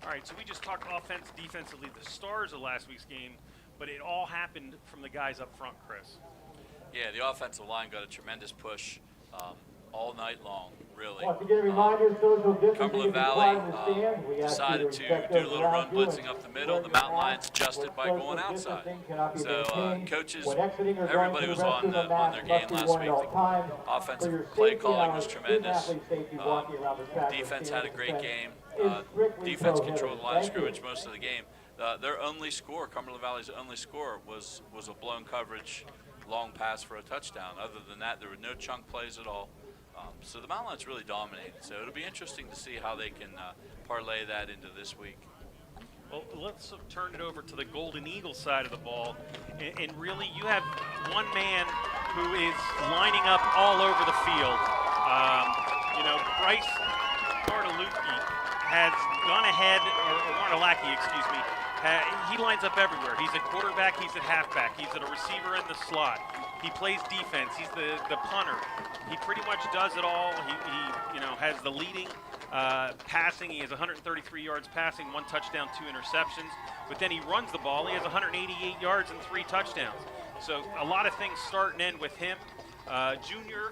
All right, so we just talked offense, defensively, the stars of last week's game, but it all happened from the guys up front, Chris. Yeah, the offensive line got a tremendous push all night long, really. Cumberland Valley decided to do a little run blitzing up the middle. The Mountain Lions adjusted by going outside. So coaches, everybody was on their game last week. The offensive play calling was tremendous. Defense had a great game. Defense controlled the line of scrimmage most of the game. Their only score, Cumberland Valley's only score, was a blown coverage long pass for a touchdown. Other than that, there were no chunk plays at all. So the Mountain Lions really dominated. So it'll be interesting to see how they can parlay that into this week. Well, let's turn it over to the Golden Eagle side of the ball. And really, you have one man who is lining up all over the field. Bryce Bartolucci has gone ahead, or Martalaki, excuse me. He lines up everywhere. He's a quarterback, he's at halfback, he's at a receiver in the slot. He plays defense, he's the punter. He pretty much does it all. He has the leading passing. He has 133 yards passing, 1 touchdown, 2 interceptions. But then he runs the ball. He has 188 yards and 3 touchdowns. So a lot of things start and end with him. Junior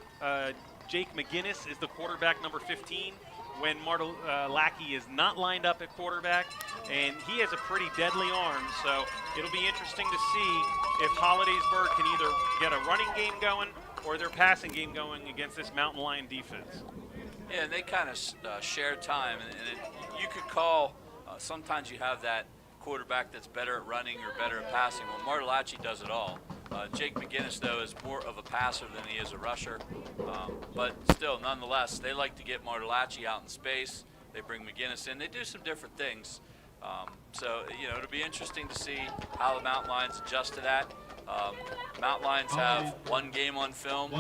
Jake McGinnis is the quarterback, number 15. When Martalaki is not lined up at quarterback, and he has a pretty deadly arm, so it'll be interesting to see if Hollidaysburg can either get a running game going or their passing game going against this Mountain Lion defense. Yeah, and they kind of share time, and you could call, sometimes you have that quarterback that's better at running or better at passing. Well, Martalaki does it all. Jake McGinnis, though, is more of a passer than he is a rusher. But still, nonetheless, they like to get Martalaki out in space. They bring McGinnis in. They do some different things. So, it'll be interesting to see how the Mountain Lions adjust to that. Mountain Lions have 1 game on film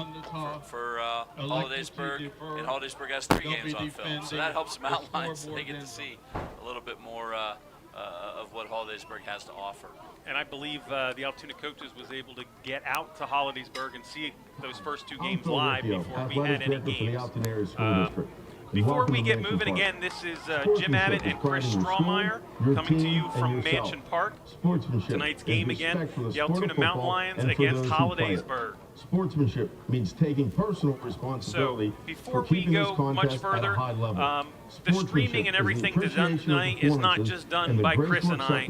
for Hollidaysburg, and Hollidaysburg has 3 games on film. So that helps the Mountain Lions. They get to see a little bit more of what Hollidaysburg has to offer. And I believe the Altoona coaches was able to get out to Hollidaysburg and see those first 2 games live before we had any games. Before we get moving again, this is Jim Abbott and Chris Strawmeyer coming to you from Mansion Park. Tonight's game again, the Altoona Mountain Lions against Hollidaysburg. Sportsmanship means taking personal responsibility. So before we go much further, the streaming and everything done tonight is not just done by Chris and I.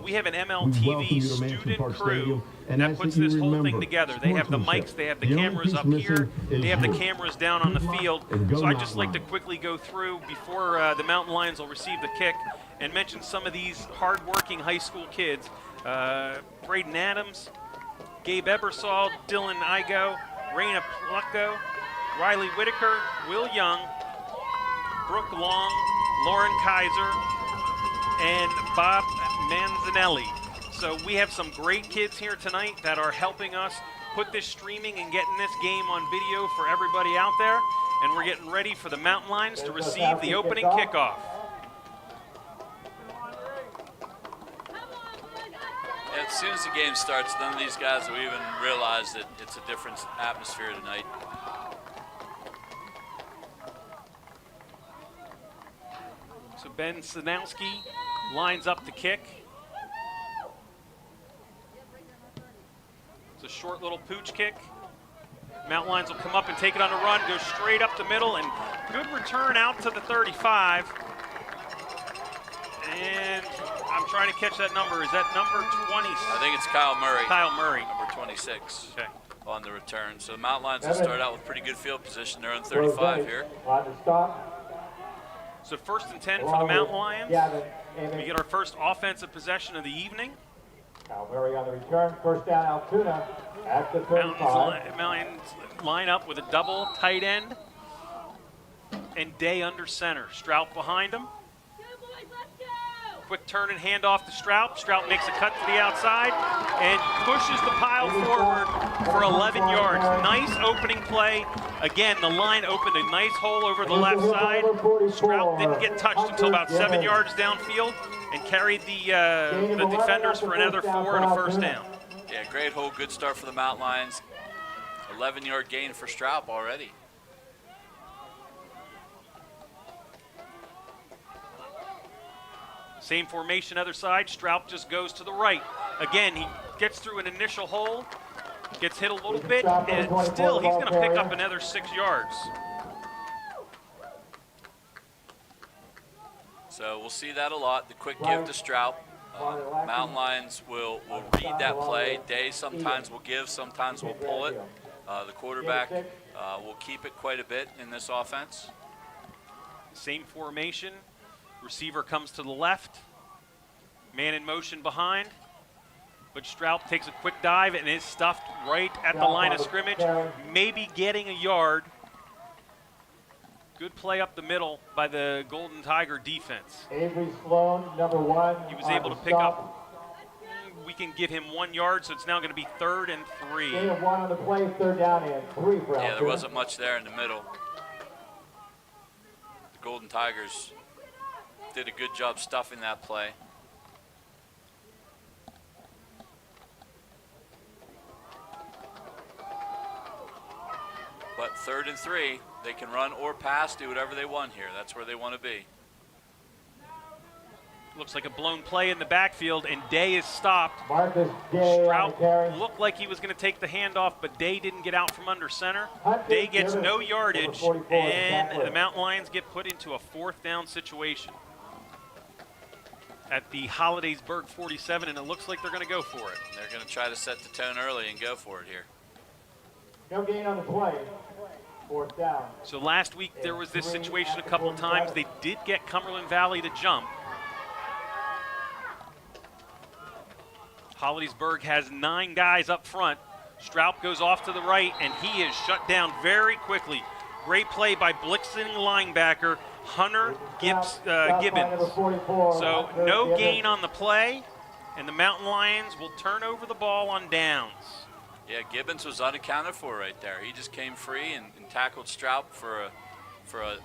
We have an MLTV student crew that puts this whole thing together. They have the mics, they have the cameras up here, they have the cameras down on the field. So I'd just like to quickly go through before the Mountain Lions will receive the kick and mention some of these hard-working high school kids. Braden Adams, Gabe Ebersol, Dylan Igo, Raina Plucko, Riley Whitaker, Will Young, Brooke Long, Lauren Kaiser, and Bob Manzanelli. So we have some great kids here tonight that are helping us put this streaming and getting this game on video for everybody out there. And we're getting ready for the Mountain Lions to receive the opening kickoff. As soon as the game starts, none of these guys will even realize that it's a different atmosphere tonight. So Ben Sanowski lines up the kick. It's a short little pooch kick. Mountain Lions will come up and take it on a run, go straight up the middle, and good return out to the 35. And I'm trying to catch that number. Is that number 20? I think it's Kyle Murray. Kyle Murray. Number 26 okay. On the return. So the Mountain Lions will start out with pretty good field position. They're on 35 here. So 1st and 10 for the Mountain Lions. We get our first offensive possession of the evening. Kyle Murray on the return. First down, Altoona at the 35. Lions line up with a double tight end and Day under center. Strout behind him. Quick turn and hand off to Strout. Strout makes a cut to the outside and pushes the pile forward for 11 yards. Nice opening play. Again, the line opened a nice hole over the left side. Strout didn't get touched until about 7 yards downfield and carried the defenders for another 4 and a first down. Yeah, great hole, good start for the Mountain Lions. 11-yard gain for Strout already. Same formation, other side. Straub just goes to the right. Again, he gets through an initial hole, gets hit a little bit, and still he's going to pick up another 6 yards. So we'll see that a lot. The quick give to Straub. Mountain Lions will read that play. Day sometimes will give, sometimes will pull it. The quarterback will keep it quite a bit in this offense. Same formation. Receiver comes to the left. Man in motion behind. But Straub takes a quick dive and is stuffed right at the line of scrimmage, maybe getting a yard. Good play up the middle by the Golden Tiger defense. Avery Sloan, number 1. He was able to pick up. We can give him 1 yard, so it's now going to be 3rd and 3. Gain of 1 on the play, 3rd down and 3 for Yeah, there wasn't much there in the middle. The Golden Tigers did a good job stuffing that play. But 3rd and 3, they can run or pass, do whatever they want here. That's where they want to be. Looks like a blown play in the backfield, and Day is stopped. Marcus Day Straub looked like he was going to take the handoff, but Day didn't get out from under center. Day gets no yardage, and the Mountain Lions get put into a 4th down situation at the Hollidaysburg 47, and it looks like they're going to go for it. They're going to try to set the tone early and go for it here. No gain on the play. 4th down. So last week there was this situation a couple of times. They did get Cumberland Valley to jump. Hollidaysburg has 9 guys up front. Straub goes off to the right, and he is shut down very quickly. Great play by blitzing linebacker Hunter Gibbons. So no gain on the play, and the Mountain Lions will turn over the ball on downs. Yeah, Gibbons was unaccounted for right there. He just came free and tackled Straub for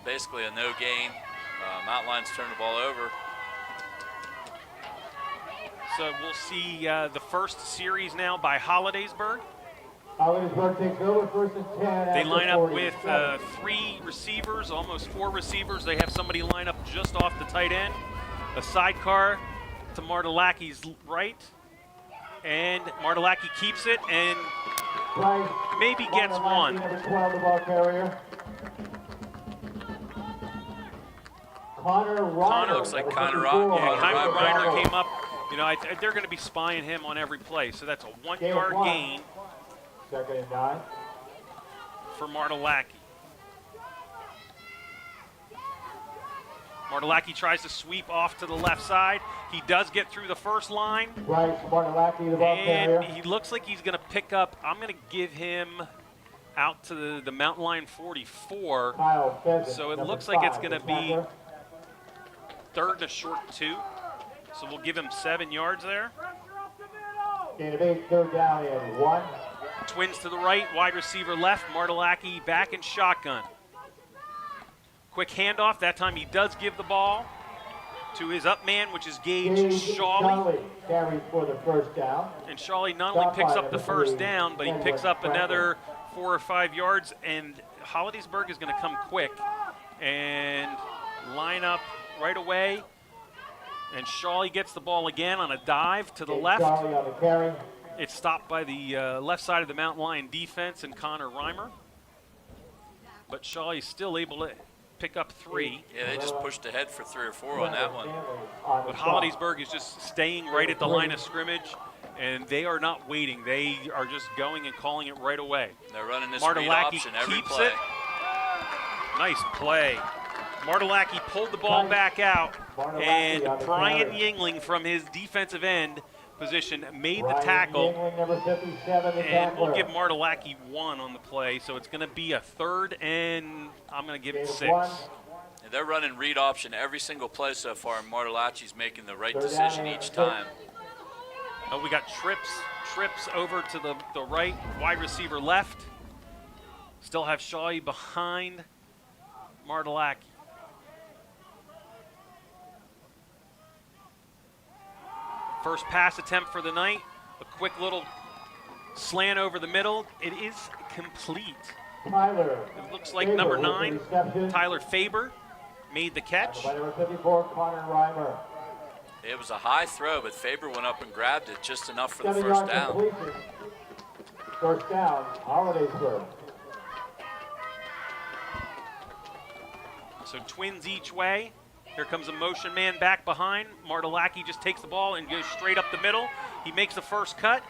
basically a no gain. Mountain Lions turned the ball over. So we'll see the first series now by Hollidaysburg. Hollidaysburg takes over 1st and 10. They line up with 3 receivers, almost 4 receivers. They have somebody line up just off the tight end. A sidecar to Martelaki's right. And Martelaki keeps it and maybe gets 1. Number 12, the ball carrier. Connor Reiner. Looks like Connor Reiner. Yeah, Connor Reiner came up. You know, they're going to be spying him on every play. So that's a 1 yard gain. 2nd and 9. For Martelaki. Martelaki tries to sweep off to the left side. He does get through the first line. Right, Martelaki, the ball carrier. And he looks like he's going to pick up. I'm going to give him out to the Mountain Lion 44. Kyle Pheasant, So it number looks like it's 5, going to be 3rd and a short 2. So we'll give him 7 yards there. Gain of 8, 3rd down and 1. Twins to the right, wide receiver left. Martelaki back in shotgun. Quick handoff. That time he does give the ball to his up man, which is Gage Shawley. Carries for the 1st down. And Shawley not only picks up the 1st down, but he picks up another 4 or 5 yards. And Hollidaysburg is going to come quick and line up right away. And Shawley gets the ball again on a dive to the left. Shawley on the carry. It's stopped by the left side of the Mountain Lion defense and Connor Reimer. But Shawley's still able to pick up 3. Yeah, they just pushed ahead for 3 or 4 on that one. But Hollidaysburg is just staying right at the line of scrimmage, and they are not waiting. They are just going and calling it right away. They're running this read option every play. It. Nice play. Martelaki pulled the ball back out, and Brian Yingling from his defensive end position made the tackle. And we'll give Martelaki 1 on the play, so it's going to be a 3rd, and I'm going to give it 6. Yeah, they're running read option every single play so far, and Martelaki's making the right decision each time. Oh, we got trips over to the right, wide receiver left. Still have Shawley behind Martelaki. First pass attempt for the night. A quick little slant over the middle. It is complete. It looks like number 9, Tyler Faber, made the catch. By number 54, Connor Reimer. was a high throw, but Faber went up and grabbed it just enough for the first down. First down, Hollidaysburg. So Twins each way. Here comes a motion man back behind. Martelacki just takes the ball and goes straight up the middle. He makes the first cut,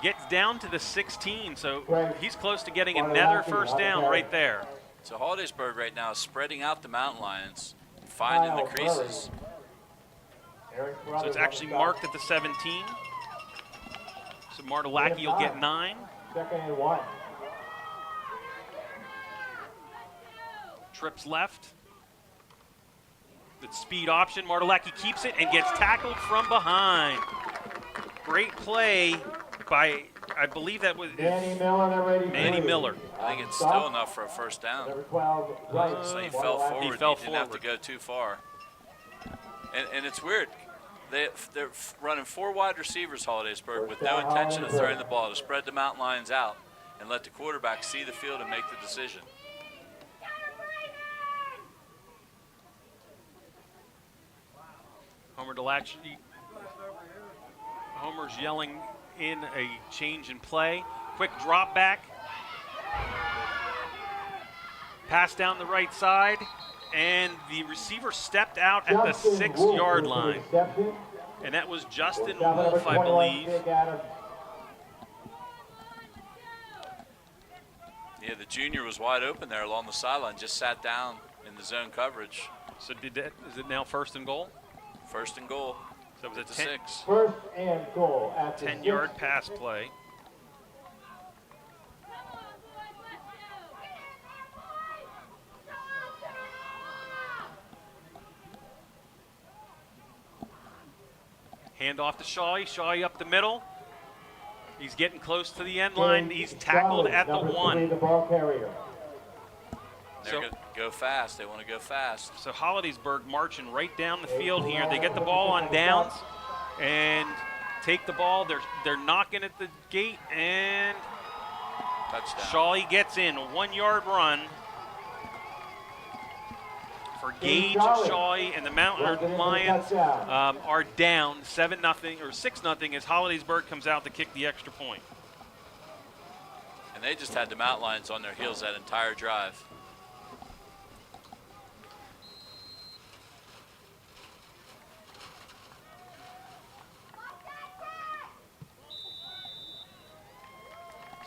gets down to the 16, so he's close to getting another first down right there. So Hollidaysburg right now is spreading out the Mountain Lions, finding the creases. So it's actually marked at the 17. So Martelacki will get 9. Second and 1. Trips left. The speed option. Martelacki keeps it and gets tackled from behind. Great play by, I believe that was Manny Miller. I think it's still enough for a first down. So he fell forward. He didn't have to go too far. And it's weird. They're running 4 wide receivers, Hollidaysburg, with no intention of throwing the ball, to spread the Mountain Lions out and let the quarterback see the field and make the decision. Homer's yelling in a change in play. Quick drop back. Pass down the right side. And the receiver stepped out at the 6-yard line. And that was Justin Wolf, I believe. Yeah, the junior was wide open there along the sideline, just sat down in the zone coverage. So is it now first and goal? First and goal. So it was a 6. First and goal at the 10-yard pass play. Hand off to Shawey. Shawey up the middle. He's getting close to the end line. He's tackled at the 1. The ball carrier. They're going to go fast. They want to go fast. So Hollidaysburg marching right down the field here. They get the ball on downs and take the ball. They're knocking at the gate, and touchdown. Shawey gets in. A 1-yard run for Gage Shawey, and the Mountain Lions are down 7-0 or 6-0 as Hollidaysburg comes out to kick the extra point. And they just had the Mountain Lions on their heels that entire drive.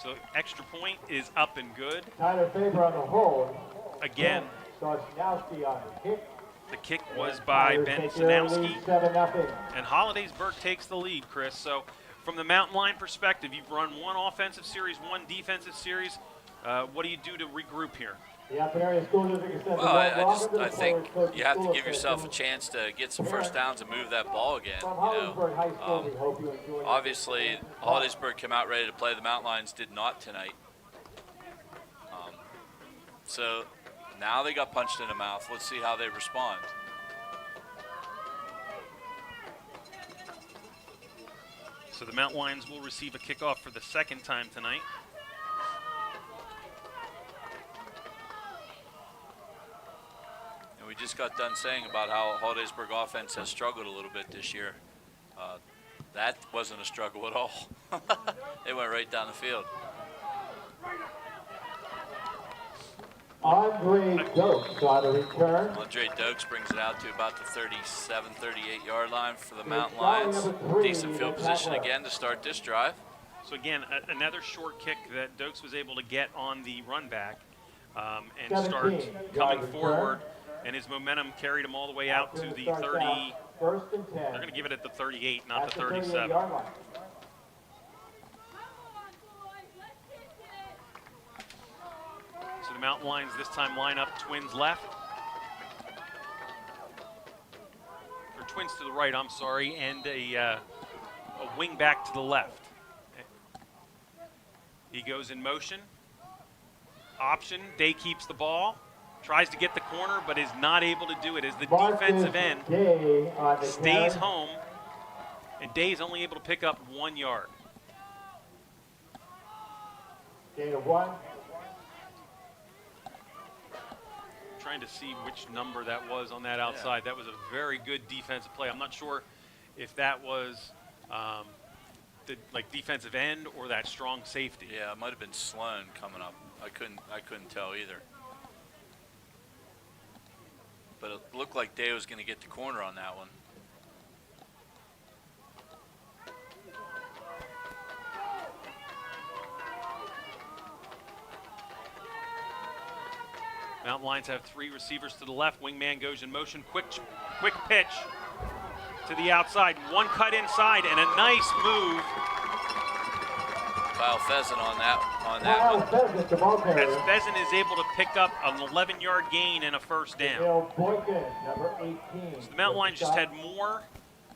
So extra point is up and good. Tyler Faber on the hold. Again. Sarchinowski on the kick. The kick was by Ben Sanowski. And Hollidaysburg takes the lead, Chris. So from the Mountain Lion perspective, you've run 1 offensive series, 1 defensive series. What do you do to regroup here? Well, I think you have to give yourself a chance to get some first downs and move that ball again. Obviously, Hollidaysburg came out ready to play. The Mountain Lions did not tonight. So now they got punched in the mouth. Let's see how they respond. So the Mountain Lions will receive a kickoff for the 2nd time tonight. We just got done saying about how Hollidaysburg offense has struggled a little bit this year. That wasn't a struggle at all. They went right down the field. Andre Dokes on a return. Andre Dokes brings it out to about the 37, 38-yard line for the Mountain Lions. Decent field position again to start this drive. So again, another short kick that Dokes was able to get on the run back and start coming forward. And his momentum carried him all the way out to the 30. First and 10. They're going to give it at the 38, not the 37. So the Mountain Lions this time line up Twins left. Or Twins to the right, I'm sorry, and a wing back to the left. He goes in motion. Option, Day keeps the ball. Tries to get the corner, but is not able to do it as the defensive end stays home, and Day's only able to pick up 1 yard. Gain of 1. Trying to see which number that was on that outside. Yeah. That was a very good defensive play. I'm not sure if that was the defensive end or that strong safety. Yeah, it might have been Sloan coming up. I couldn't tell either. But it looked like Day was going to get the corner on that one. Mountain Lions have 3 receivers to the left. Wingman goes in motion. Quick pitch to the outside. One cut inside and a nice move. Kyle Pheasant on that one. As Pheasant is able to pick up an 11-yard gain and a first down. Number 18. So the Mountain Lions just had more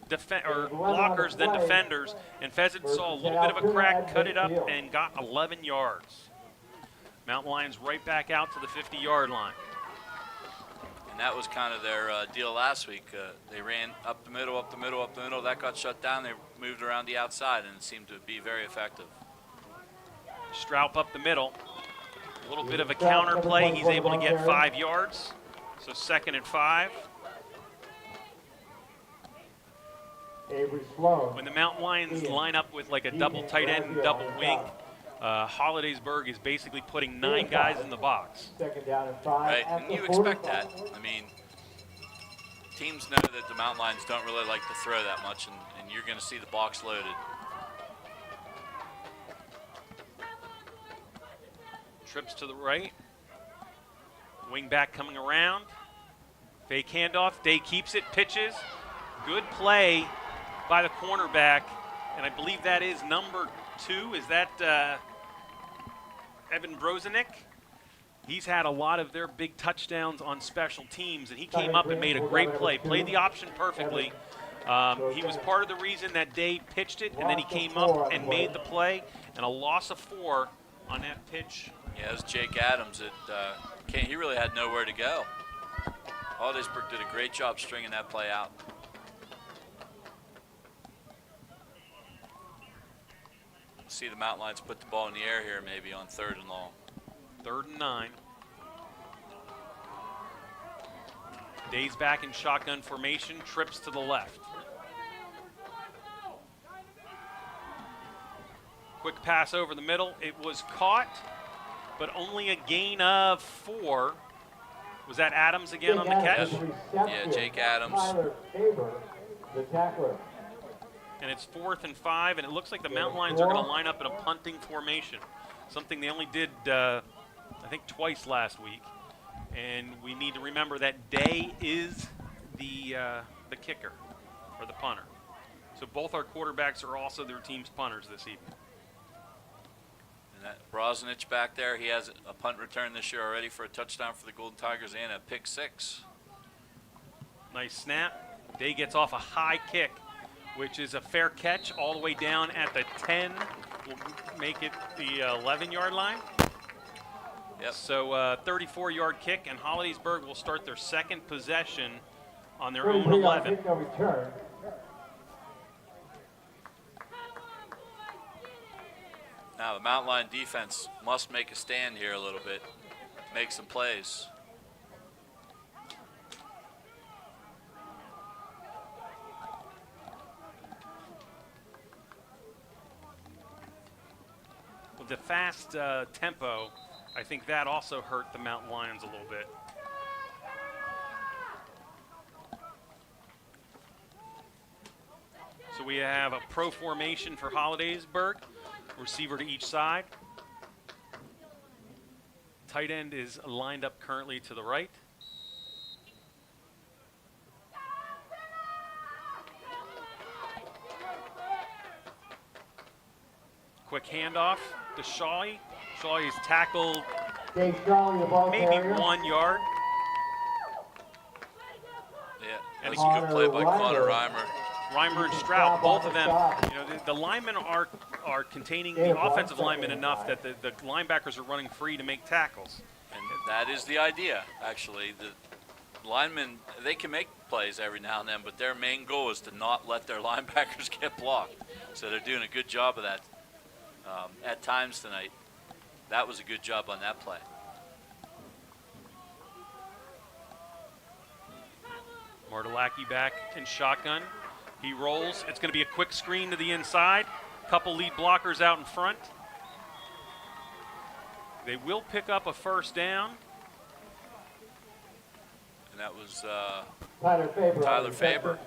blockers than defenders, and Pheasant saw a little bit of a crack, cut it up, and got 11 yards. Mountain Lions right back out to the 50-yard line. And that was kind of their deal last week. They ran up the middle. That got shut down. They moved around the outside, and it seemed to be very effective. Straub up the middle. A little bit of a counter play. He's able to get 5 yards. So 2nd and 5. When the Mountain Lions line up with like a double tight end and double wing, Hollidaysburg is basically putting 9 guys in the box. Right, and you expect that. I mean, teams know that the Mountain Lions don't really like to throw that much, and you're going to see the box loaded. Trips to the right. Wing back coming around. Fake handoff. Day keeps it, pitches. Good play by the cornerback, and I believe that is number 2. Is that Evan Brozenik? He's had a lot of their big touchdowns on special teams, and he came up and made a great play. Played the option perfectly. He was part of the reason that Day pitched it, and then he came up and made the play, and a loss of 4 on that pitch. Yeah, it was Jake Adams. He really had nowhere to go. Hollidaysburg did a great job stringing that play out. See the Mountain Lions put the ball in the air here maybe on 3rd and long. 3rd and 9. Day's back in shotgun formation, trips to the left. Quick pass over the middle. It was caught, but only a gain of 4. Was that Adams again on the catch? Yeah, Jake Adams. The tackler. And it's 4th and 5, and it looks like the Mountain Lions are going to line up in a punting formation, something they only did, I think, twice last week. And we need to remember that Day is the kicker, or the punter. So both our quarterbacks are also their team's punters this evening. And that Broznich back there, he has a punt return this year already for a touchdown for the Golden Tigers and a pick 6. Nice snap. Day gets off a high kick, which is a fair catch all the way down at the 10. We'll make it the 11-yard line. Yep. So 34-yard kick, and Hollidaysburg will start their 2nd possession on their own 11. Now the Mountain Lion defense must make a stand here a little bit, make some plays. With the fast tempo, I think that also hurt the Mountain Lions a little bit. So we have a pro formation for Hollidaysburg, receiver to each side. Tight end is lined up currently to the right. Quick handoff to Shawley. Shawley is tackled maybe 1 yard. Yeah, that's a good play by Connor Reimer. Reimer and Stroud, both of them, you know, the linemen are containing the offensive linemen enough that the linebackers are running free to make tackles. And that is the idea, actually. The linemen, they can make plays every now and then, but their main goal is to not let their linebackers get blocked. So they're doing a good job of that at times tonight. That was a good job on that play. Martelacki back in shotgun. He rolls. It's going to be a quick screen to the inside. Couple lead blockers out in front. They will pick up a first down. And that was Tyler Faber.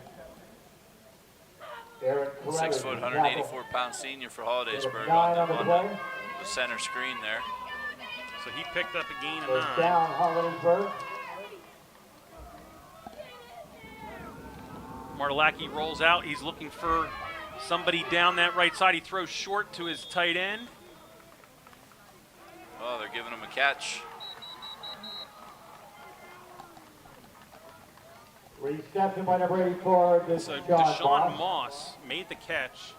6 foot, 184-pound senior for Hollidaysburg on the center screen there. So he picked up a gain of First 9. down, Hollidaysburg. Martelacki rolls out. He's looking for somebody down that right side. He throws short to his tight end. Oh, they're giving him a catch. Reception by number 84. So Deshaun Moss made the catch.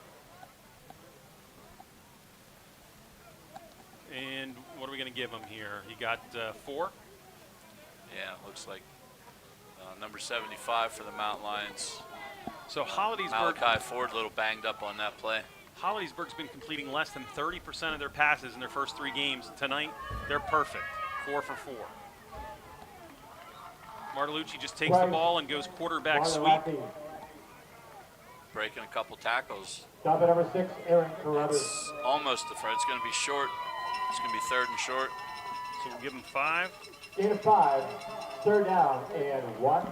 And what are we going to give him here? He got 4. Yeah, looks like number 75 for the Mountain Lions. So Hollidaysburg, Malachi Ford a little banged up on that play. Hollidaysburg's been completing less than 30% of their passes in their first 3 games. Tonight, they're perfect, 4 for 4. Martellucci just takes the ball and goes quarterback sweep. Breaking a couple tackles. Stop at number 6, Aaron Carruthers. It's almost the front. It's going to be short. It's going to be 3rd and short. So we'll give him 5. Gain of 5, 3rd down and 1.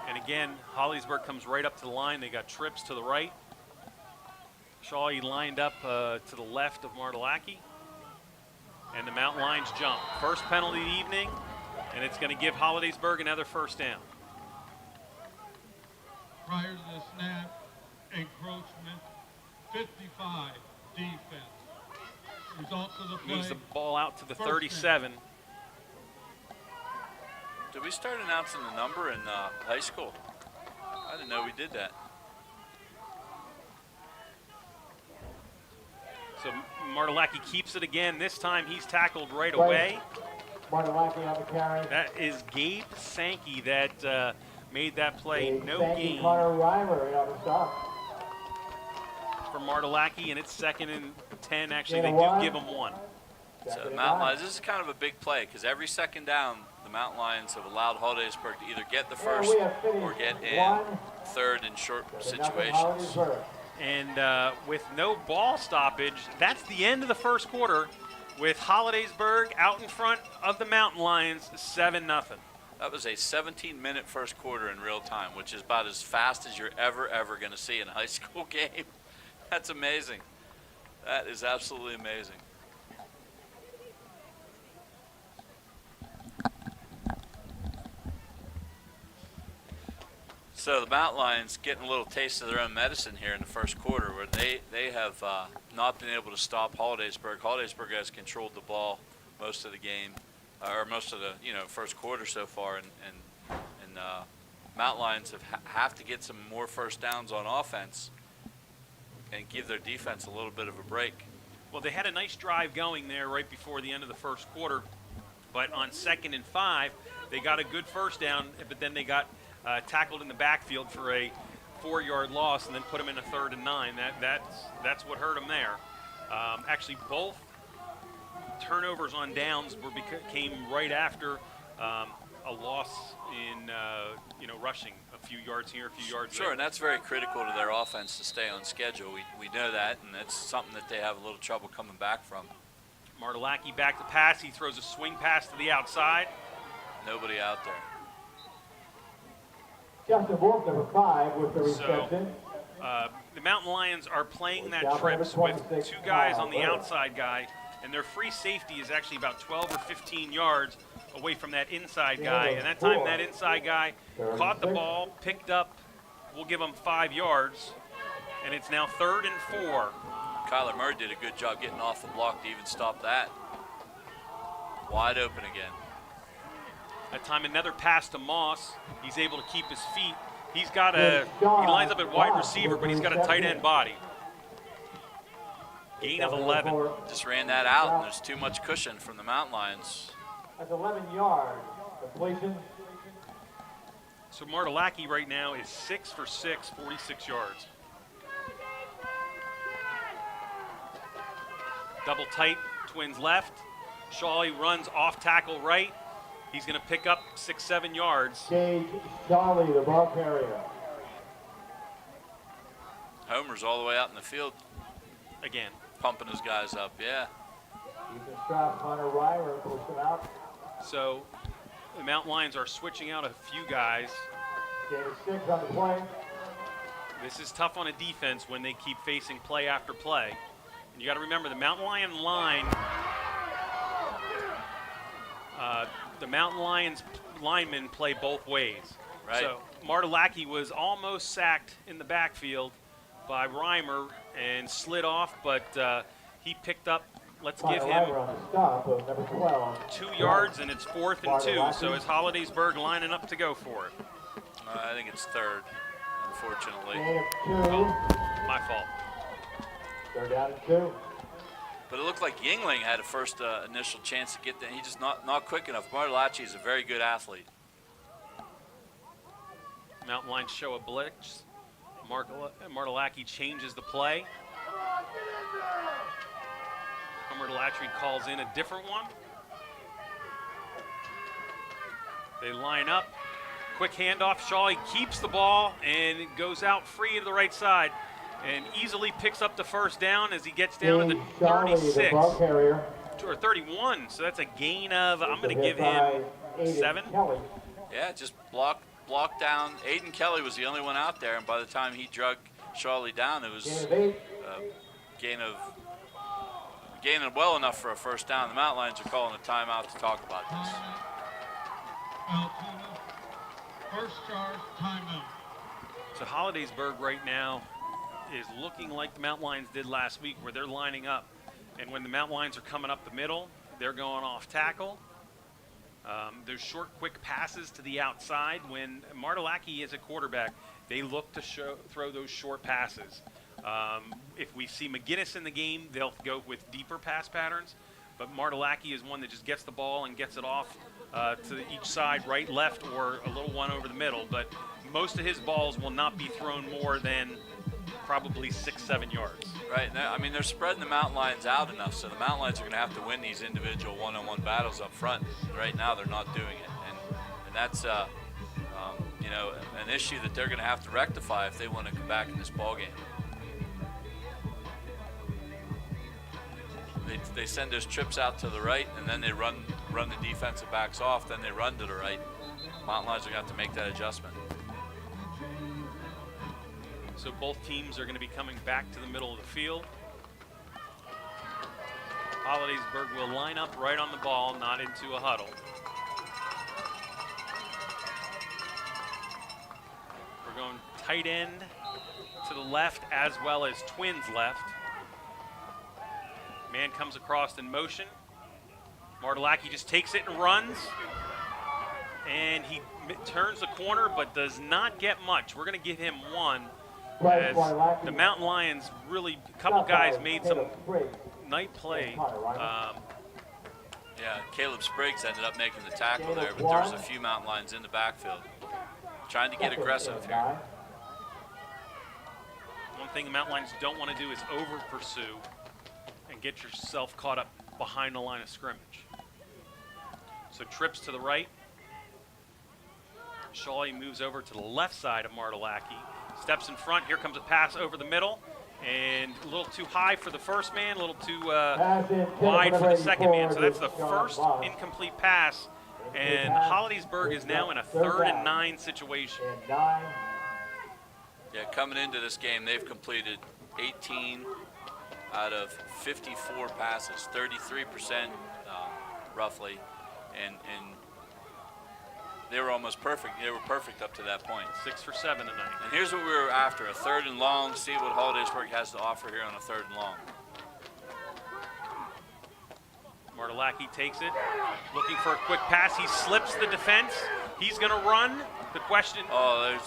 And again, Hollidaysburg comes right up to the line. They got trips to the right. Shaw, he lined up to the left of Martelacki. And the Mountain Lions jump. First penalty of the evening, and it's going to give Hollidaysburg another first down. Prior to the snap, encroachment, 55, defense. Results of the play. Moves the ball out to the 37. Did we start announcing the number in high school? I didn't know we did that. So Martelacki keeps it again. This time he's tackled right away. Martelacki on the carry. That is Gabe Sankey that made that play. No gain Connor Reimer on the stop. for Martelacki, and it's 2nd and 10. Actually, they do give him 1. So the Mountain Lions, this is kind of a big play because every second down, the Mountain Lions have allowed Hollidaysburg to either get the first or get in 3rd and short situations. And with no ball stoppage, that's the end of the first quarter with Hollidaysburg out in front of the Mountain Lions, 7-0. That was a 17-minute first quarter in real time, which is about as fast as you're ever going to see in a high school game. That's amazing. That is absolutely amazing. So the Mountain Lions getting a little taste of their own medicine here in the first quarter, where they have not been able to stop Hollidaysburg. Hollidaysburg has controlled the ball most of the game, or most of the first quarter so far, and Mountain Lions have to get some more first downs on offense and give their defense a little bit of a break. Well, they had a nice drive going there right before the end of the first quarter, but on 2nd and 5, they got a good first down, but then they got tackled in the backfield for a 4-yard loss, and then put them in a 3rd and 9. That's what hurt them there. Actually, both turnovers on downs came right after a loss in rushing, a few yards here, a few yards there. Sure, and that's very critical to their offense to stay on schedule. We know that, and that's something that they have a little trouble coming back from. Martelacki back to pass. He throws a swing pass to the outside. Nobody out there. Justin Wolf, number 5, with the reception. The Mountain Lions are playing that trips with 2 guys on the outside guy, and their free safety is actually about 12 or 15 yards away from that inside guy. And that time that inside guy caught the ball, picked up, we'll give him 5 yards, and it's now 3rd and 4. Kyler Murray did a good job getting off the block to even stop that. Wide open again. That time another pass to Moss. He's able to keep his feet. He lines up at wide receiver, but he's got a tight end body. Gain of 11. Just ran that out, and there's too much cushion from the Mountain Lions. That's 11 yards. Completion. So Martelacki right now is 6 for 6, 46 yards. Double tight, Twins left. Shawley runs off tackle right. He's going to pick up 6-7 yards. Gage Shawley, the ball carrier. Homer's all the way out in the field. Again. Pumping his guys up, yeah. Ethan Straub, Hunter Reimer push them out. So the Mountain Lions are switching out a few guys. Gain of 6 on the play. This is tough on a defense when they keep facing play after play. And you got to remember the Mountain Lion line, the Mountain Lions linemen play both ways. Right. So Martelacki was almost sacked in the backfield by Reimer and slid off, but he picked up, let's give him on the stop of number 12. 2 yards, and it's 4th and 2. So is Hollidaysburg lining up to go for it? I think it's 3rd, unfortunately. Gain of 2. Oh, my fault. 3rd down and 2. But it looked like Yingling had a first initial chance to get there. He just not quick enough. Martelacci is a very good athlete. Mountain Lions show a blitz. Martelacki changes the play. Martelacci calls in a different one. They line up. Quick handoff. Shaw keeps the ball and it goes out free to the right side and easily picks up the first down as he gets down to the 36 or 31. So that's a gain of, I'm going to give him 7. Yeah, just blocked down. Aiden Kelly was the only one out there, and by the time he drug Charlie down, it was gain of well enough for a first down. The Mountain Lions are calling a timeout to talk about this. Altoona, first charge, timeout. So Hollidaysburg right now is looking like the Mountain Lions did last week, where they're lining up. And when the Mountain Lions are coming up the middle, they're going off tackle. There's short, quick passes to the outside. When Martelacki is a quarterback, they look to throw those short passes. If we see McGinnis in the game, they'll go with deeper pass patterns. But Martelacki is one that just gets the ball and gets it off to each side, right, left, or a little one over the middle. But most of his balls will not be thrown more than probably 6-7 yards. Right. Now, I mean, they're spreading the Mountain Lions out enough, so the Mountain Lions are going to have to win these individual one-on-one battles up front. Right now, they're not doing it, and that's you know, an issue that they're going to have to rectify if they want to come back in this ball game. They send those trips out to the right, and then they run the defensive backs off. Then they run to the right. Mountain Lions are going to have to make that adjustment. So both teams are going to be coming back to the middle of the field. Hollidaysburg will line up right on the ball, not into a huddle. We're going tight end to the left as well as twins left. Man comes across in motion. Martelacki just takes it and runs. And he turns the corner but does not get much. We're going to give him 1. As the Mountain Lions really, a couple guys made some nice play. Yeah, Caleb Spriggs ended up making the tackle there, but there was a few Mountain Lions in the backfield trying to get aggressive here. One thing the Mountain Lions don't want to do is over-pursue and get yourself caught up behind the line of scrimmage. So trips to the right. Shawley moves over to the left side of Martelacki. Steps in front. Here comes a pass over the middle. And a little too high for the first man, a little too wide for the second man. So that's the first incomplete pass. And Hollidaysburg is now in a 3rd and 9 situation. Yeah, coming into this game, they've completed 18 out of 54 passes, 33% roughly. And they were almost perfect. They were perfect up to that point. 6 for 7 tonight. And here's what we were after, a 3rd and long. See what Hollidaysburg has to offer here on a 3rd and long. Martelacki takes it, looking for a quick pass. He slips the defense. He's going to run. The question. Oh,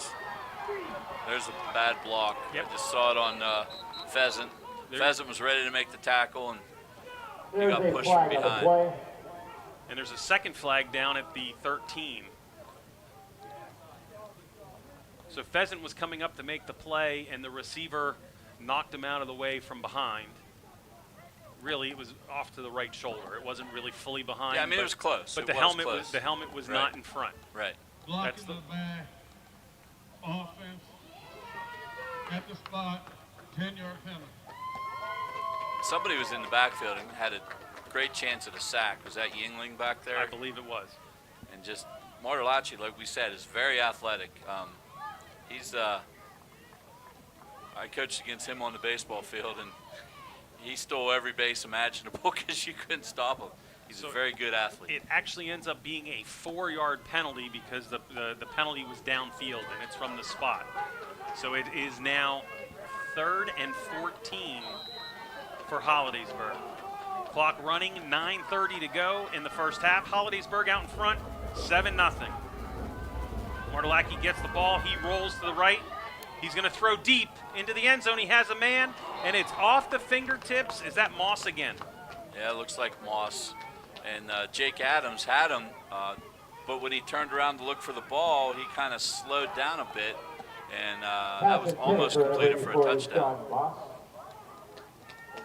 there's a bad block. Yep. I just saw it on Pheasant. Pheasant was ready to make the tackle, and he got pushed from behind. And there's a second flag down at the 13. So Pheasant was coming up to make the play, and the receiver knocked him out of the way from behind. Really, it was off to the right shoulder. It wasn't really fully behind. Yeah, I mean, it was close. But it the was helmet was right. not in front. Right. Blocking the back, offense at the spot, 10-yard penalty. Somebody was in the backfield and had a great chance at a sack. Was that Yingling back there? I believe it was. And just Martellacci, like we said, is very athletic. He's I coached against him on the baseball field, and he stole every base imaginable because you couldn't stop him. He's a very good athlete. It actually ends up being a 4-yard penalty because the penalty was downfield, and it's from the spot. So it is now 3rd and 14 for Hollidaysburg. Clock running, 9:30 to go in the first half. Hollidaysburg out in front, 7-0. Martellacci gets the ball. He rolls to the right. He's going to throw deep into the end zone. He has a man, and it's off the fingertips. Is that Moss again? Yeah, it looks like Moss. And Jake Adams had him, but when he turned around to look for the ball, he kind of slowed down a bit, and that was almost completed for a touchdown.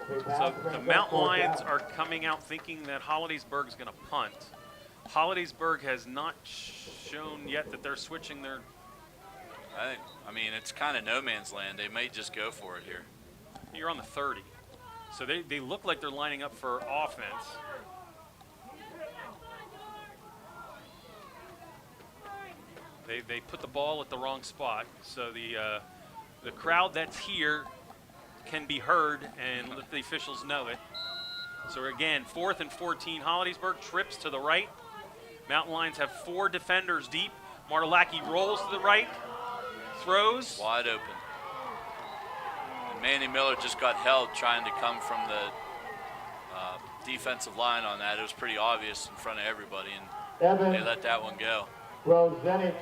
So the Mountain Lions are coming out thinking that Hollidaysburg is going to punt. Hollidaysburg has not shown yet that they're switching their... I mean, it's kind of no man's land. They may just go for it here. You're on the 30. So they look like they're lining up for offense. They put the ball at the wrong spot. So the crowd that's here can be heard and let the officials know it. So again, 4th and 14. Hollidaysburg trips to the right. Mountain Lions have 4 defenders deep. Martellacci rolls to the right, throws. Wide open. And Manny Miller just got held trying to come from the defensive line on that. It was pretty obvious in front of everybody, and they let that one go. Rosenich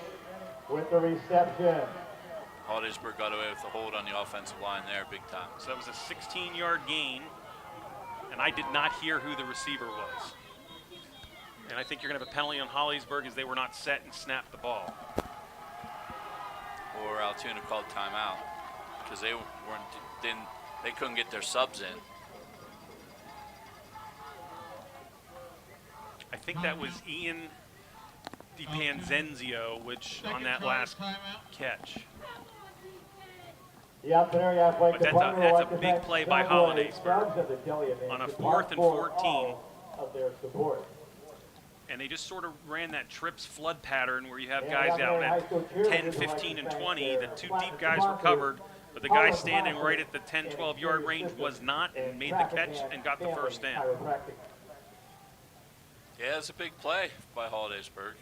with the reception. Hollidaysburg got away with the hold on the offensive line there big time. So that was a 16-yard gain, and I did not hear who the receiver was. And I think you're going to have a penalty on Hollidaysburg as they were not set and snapped the ball. Or Altoona called timeout because they couldn't get their subs in. I think that was Ian DiPanzenzio, which on that last catch. But that's a big play by Hollidaysburg on a 4th and 14. And they just sort of ran that trips flood pattern where you have guys out at 10, 15, and 20. The 2 deep guys were covered, but the guy standing right at the 10, 12-yard range was not, and made the catch and got the first down. Yeah, it's a big play by Hollidaysburg.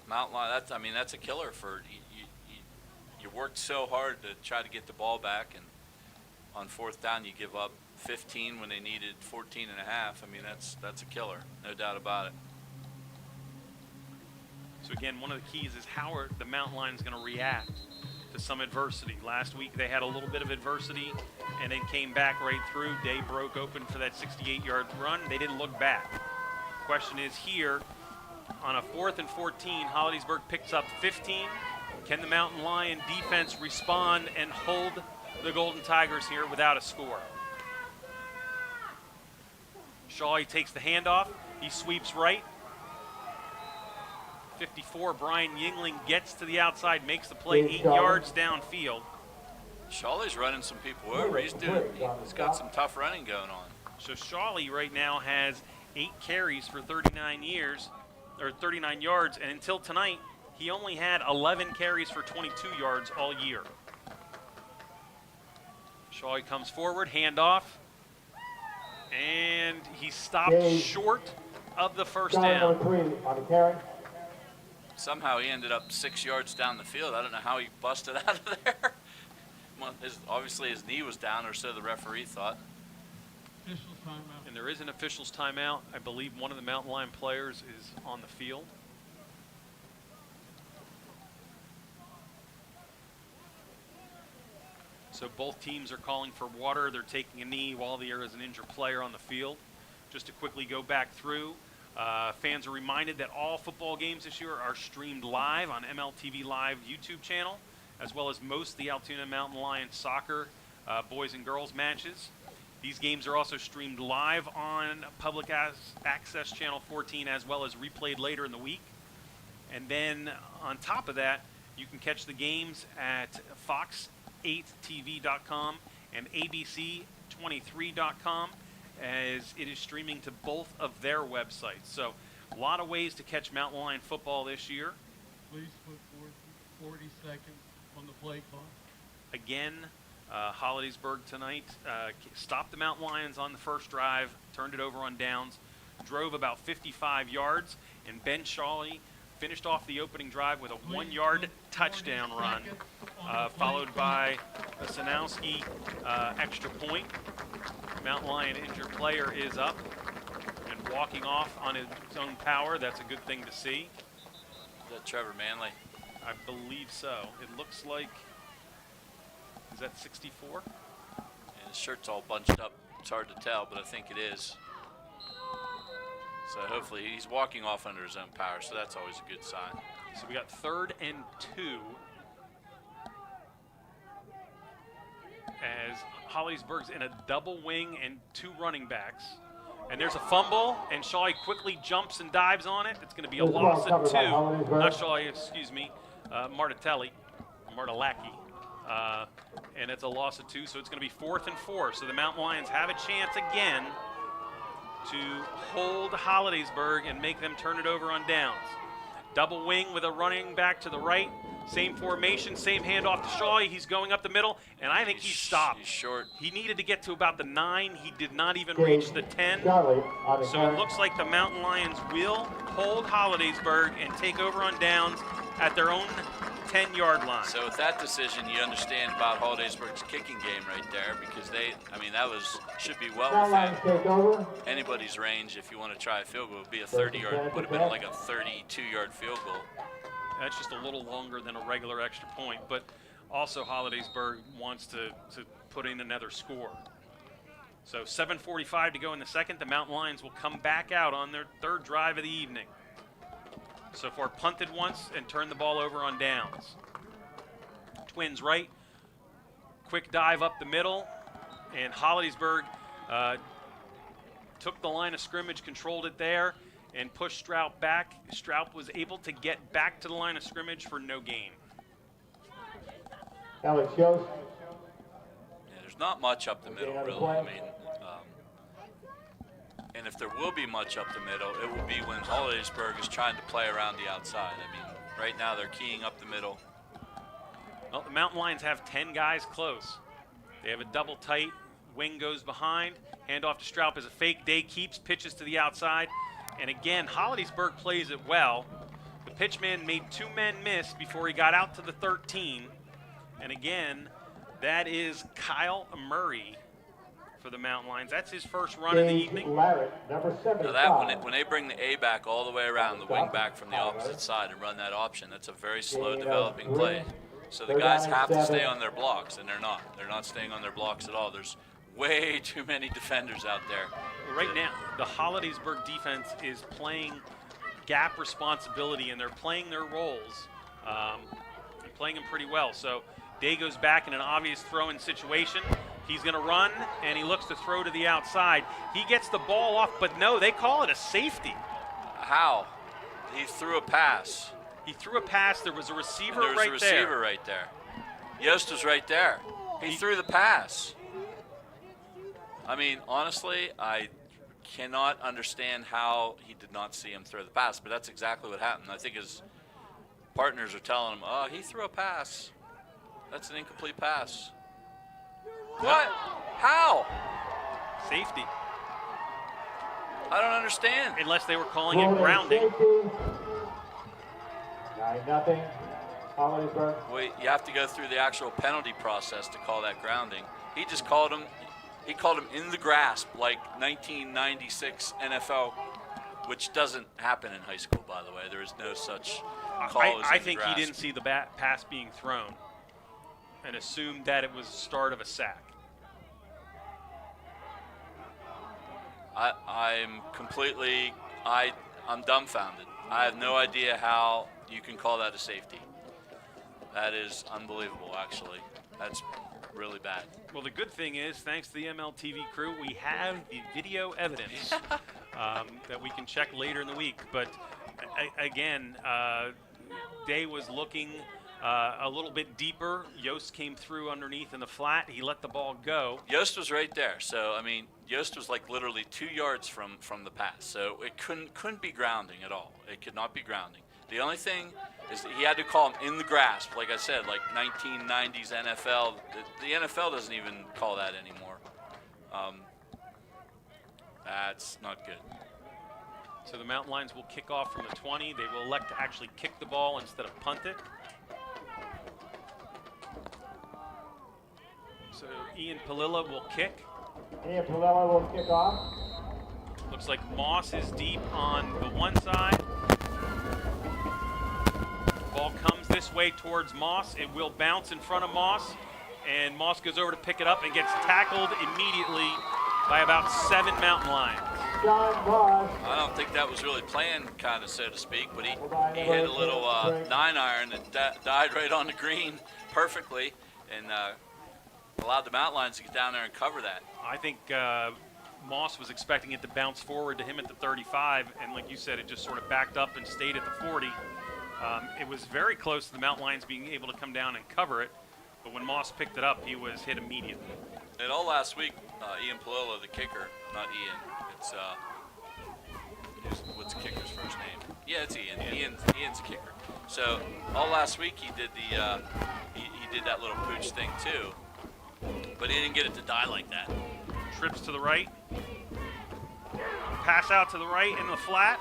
Mountain Lion, that's a killer for you worked so hard to try to get the ball back, and on 4th down you give up 15 when they needed 14 and a half. I mean, that's a killer, no doubt about it. So again, one of the keys is how are the Mountain Lions going to react to some adversity. Last week they had a little bit of adversity and then came back right through. Day broke open for that 68-yard run. They didn't look back. Question is here, on a 4th and 14, Hollidaysburg picks up 15. Can the Mountain Lion defense respond and hold the Golden Tigers here without a score? Shaw, he takes the handoff. He sweeps right. 54, Brian Yingling gets to the outside, makes the play 8 yards downfield. Shawley's running some people over. He's got some tough running going on. So Shawley right now has 8 carries for 39 yards, and until tonight, he only had 11 carries for 22 yards all year. Shawley comes forward, handoff, and he stopped short of the first down. Somehow he ended up 6 yards down the field. I don't know how he busted out of there. Obviously his knee was down, or so the referee thought. Officials timeout. And there is an official's timeout. I believe one of the Mountain Lion players is on the field. So both teams are calling for water. They're taking a knee while there is an injured player on the field. Just to quickly go back through, fans are reminded that all football games this year are streamed live on MLTV Live YouTube channel, as well as most of the Altoona Mountain Lion soccer boys and girls matches. These games are also streamed live on Public Access Channel 14, as well as replayed later in the week. And then on top of that, you can catch the games at Fox sports8tv.com and abc23.com, as it is streaming to both of their websites. So a lot of ways to catch Mountain Lion football this year. Please put forth 40 seconds on the play clock. Again, Hollidaysburg tonight stopped the Mountain Lions on the first drive, turned it over on downs, drove about 55 yards, and Ben Shawley finished off the opening drive with a 1-yard touchdown run, followed by a Sanowski extra point. Mountain Lion injured player is up and walking off on his own power. That's a good thing to see. Is that Trevor Manley? I believe so. It looks like, is that 64? And his shirt's all bunched up. It's hard to tell, but I think it is. So hopefully he's walking off under his own power, so that's always a good sign. So we got 3rd and 2 as Hollidaysburg's in a double wing and 2 running backs. And there's a fumble, and Shawley quickly jumps and dives on it. It's going to be a loss of 2. Not Shawley, excuse me, Martellacchi. And it's a loss of 2, so it's going to be 4th and 4. So the Mountain Lions have a chance again to hold Hollidaysburg and make them turn it over on downs. Double wing with a running back to the right. Same formation, same handoff to Shawley. He's going up the middle, and I think he stopped. He's short. He needed to get to about the 9. He did not even reach the 10. So it looks like the Mountain Lions will hold Hollidaysburg and take over on downs at their own 10-yard line. So with that decision, you understand about Hollidaysburg's kicking game right there, because should be well within anybody's range. If you want to try a field goal, it would be a 30-yard, would have been like a 32-yard field goal. That's just a little longer than a regular extra point, but also Hollidaysburg wants to put in another score. So 7:45 to go in the second. The Mountain Lions will come back out on their 3rd drive of the evening. So far punted once and turned the ball over on downs. Twins right, quick dive up the middle, and Hollidaysburg took the line of scrimmage, controlled it there, and pushed Strout back. Strout was able to get back to the line of scrimmage for no gain. Alex Yost. Yeah, there's not much up the middle, really. I mean, and if there will be much up the middle, it will be when Hollidaysburg is trying to play around the outside. I mean, right now they're keying up the middle. Well, the Mountain Lions have 10 guys close. They have a double tight. Wing goes behind. Handoff to Stroup as a fake. Day keeps, pitches to the outside. And again, Hollidaysburg plays it well. The pitchman made 2 men miss before he got out to the 13. And again, that is Kyle Murray for the Mountain Lions. That's his first run in the evening. Larrett, number 75. Now that when they bring the A back all the way around, the wing back from the opposite side and run that option, that's a very slow developing play. So the guys have to stay on their blocks, and they're not. They're not staying on their blocks at all. There's way too many defenders out there. Right now, the Hollidaysburg defense is playing gap responsibility, and they're playing their roles and playing them pretty well. So Day goes back in an obvious throw-in situation. He's going to run, and he looks to throw to the outside. He gets the ball off, but no, they call it a safety. How? He threw a pass. He threw a pass. There was a receiver right there. There was a receiver right there. Yost was right there. He threw the pass. I mean, honestly, I cannot understand how he did not see him throw the pass, but that's exactly what happened. I think his partners are telling him, oh, he threw a pass. That's an incomplete pass. What? How? Safety. I don't understand. Unless they were calling it grounding. 9-0, Hollidaysburg. Wait, you have to go through the actual penalty process to call that grounding. He just called him. He called him in the grasp, like 1996 NFL, which doesn't happen in high school, by the way. There is no such call as I in the think grasp. he didn't see the pass being thrown and assumed that it was the start of a sack. I'm dumbfounded. I have no idea how you can call that a safety. That is unbelievable, actually. That's really bad. Well, the good thing is, thanks to the MLTV crew, we have the video evidence that we can check later in the week. But again, Day was looking a little bit deeper. Yost came through underneath in the flat. He let the ball go. Yost was right there. So, I mean, Yost was like literally 2 yards from the pass. So it couldn't be grounding at all. It could not be grounding. The only thing is that he had to call him in the grasp. Like I said, like 1990s NFL. The NFL doesn't even call that anymore. That's not good. So the Mountain Lions will kick off from the 20. They will elect to actually kick the ball instead of punt it. So Ian Palilla will kick. Ian Palilla will kick off. Looks like Moss is deep on the one side. Ball comes this way towards Moss. It will bounce in front of Moss. And Moss goes over to pick it up and gets tackled immediately by about 7 Mountain Lions. I don't think that was really planned, kind of, so to speak, but he hit a little 9-iron that died right on the green perfectly and allowed the Mountain Lions to get down there and cover that. I think Moss was expecting it to bounce forward to him at the 35, and like you said, it just sort of backed up and stayed at the 40. It was very close to the Mountain Lions being able to come down and cover it, but when Moss picked it up, he was hit immediately. And all last week, Ian Palilla, the kicker, not Ian, it's what's the kicker's first name? Yeah, it's Ian. Ian's the kicker. So all last week he did the he did that little pooch thing too, but he didn't get it to die like that. Trips to the right. Pass out to the right in the flat.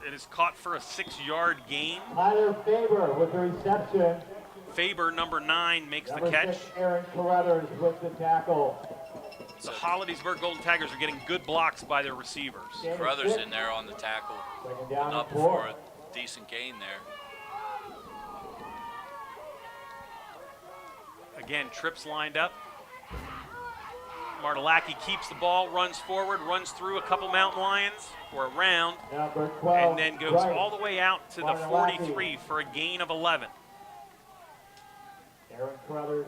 It is caught for a 6-yard gain. Tyler Faber with the reception. Faber, number 9, makes Number the catch. 6, Aaron Carruthers with the tackle. The Hollidaysburg Golden Tigers are getting good blocks by their receivers. Carruthers in there on the tackle, Down up for a decent gain there. Again, trips lined up. Martelacki keeps the ball, runs forward, runs through a couple Mountain Lions, or around, Number 12, and then goes all the way out to the 43 for a gain of 11. Aaron Carruthers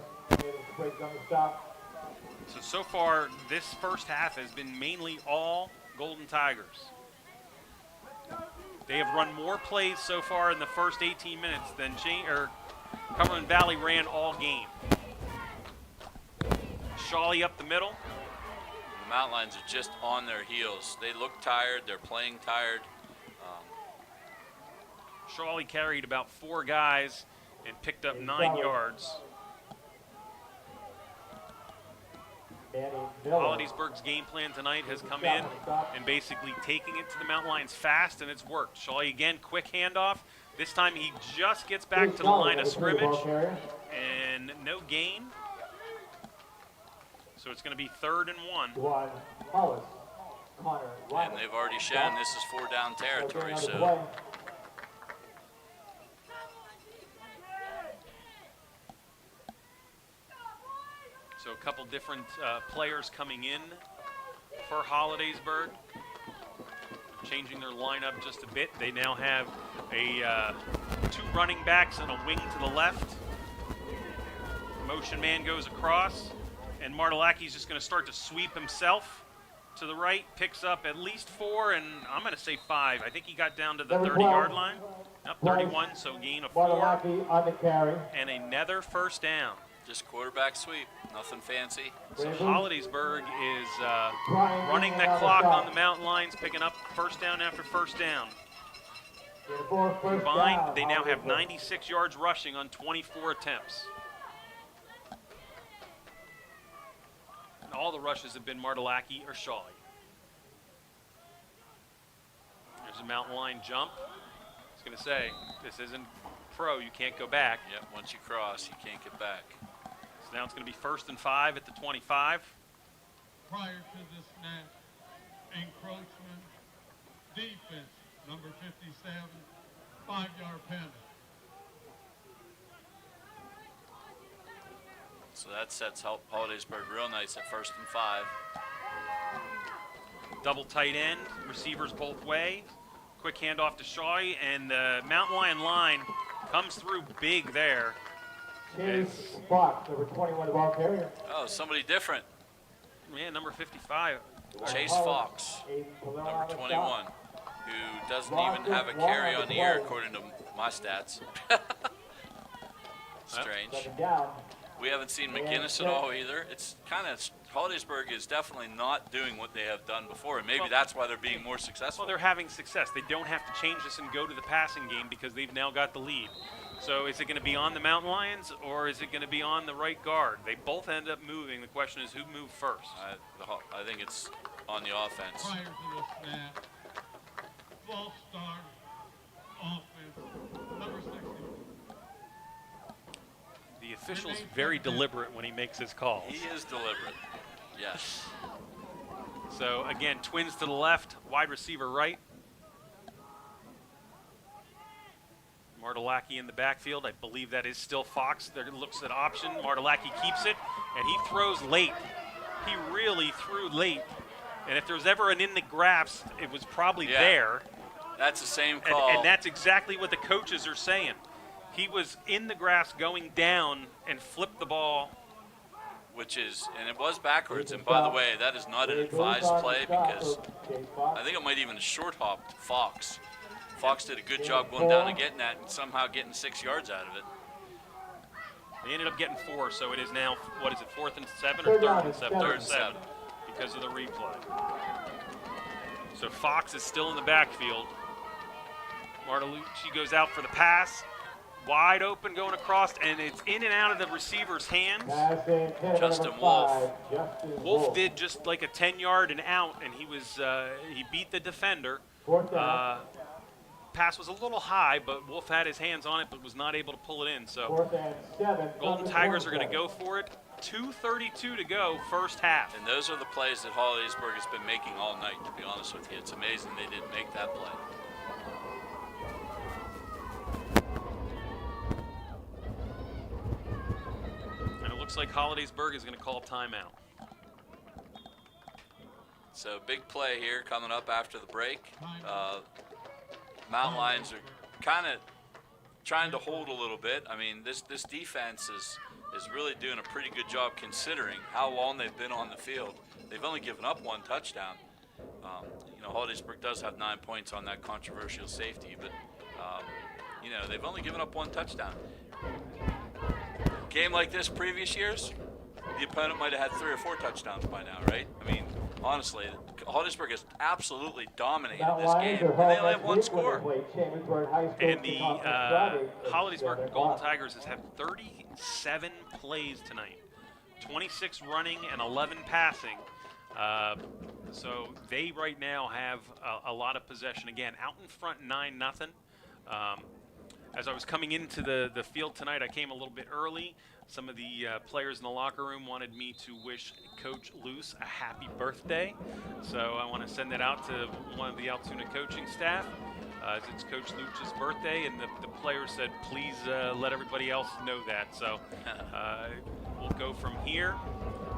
breaks on the stop. So far, this first half has been mainly all Golden Tigers. They have run more plays so far in the first 18 minutes than Cumberland Valley ran all game. Shawley up the middle. The Mountain Lions are just on their heels. They look tired. They're playing tired. Shawley carried about 4 guys and picked up 9 yards. Hollidaysburg's game plan tonight has come in and basically taking it to the Mountain Lions fast, and it's worked. Shawley again, quick handoff. This time he just gets back to the line of scrimmage, and no gain. So it's going to be 3rd and 1. And they've already shown this is 4-down territory, so. So a couple different players coming in for Hollidaysburg, changing their lineup just a bit. They now have a 2 running backs and a wing to the left. Motion man goes across, and Martelacki's just going to start to sweep himself to the right, picks up at least 4, and I'm going to say 5. I think he got down to the 30-yard line. Up 31, so gain of 4. On the carry. And another first down. Just quarterback sweep, nothing fancy. So Hollidaysburg is running the clock on the Mountain Lions, picking up first down after first down. Combined, they now have 96 yards rushing on 24 attempts. And all the rushes have been Martelacki or Shawley. There's a Mountain Lion jump. I was going to say, this isn't pro, you can't go back. Yep, once you cross, you can't get back. So now it's going to be 1st and 5 at the 25. Prior to this snap, encroachment, defense, number 57, 5-yard penalty. So that sets Hollidaysburg real nice at 1st and 5. Double tight end, receivers both ways. Quick handoff to Shawley, and the Mountain Lion line comes through big there. Chase Fox, number 21, the ball carrier. Oh, somebody different. Yeah, number 55. Chase Fox, number 21, who doesn't even have a carry on the year according to my stats. Strange. Second down. We haven't seen McGinnis at all either. It's kind of, Hollidaysburg is definitely not doing what they have done before, and maybe that's why they're being more successful. Well, they're having success. They don't have to change this and go to the passing game because they've now got the lead. So is it going to be on the Mountain Lions or is it going to be on the right guard? They both end up moving. The question is who moved first. I think it's on the offense. Prior to the snap, false start, offense, number 60. The official's very deliberate when he makes his calls. He is deliberate, yes. So again, twins to the left, wide receiver right. Martelacki in the backfield. I believe that is still Fox. There looks at option. Martelacki keeps it, and he throws late. He really threw late. And if there was ever an in the grasp, it was probably there. That's the same call. And that's exactly what the coaches are saying. He was in the grasp going down and flipped the ball. Which is, and it was backwards. And by the way, that is not an advised play because I think it might even short hopped Fox. Fox did a good job going down and getting that and somehow getting 6 yards out of it. They ended up getting 4, so it is now, what is it, 4th and 7 or 3rd and 7? 3rd and 7 because of the replay. So Fox is still in the backfield. Martelacki goes out for the pass. Wide open going across, and it's in and out of the receiver's hands. Justin Wolf. Wolf did just like a 10-yard and out, and he beat the defender. Pass was a little high, but Wolf had his hands on it, but was not able to pull it in. So Golden Tigers are going to go for it. 2:32 to go, first half. And those are the plays that Hollidaysburg has been making all night, to be honest with you. It's amazing they didn't make that play. Looks like Hollidaysburg is going to call timeout. So big play here coming up after the break. Mountain Lions are kind of trying to hold a little bit. I mean, this defense is really doing a pretty good job considering how long they've been on the field. They've only given up 1 touchdown. You know, Hollidaysburg does have 9 points on that controversial safety, but you know, they've only given up 1 touchdown. Game like this previous years, the opponent might have had 3 or 4 touchdowns by now, right? I mean, honestly, Hollidaysburg has absolutely dominated this game, and they only have 1 score. And the Hollidaysburg Golden Tigers has had 37 plays tonight, 26 running and 11 passing. So they right now have a lot of possession. Again, out in front 9-0. As I was coming into the field tonight, I came a little bit early. Some of the players in the locker room wanted me to wish Coach Luce a happy birthday. So I want to send that out to one of the Altoona coaching staff. It's Coach Luce's birthday, and the players said, please let everybody else know that. So we'll go from here.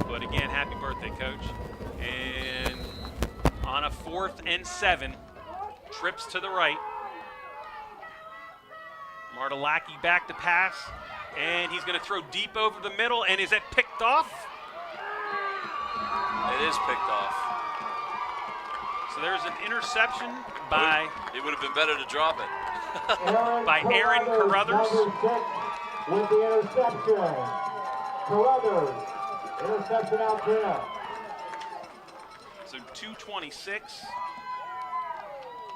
But again, happy birthday, Coach. And on a 4th and 7, trips to the right. Martelacki back to pass, and he's going to throw deep over the middle, and is that picked off? It is picked off. So there's an interception by... It would have been better to drop it. by Aaron Carruthers. With the interception. Carruthers, interception Altoona. So 2:26.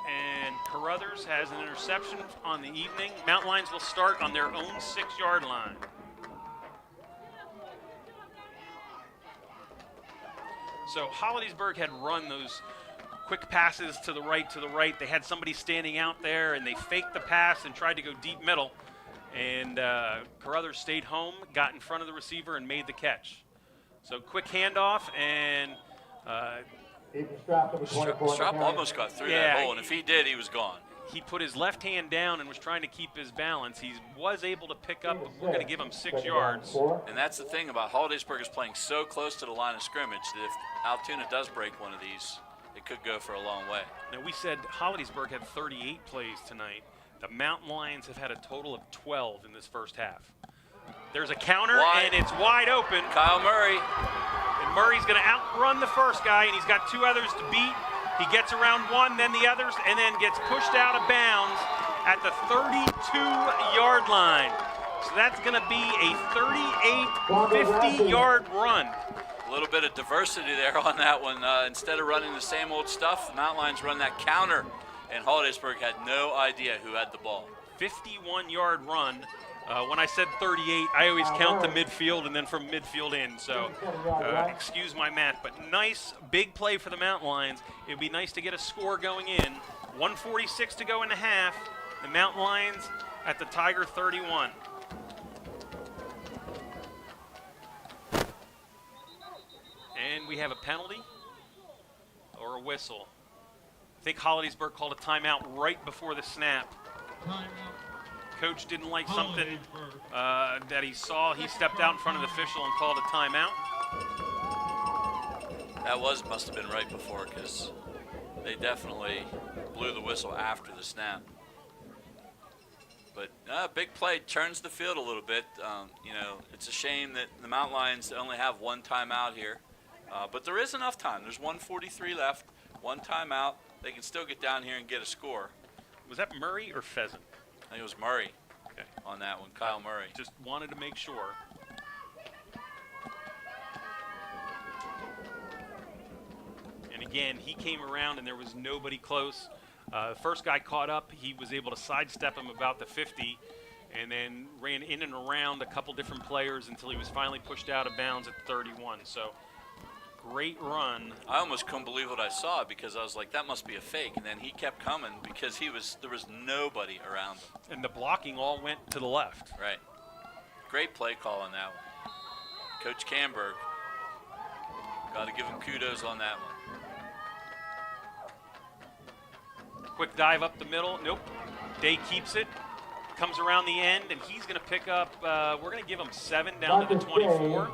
And Carruthers has an interception on the evening. Mountain Lions will start on their own 6-yard line. So Hollidaysburg had run those quick passes to the right. They had somebody standing out there, and they faked the pass and tried to go deep middle. And Carruthers stayed home, got in front of the receiver, and made the catch. So quick handoff, and Strap almost got through that hole, and if he did, he was gone. He put his left hand down and was trying to keep his balance. He was able to pick up, but we're going to give him 6 yards. And that's the thing about Hollidaysburg is playing so close to the line of scrimmage that if Altoona does break one of these, it could go for a long way. Now, we said Hollidaysburg had 38 plays tonight. The Mountain Lions have had a total of 12 in this first half. There's a counter, and it's wide open. Kyle Murray. And Murray's going to outrun the first guy, and he's got 2 others to beat. He gets around one, then the others, and then gets pushed out of bounds. at the 32-yard line. So that's going to be a 38, 50-yard run. A little bit of diversity there on that one. Instead of running the same old stuff, the Mountain Lions run that counter, and Hollidaysburg had no idea who had the ball. 51-yard run. When I said 38, I always count the midfield and then from midfield in. So excuse my math, but nice big play for the Mountain Lions. It would be nice to get a score going in. 1:46 to go in the half. The Mountain Lions at the Tiger 31. And we have a penalty or a whistle. I think Hollidaysburg called a timeout right before the snap. Timeout. Coach didn't like something that he saw. He stepped out in front of the official and called a timeout. That must have been right before, because they definitely blew the whistle after the snap. But big play turns the field a little bit. You know, it's a shame that the Mountain Lions only have one timeout here. But there is enough time. There's 1:43 left, one timeout. They can still get down here and get a score. Was that Murray or Pheasant? I think it was Murray on that one, Kyle Murray. Just wanted to make sure. And again, he came around and there was nobody close. The first guy caught up. He was able to sidestep him about the 50 and then ran in and around a couple different players until he was finally pushed out of bounds at 31. So great run. I almost couldn't believe what I saw, because I was like, that must be a fake. And then he kept coming because there was nobody around him. And the blocking all went to the left. Right. Great play call on that one. Coach Camberg, got to give him kudos on that one. Quick dive up the middle. Nope. Day keeps it. Comes around the end, and he's going to pick up, we're going to give him 7 down to the 24.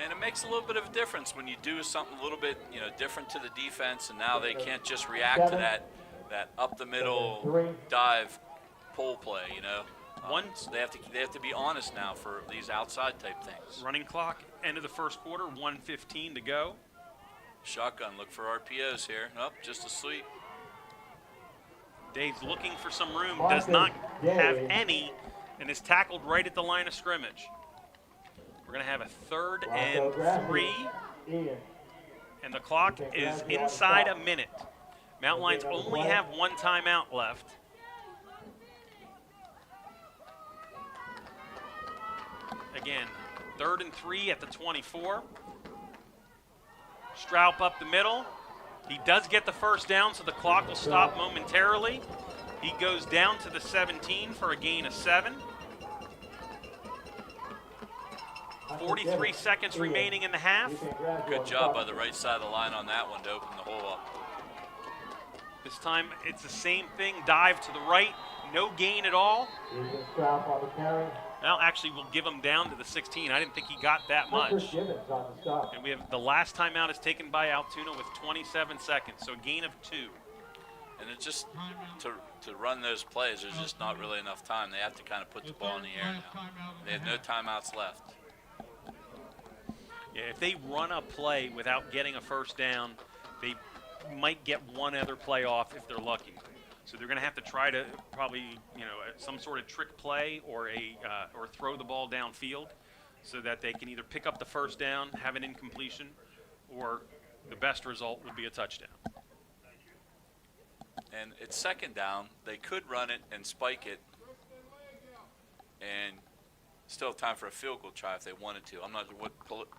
And it makes a little bit of a difference when you do something a little bit, you know, different to the defense, and now they can't just react to that up the middle dive pull play, you know. They have to be honest now for these outside type things. Running clock, end of the first quarter, 1:15 to go. Shotgun, look for RPOs here. Oh, just asleep. Dave's looking for some room, does not have any, and is tackled right at the line of scrimmage. We're going to have a 3rd and 3, and the clock is inside a minute. Mountain Lions only have one timeout left. Again, 3rd and 3 at the 24. Stroup up the middle. He does get the first down, so the clock will stop momentarily. He goes down to the 17 for a gain of 7. 43 seconds remaining in the half. Good job by the right side of the line on that one to open the hole up. This time it's the same thing, dive to the right, no gain at all. Well, actually, we'll give him down to the 16. I didn't think he got that much. And we have the last timeout is taken by Altoona with 27 seconds, so a gain of 2. And it's just to run those plays, there's just not really enough time. They have to kind of put the ball in the air now. They have no timeouts left. Yeah, if they run a play without getting a first down, they might get one other play off if they're lucky. So they're going to have to try to probably, you know, some sort of trick play or or throw the ball downfield so that they can either pick up the first down, have an incompletion, or the best result would be a touchdown. And it's 2nd down. They could run it and spike it and still have time for a field goal try if they wanted to. I'm not sure what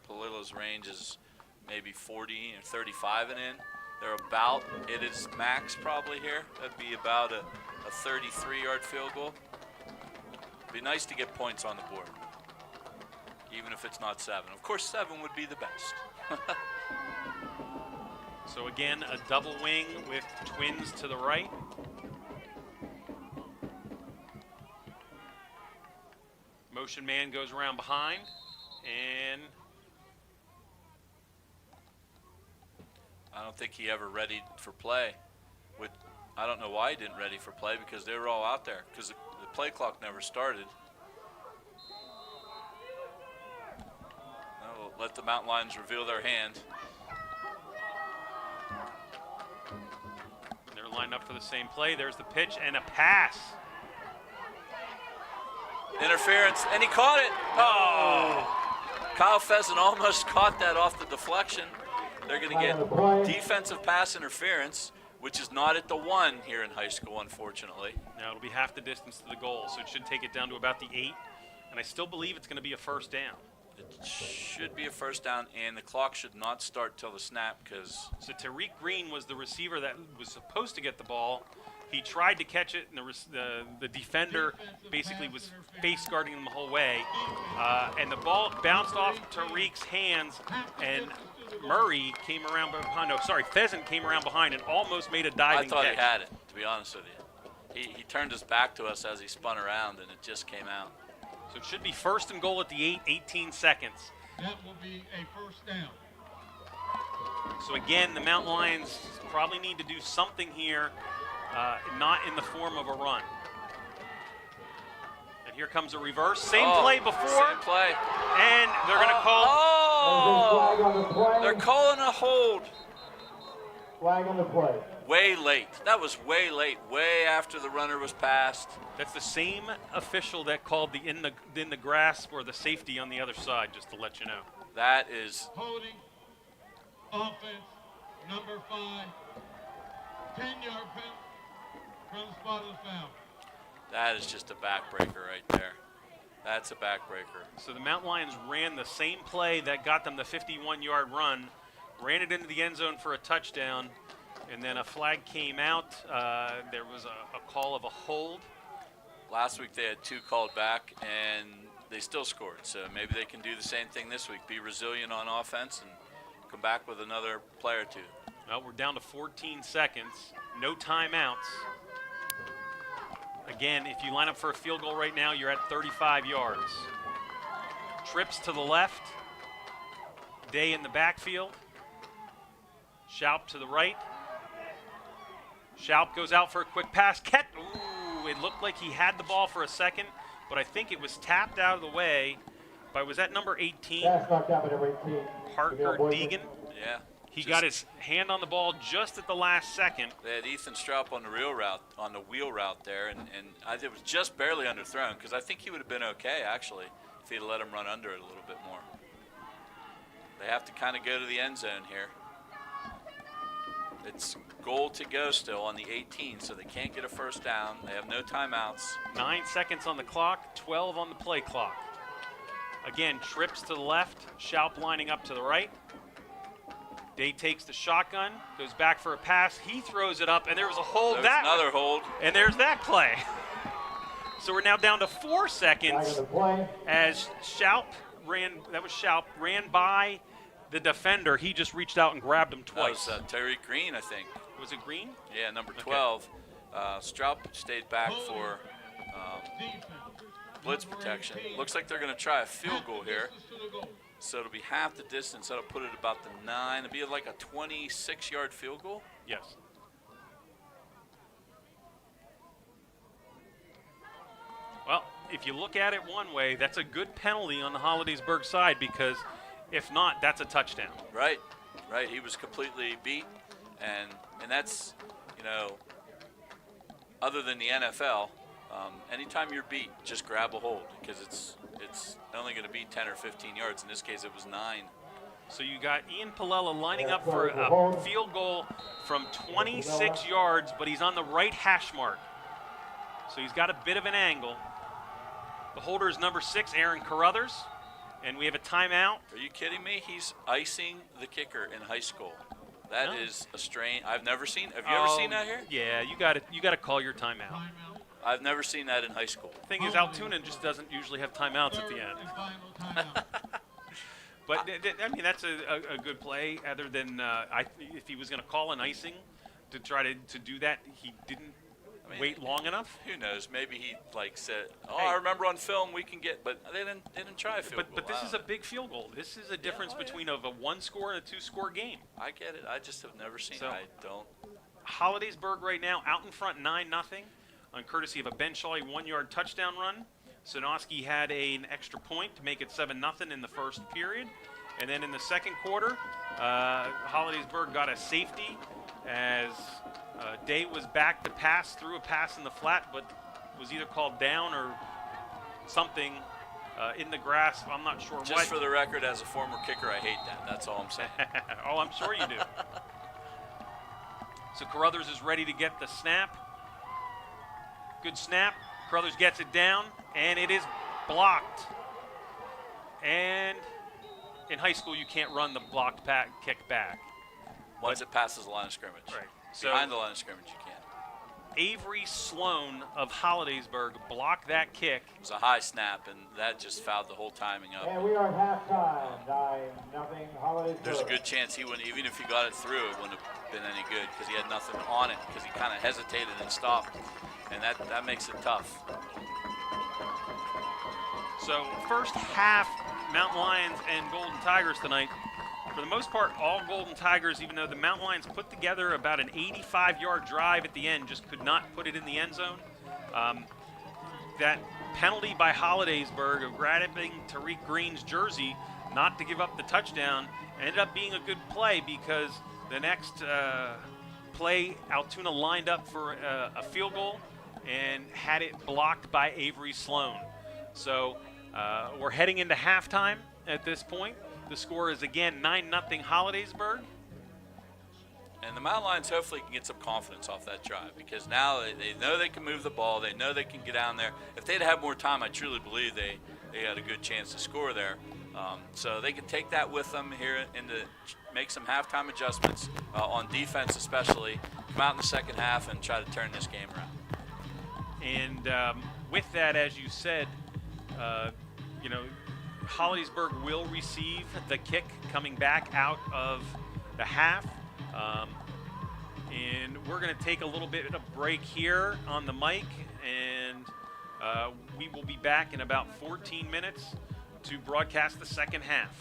Palilo's range is, maybe 40 or 35 and in. They're about, it is max probably here. That'd be about a 33-yard field goal. It'd be nice to get points on the board, even if it's not 7. Of course, 7 would be the best. So again, a double wing with twins to the right. Motion man goes around behind, and I don't think he ever readied for play. I don't know why he didn't ready for play, because they were all out there, because the play clock never started. We'll let the Mountain Lions reveal their hand. lined up for the same play. There's the pitch and a pass. Interference, and he caught it. Oh! Kyle Pheasant almost caught that off the deflection. They're going to get defensive pass interference, which is not at the 1 here in high school, unfortunately. Now it'll be half the distance to the goal, so it should take it down to about the 8. And I still believe it's going to be a first down. It should be a first down, and the clock should not start till the snap because... So Tariq Green was the receiver that was supposed to get the ball. He tried to catch it, and the defender basically was face guarding him the whole way. And the ball bounced off Tariq's hands, and Murray came around behind. No, sorry, Pheasant came around behind and almost made a diving catch. I thought he had it, to be honest with you. He turned his back to us as he spun around, and it just came out. So it should be first and goal at the 8, 18 seconds. That will be a first down. So again, the Mountain Lions probably need to do something here, not in the form of a run. And here comes a reverse. Same play before. Same play. And they're going to call. They're calling a hold. Flag on the play. Way late. That was way late. Way after the runner was passed. That's the same official that called the in the grasp or the safety on the other side, just to let you know. That is Holding. Offense. Number 5. 10-yard penalty from the spot of the foul. That is just a backbreaker right there. That's a backbreaker. So the Mountain Lions ran the same play that got them the 51-yard run, ran it into the end zone for a touchdown, and then a flag came out. There was a call of a hold. Last week they had 2 called back, and they still scored. So maybe they can do the same thing this week, be resilient on offense, and come back with another play or 2. Well, we're down to 14 seconds, no timeouts. Again, if you line up for a field goal right now, you're at 35 yards. Trips to the left. Day in the backfield. Schaup to the right. Schaup goes out for a quick pass. Ooh, it looked like he had the ball for a second, but I think it was tapped out of the way by, was that number 18? That's knocked out by number 18. Parker Deegan. Yeah. He got his hand on the ball just at the last second. They had Ethan Stroup on the wheel route there, and it was just barely underthrown because I think he would have been okay, actually, if he'd let him run under it a little bit more. They have to kind of go to the end zone here. It's goal to go still on the 18, so they can't get a first down. They have no timeouts. 9 seconds on the clock, 12 on the play clock. Again, trips to the left, Schaup lining up to the right. Day takes the shotgun, goes back for a pass. He throws it up, and there was a hold. There's another hold. And there's that play. So we're now down to 4 seconds as Schaup ran by the defender. He just reached out and grabbed him twice. That was Tariq Green, I think. Was it Green? Yeah, number 12. Okay. Stroup stayed back for blitz protection. Looks like they're going to try a field goal here. So it'll be half the distance. That'll put it about the 9. It'll be like a 26-yard field goal? Yes. Well, if you look at it one way, that's a good penalty on the Hollidaysburg side because if not, that's a touchdown. Right. He was completely beat. And that's, other than the NFL, anytime you're beat, just grab a hold because it's only going to be 10 or 15 yards. In this case, it was 9. So you got Ian Palella lining up for a field goal from 26 yards, but he's on the right hash mark. So he's got a bit of an angle. The holder is number 6, Aaron Carruthers, and we have a timeout. Are you kidding me? He's icing the kicker in high school. That is a strain I've never seen. Have you ever seen that here? Yeah, you got to call your timeout. I've never seen that in high school. The thing is, Altoona just doesn't usually have timeouts at the end. But, I mean, that's a good play, other than if he was going to call an icing to try to do that, he didn't wait long enough. Who knows? Maybe he said, hey, I remember on film we can get, but they didn't try a field goal. But this is a big field goal. This is a difference between a 1-score and a 2-score game. I get it. I just have never seen it. I don't. Hollidaysburg right now out in front 9-0 on courtesy of a Ben Shawley 1-yard touchdown run. Sonoski had an extra point to make it 7-0 in the first period. And then in the second quarter, Hollidaysburg got a safety as Day was back to pass, threw a pass in the flat, but was either called down or something in the grass. I'm not sure what. Just for the record, as a former kicker, I hate that. That's all I'm saying. Oh, I'm sure you do. So Carruthers is ready to get the snap. Good snap. Carruthers gets it down, and it is blocked. And in high school, you can't run the blocked kick back. Once it passes the line of scrimmage. Right. So behind the line of scrimmage, you can. Avery Sloan of Hollidaysburg blocked that kick. It was a high snap, and that just fouled the whole timing up. And we are at halftime, 9-0 Hollidaysburg. There's a good chance he wouldn't, even if he got it through, it wouldn't have been any good because he had nothing on it because he kind of hesitated and stopped, and that makes it tough. So first half, Mountain Lions and Golden Tigers tonight. For the most part, all Golden Tigers, even though the Mountain Lions put together about an 85-yard drive at the end, just could not put it in the end zone. That penalty by Hollidaysburg of grabbing Tariq Green's jersey not to give up the touchdown ended up being a good play because the next play, Altoona lined up for a field goal and had it blocked by Avery Sloan. So we're heading into halftime at this point. The score is again 9-0 Hollidaysburg. And the Mountain Lions hopefully can get some confidence off that drive because now they know they can move the ball. They know they can get down there. If they'd had more time, I truly believe they had a good chance to score there. So they can take that with them here and to make some halftime adjustments on defense especially, come out in the second half and try to turn this game around. And with that, as you said, Hollidaysburg will receive the kick coming back out of the half. And we're going to take a little bit of break here on the mic, and we will be back in about 14 minutes to broadcast the second half.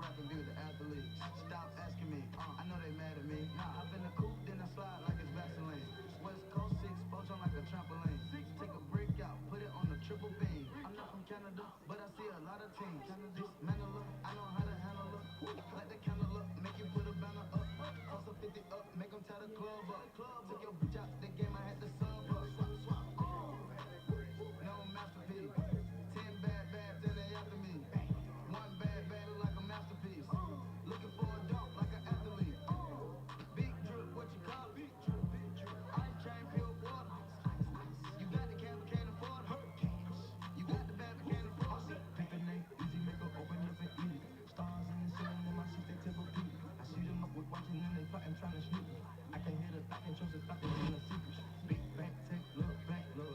rap and be with the athletes. Stop asking me, I know they mad at me. Nah, hop in the coupe, then I slide like it's Vaseline. West Coast 6, poach on like a trampoline. Take a break out, put it on the triple beam. I'm not from Canada, but I see a lot of teams. Dismantle up, I know how to handle up. Light the candle up, make you put a banner up. Toss a 50 up, make them tie the club up. Took your bitch out the game, I had to sub up. No masterpiece. 10 bad, then they after me. One bad, look like a masterpiece. Looking for a dunk like an athlete. Big drip, what you call it? Big drip. Ice chain, pure water. You got the cab, but can't afford it. You got the bad, but can't afford it. Pimpin' ain't easy, make her open up and eat it. Stars in the ceiling, in my seats, they tip a beat. I see them up with watching them, they plotting, trying to sneak me. I can hear the thought, can trust the thought, they in the secrets. Big bank, take, look back, look.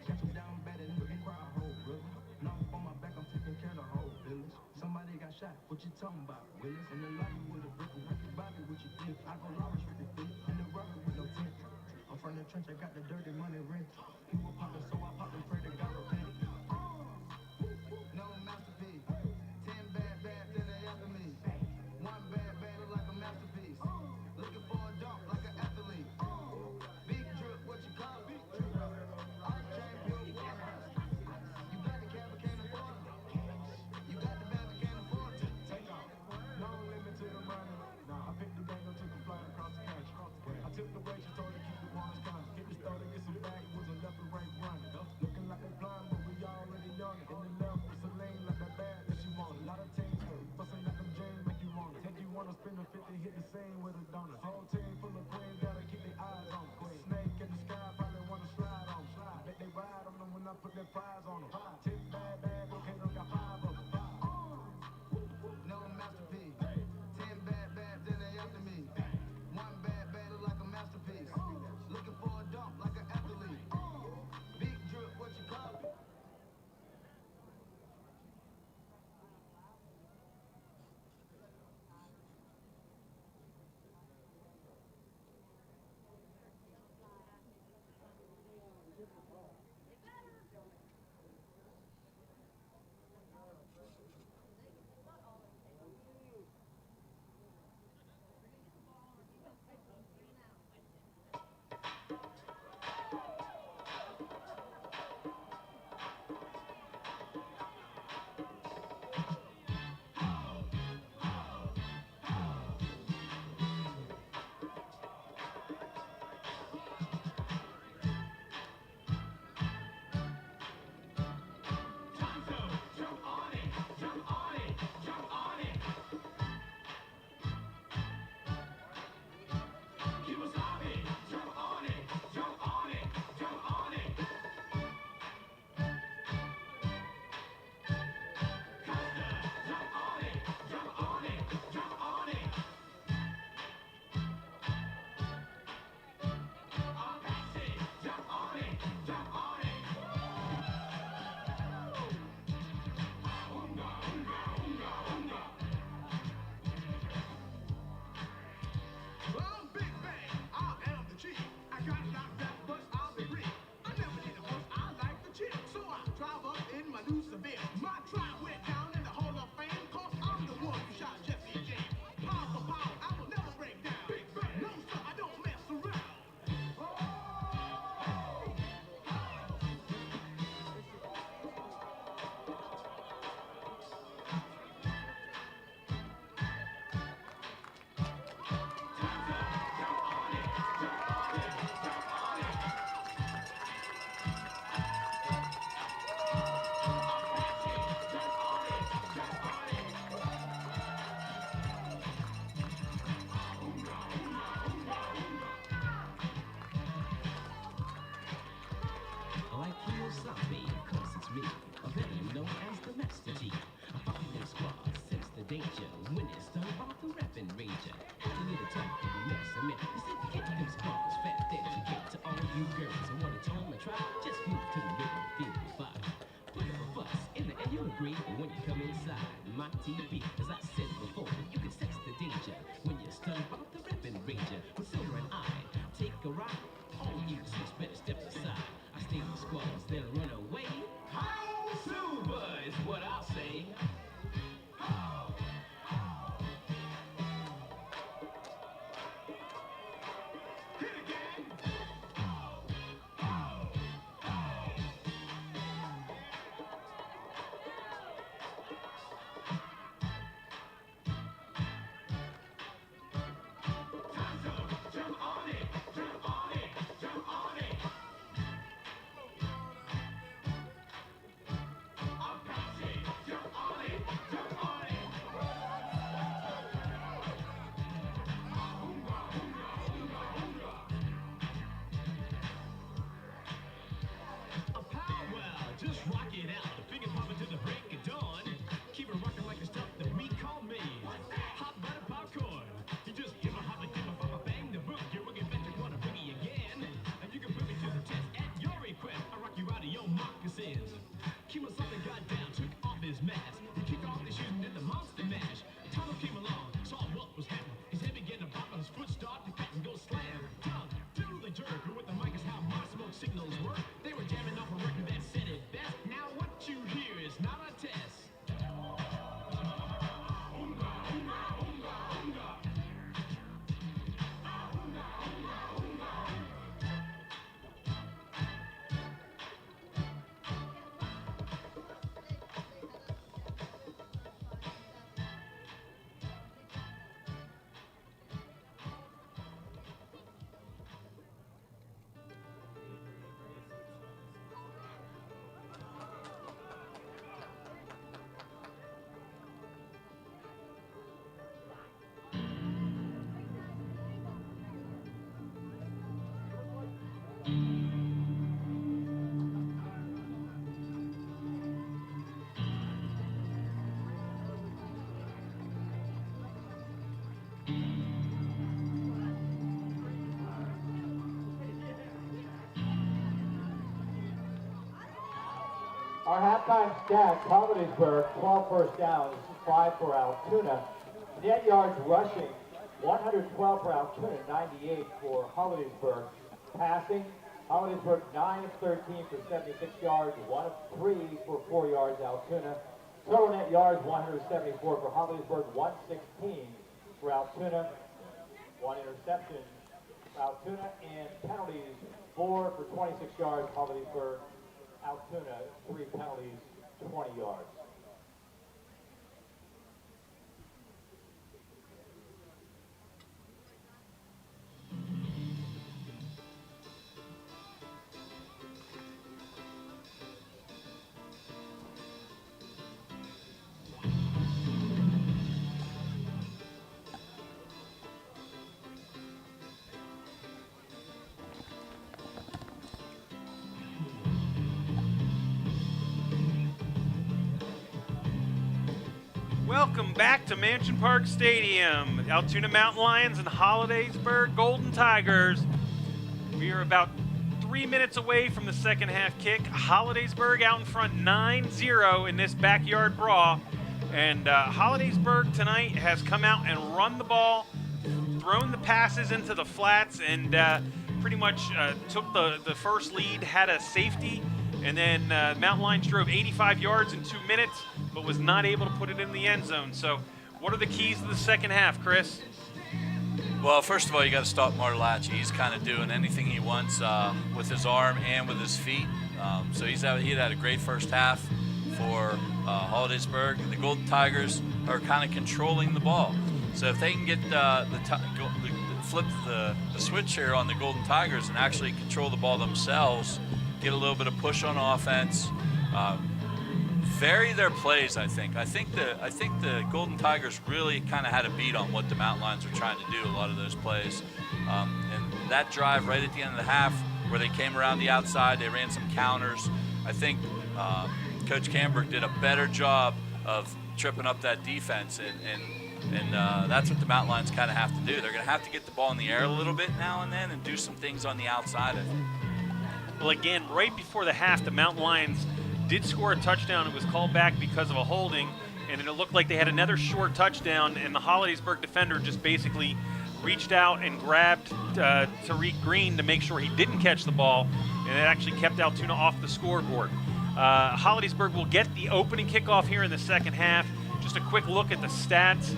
Got you down bad and look and cry a whole river. Now I'm on my back, I'm taking care of the whole village. Somebody got shot, what you talking about, Willis? In the lobby with a brick, Bobby, what you think? I go Lawrence with the feet, in the rubber with no tent. I'm from the trench, I got the dirty money rent. People poppin', so I pop and pray to God repent. No masterpiece. 10 bad, then they after me. One bad, look like a masterpiece. Looking for a dunk like an athlete. Big drip, what you call it? Big drip. Ice chain, pure water. You got the cab, but can't afford it. You got the bad, but can't afford it. Take off. No limit to the money. Nah, I picked the gang up, took the flight across the country. I took the way she told her to keep the ones coming. Hit the store to get some backwoods and left the right running. Looking like they blind, but we already young. In the left, it's a lane like that bad that she want. A lot of teams bustin' like them James make you want it. Take you wanna spin a 50, hit the same with a donut. Whole team full of queens, gotta keep their eyes on queen. Snake in the sky, probably wanna slide on. Bet they ride on them when I put their prize on them. 10 bad, okay, don't got 5 of them. No masterpiece. 10 bad, then they after me. One bad, look like a masterpiece. Looking for a dunk like an athlete. Big drip, what you call it? danger when it's done about the rapping ranger. After you talk and mess, I mean, you said you get them sparks, fat educate to all you girls. I want to tell them and try, just move to the rhythm, feel the fire. Put up a fuss in the air, you'll agree when you come inside my TV. As I said before, you can sense the danger when you're stunned about the rapping ranger. With Silver and I take a ride, all you six better step aside. I stay with squads, they'll run away. Hi, Silver is what I'll say. They kick off their shoes and did the monster mash. Tonto came along, saw what was happening. His head began to pop and his foot started to cut and go slam. Tongue to the jerk, who with the mic is how my smoke signals work. They were jamming off a record that said it best. Now what you hear is not a test. Our halftime stats, Hollidaysburg, 12 first downs, 5 for Altoona. Net yards rushing, 112 for Altoona, 98 for Hollidaysburg. Passing, Hollidaysburg 9 of 13 for 76 yards, 1 of 3 for 4 yards, Altoona. Total net yards, 174 for Hollidaysburg, 116 for Altoona. 1 interception for Altoona, and penalties, 4 for 26 yards, Hollidaysburg. Altoona, 3 penalties, 20 yards. Welcome back to Mansion Park Stadium. Altoona Mountain Lions and Hollidaysburg Golden Tigers. We are about 3 minutes away from the second half kick. Hollidaysburg out in front 9-0 in this backyard brawl. And Hollidaysburg tonight has come out and run the ball, thrown the passes into the flats, and pretty much took the first lead, had a safety, and then Mountain Lions drove 85 yards in 2 minutes, but was not able to put it in the end zone. So what are the keys to the second half, Chris? Well, first of all, you got to stop Martellacci. He's kind of doing anything he wants with his arm and with his feet. So he had a great first half for Hollidaysburg. The Golden Tigers are kind of controlling the ball. So if they can get flip the switch here on the Golden Tigers and actually control the ball themselves, get a little bit of push on offense, vary their plays. I think the Golden Tigers really kind of had a beat on what the Mountain Lions were trying to do. A lot of those plays, and that drive right at the end of the half, where they came around the outside, they ran some counters. I think Coach Camberg did a better job of tripping up that defense, and that's what the Mountain Lions kind of have to do. They're going to have to get the ball in the air a little bit now and then, and do some things on the outside, I think. Well, again, right before the half, the Mountain Lions did score a touchdown. It was called back because of a holding, and then it looked like they had another short touchdown, and the Hollidaysburg defender just basically reached out and grabbed Tariq Green to make sure he didn't catch the ball, and it actually kept Altoona off the scoreboard. Hollidaysburg will get the opening kickoff here in the second half. Just a quick look at the stats.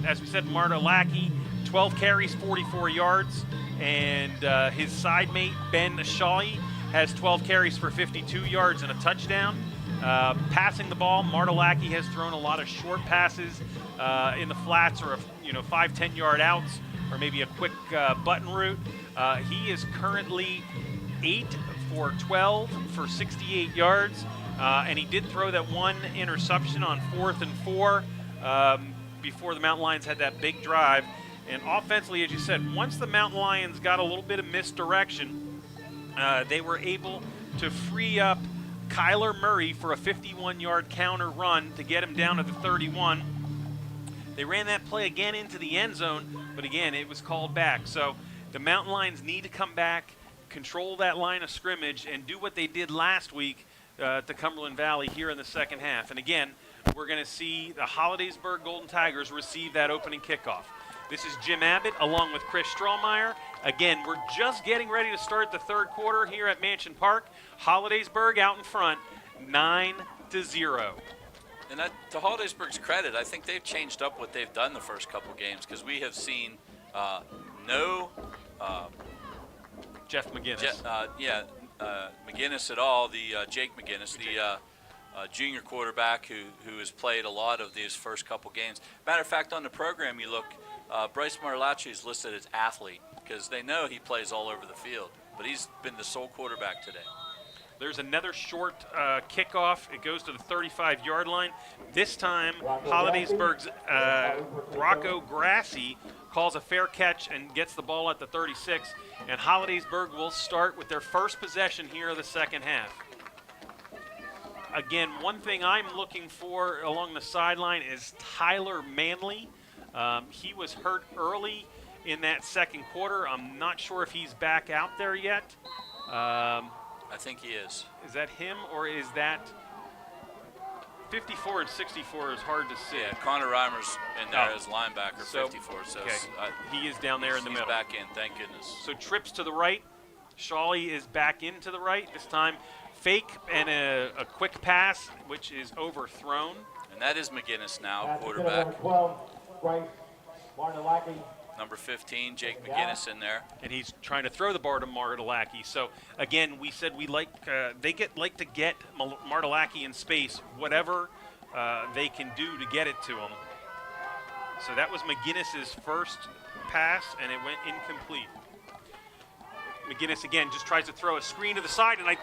As we said, Martellacci, 12 carries, 44 yards, and his side mate, Ben Shawi, has 12 carries for 52 yards and a touchdown. Passing the ball, Martellacci has thrown a lot of short passes in the flats, or 5-10 yard outs, or maybe a quick button route. He is currently 8 for 12 for 68 yards, and he did throw that one interception on 4th and 4 before the Mountain Lions had that big drive. And offensively, as you said, once the Mountain Lions got a little bit of misdirection, they were able to free up Kyler Murray for a 51-yard counter run to get him down to the 31. They ran that play again into the end zone, but again, it was called back. So the Mountain Lions need to come back, control that line of scrimmage, and do what they did last week to Cumberland Valley here in the second half. And again, we're going to see the Hollidaysburg Golden Tigers receive that opening kickoff. This is Jim Abbott along with Chris Strohmeyer. Again, we're just getting ready to start the third quarter here at Mansion Park. Hollidaysburg out in front, 9-0. And that, to Hollidaysburg's credit, I think they've changed up what they've done the first couple games, because we have seen no Jeff McGinnis. McGinnis at all, the Jake McGinnis, the junior quarterback who has played a lot of these first couple games. Matter of fact, on the program you look, Bryce Martellacci is listed as athlete because they know he plays all over the field, but he's been the sole quarterback today. There's another short kickoff. It goes to the 35-yard line. This time, Hollidaysburg's Rocco Grassi calls a fair catch and gets the ball at the 36, and Hollidaysburg will start with their first possession here of the second half. Again, one thing I'm looking for along the sideline is Tyler Manley. He was hurt early in that second quarter. I'm not sure if he's back out there yet. I think he is. Is that him, or is that 54 and 64 is hard to see. Yeah, Connor Reimer's in there as linebacker, 54. So okay. He is down there in the middle. He's back in, thank goodness. So trips to the right. Shawley is back into the right. This time fake and a quick pass, which is overthrown. And that is McGinnis now, quarterback. Number 12, Bryce Martellacci. Number 15, Jake McGinnis in there. And he's trying to throw the ball to Martellacci. So, again, we said we like to get Martellacci in space, whatever they can do to get it to him. So that was McGinnis's first pass, and it went incomplete. McGinnis, again, just tries to throw a screen to the side, and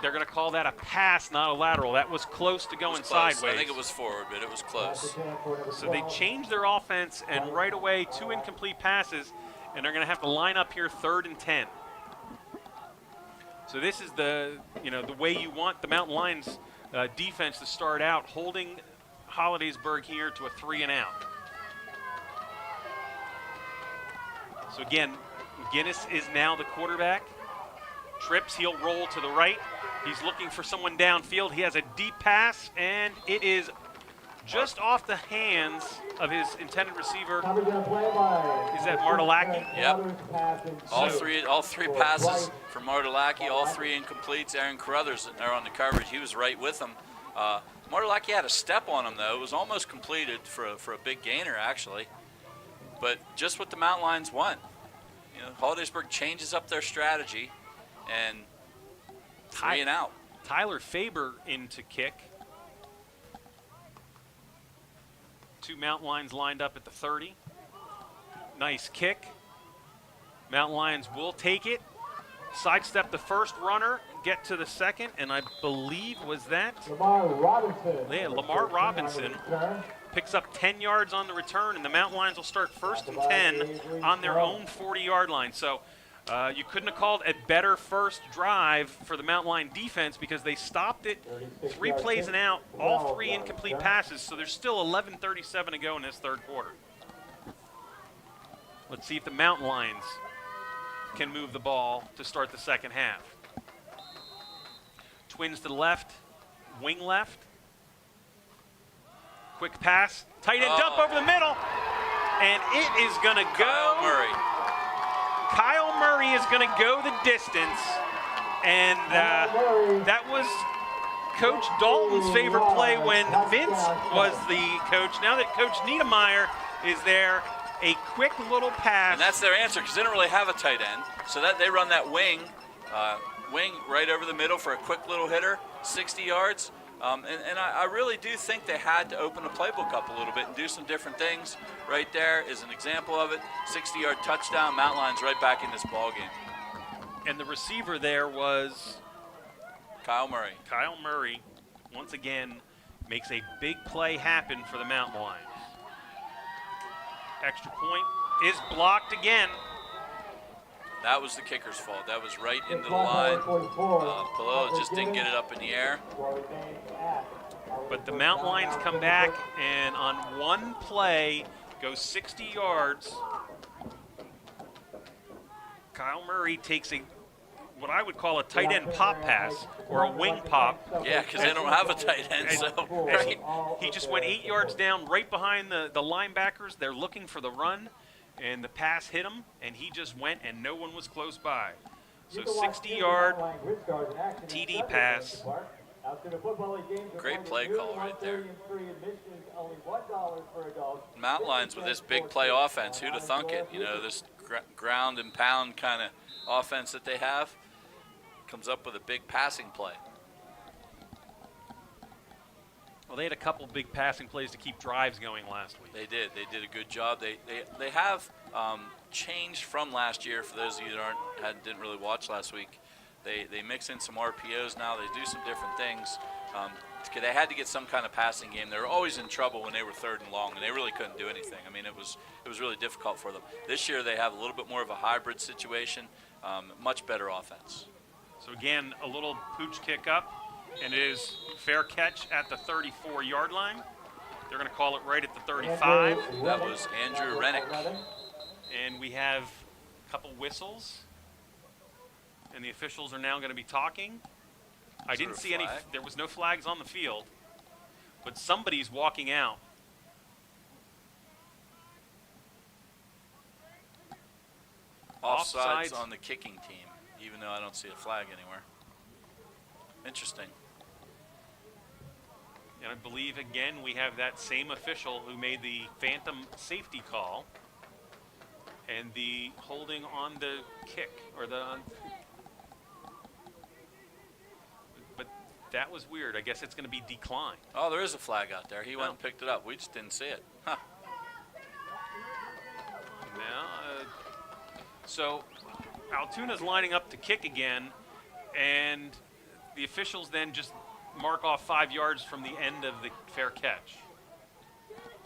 they're going to call that a pass, not a lateral. That was close to going sideways. I think it was forward, but it was close. So they changed their offense, and right away, 2 incomplete passes, and they're going to have to line up here 3rd and 10. So this is the way you want the Mountain Lions defense to start out, holding Hollidaysburg here to a 3-and-out. So again, McGinnis is now the quarterback. Trips, he'll roll to the right. He's looking for someone downfield. He has a deep pass, and it is just off the hands of his intended receiver. Is that Martellacci? Yep. All three passes for Martellacci, all 3 incompletes. Aaron Carruthers are on the coverage. He was right with him. Martellacci had a step on him, though. It was almost completed for a big gainer, actually. But just what the Mountain Lions want. Hollidaysburg changes up their strategy, and 3-and-out. Tyler Faber in to kick. 2 Mountain Lions lined up at the 30. Nice kick. Mountain Lions will take it. Sidestep the first runner, get to the second, and I believe was that Lamar Robinson. Yeah, Lamar Robinson picks up 10 yards on the return, and the Mountain Lions will start 1st and 10 on their own 40-yard line. So you couldn't have called a better first drive for the Mountain Lion defense because they stopped it 3 plays and out, all 3 incomplete passes. So there's still 11:37 to go in this third quarter. Let's see if the Mountain Lions can move the ball to start the second half. Twins to the left, wing left. Quick pass, tight end dump over the middle, and it is going to go. Kyle Murray is going to go the distance, and that was Coach Dalton's favorite play when Vince was the coach. Now that Coach Niedermeyer is there, a quick little pass. And that's their answer because they don't really have a tight end. So that they run that wing right over the middle for a quick little hitter, 60 yards. And I really do think they had to open the playbook up a little bit and do some different things. Right there is an example of it. 60-yard touchdown, Mountain Lions right back in this ballgame. And the receiver there was Kyle Murray. Kyle Murray, once again, makes a big play happen for the Mountain Lions. Extra point is blocked again. That was the kicker's fault. That was right into the line. Palloa just didn't get it up in the air. But the Mountain Lions come back and on one play go 60 yards. Kyle Murray takes a what I would call a tight end pop pass or a wing pop. Yeah, because they don't have a tight end, so right. He just went 8 yards down right behind the linebackers. They're looking for the run, and the pass hit him, and he just went, and no one was close by. So 60-yard TD pass. Great play call right there. Mountain Lions with this big play offense, who'd have thunk it? You know, this ground and pound kind of offense that they have comes up with a big passing play. Well, they had a couple big passing plays to keep drives going last week. They did. They did a good job. They have changed from last year. For those of you that didn't really watch last week, they mix in some RPOs now. They do some different things. They had to get some kind of passing game. They were always in trouble when they were 3rd and long, and they really couldn't do anything. I mean, it was really difficult for them. This year they have a little bit more of a hybrid situation, much better offense. So again, a little pooch kick up, and it is fair catch at the 34-yard line. They're going to call it right at the 35. That was Andrew Rennick. And we have a couple whistles, and the officials are now going to be talking. I didn't see any. There was no flags on the field, but somebody's walking out. Offsides on the kicking team, even though I don't see a flag anywhere. Interesting. And I believe, again, we have that same official who made the phantom safety call and the holding on the kick, or the... But that was weird. I guess it's going to be declined. Oh, there is a flag out there. He went and picked it up. We just didn't see it. Huh. Now, so Altoona's lining up to kick again, and the officials then just mark off 5 yards from the end of the fair catch.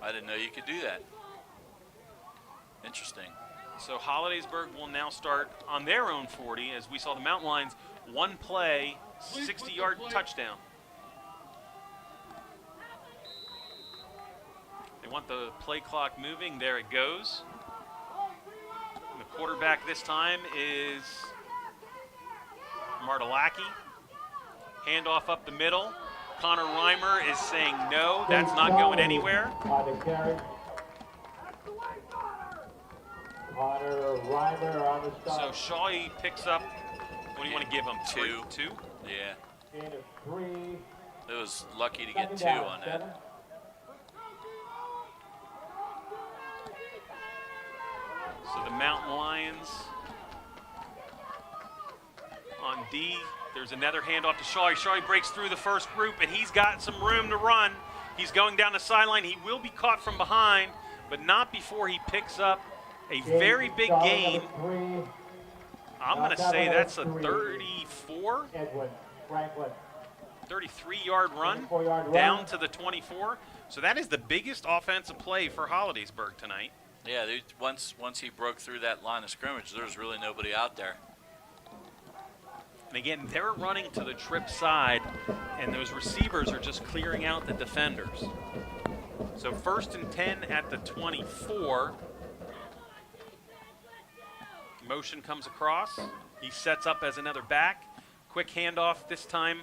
I didn't know you could do that. Interesting. So Hollidaysburg will now start on their own 40, as we saw the Mountain Lions, one play, 60-yard touchdown. They want the play clock moving. There it goes. And the quarterback this time is Martelacki. Handoff up the middle. Connor Reimer is saying no, that's not going anywhere. Connor Reimer on the So stop. Shaw picks up, what do you want to give him? Two. Two? Yeah. Gain of 3. It was lucky to get 2 Second down, on 7. that. So the Mountain Lions on D. There's another handoff to Shaw. Shaw breaks through the first group, and he's got some room to run. He's going down the sideline. He will be caught from behind, but not before he picks up a very big gain. I'm going to say that's a 34, Edwin Franklin. 33-yard run down to the 24. So that is the biggest offensive play for Hollidaysburg tonight. Yeah, once he broke through that line of scrimmage, there was really nobody out there. And again, they're running to the trip side, and those receivers are just clearing out the defenders. So 1st and 10 at the 24. Motion comes across. He sets up as another back. Quick handoff this time.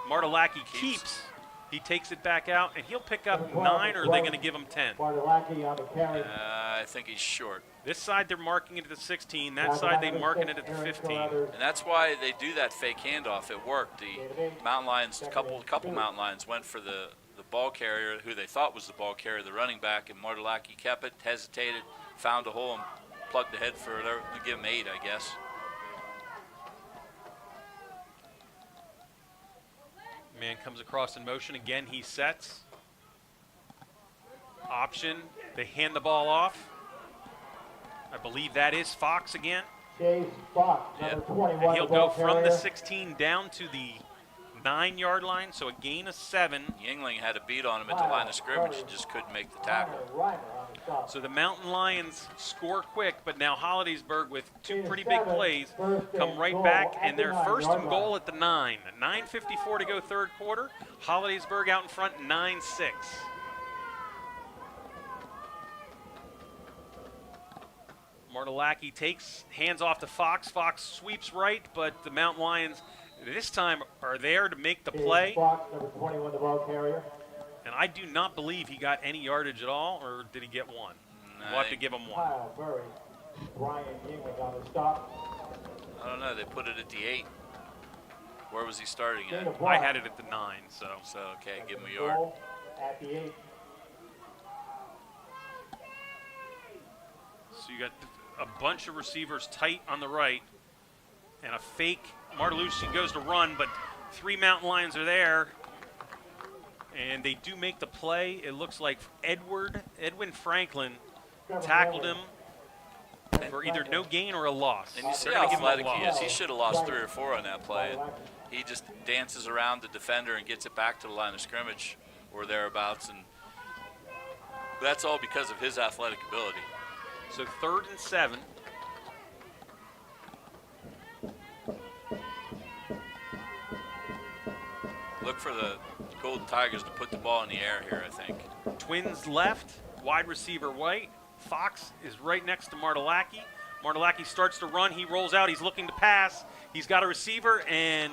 Martelacki keeps. He takes it back out, and he'll pick up 9, or are they going to give him 10? Martelacki on the carry. I think he's short. This side, they're marking it at the 16. That side, they marking it at the 15. And that's why they do that fake handoff. It worked. The Mountain Lions, a couple Mountain Lions went for the ball carrier, who they thought was the ball carrier, the running back, and Martelacki kept it, hesitated, found a hole, and plugged ahead for it. Give him 8, I guess. Man comes across in motion. Again, he sets. Option. They hand the ball off. I believe that is Fox again. Chase Fox, number 21. And he'll the ball go from the carrier. 16 down to the 9-yard line, so a gain of 7. Yingling had a beat on him at the line of scrimmage and just couldn't make the tackle. Reimer on the stop. So the Mountain Lions score quick, but now Hollidaysburg with 2 pretty big plays come right back, and they're 1st and goal at the 9. 9:54 to go third quarter. Hollidaysburg out in front, 9-6. Martelacki takes, hands off to Fox. Fox sweeps right, but the Mountain Lions this time are there to make the play. Fox, number 21, the ball carrier. And I do not believe he got any yardage at all, or did he get one? We'll have to give him one. Kyle Murray, Brian Yingling on the stop. I don't know. They put it at the 8. Where was he starting at? I had it at the 9, so. So, okay, give him a yard. At the 8. So you got a bunch of receivers tight on the right, and a fake. Martelucci goes to run, but 3 Mountain Lions are there, and they do make the play. It looks like Edwin Franklin tackled him for either no gain or a loss. And you see how athletic he is. He should have lost 3 or 4 on that play. And he just dances around the defender and gets it back to the line of scrimmage or thereabouts, and that's all because of his athletic ability. So 3rd and 7. Look for the Golden Tigers to put the ball in the air here, I think. Twins left, wide receiver White. Fox is right next to Martelacki. Martelacki starts to run. He rolls out. He's looking to pass. He's got a receiver, and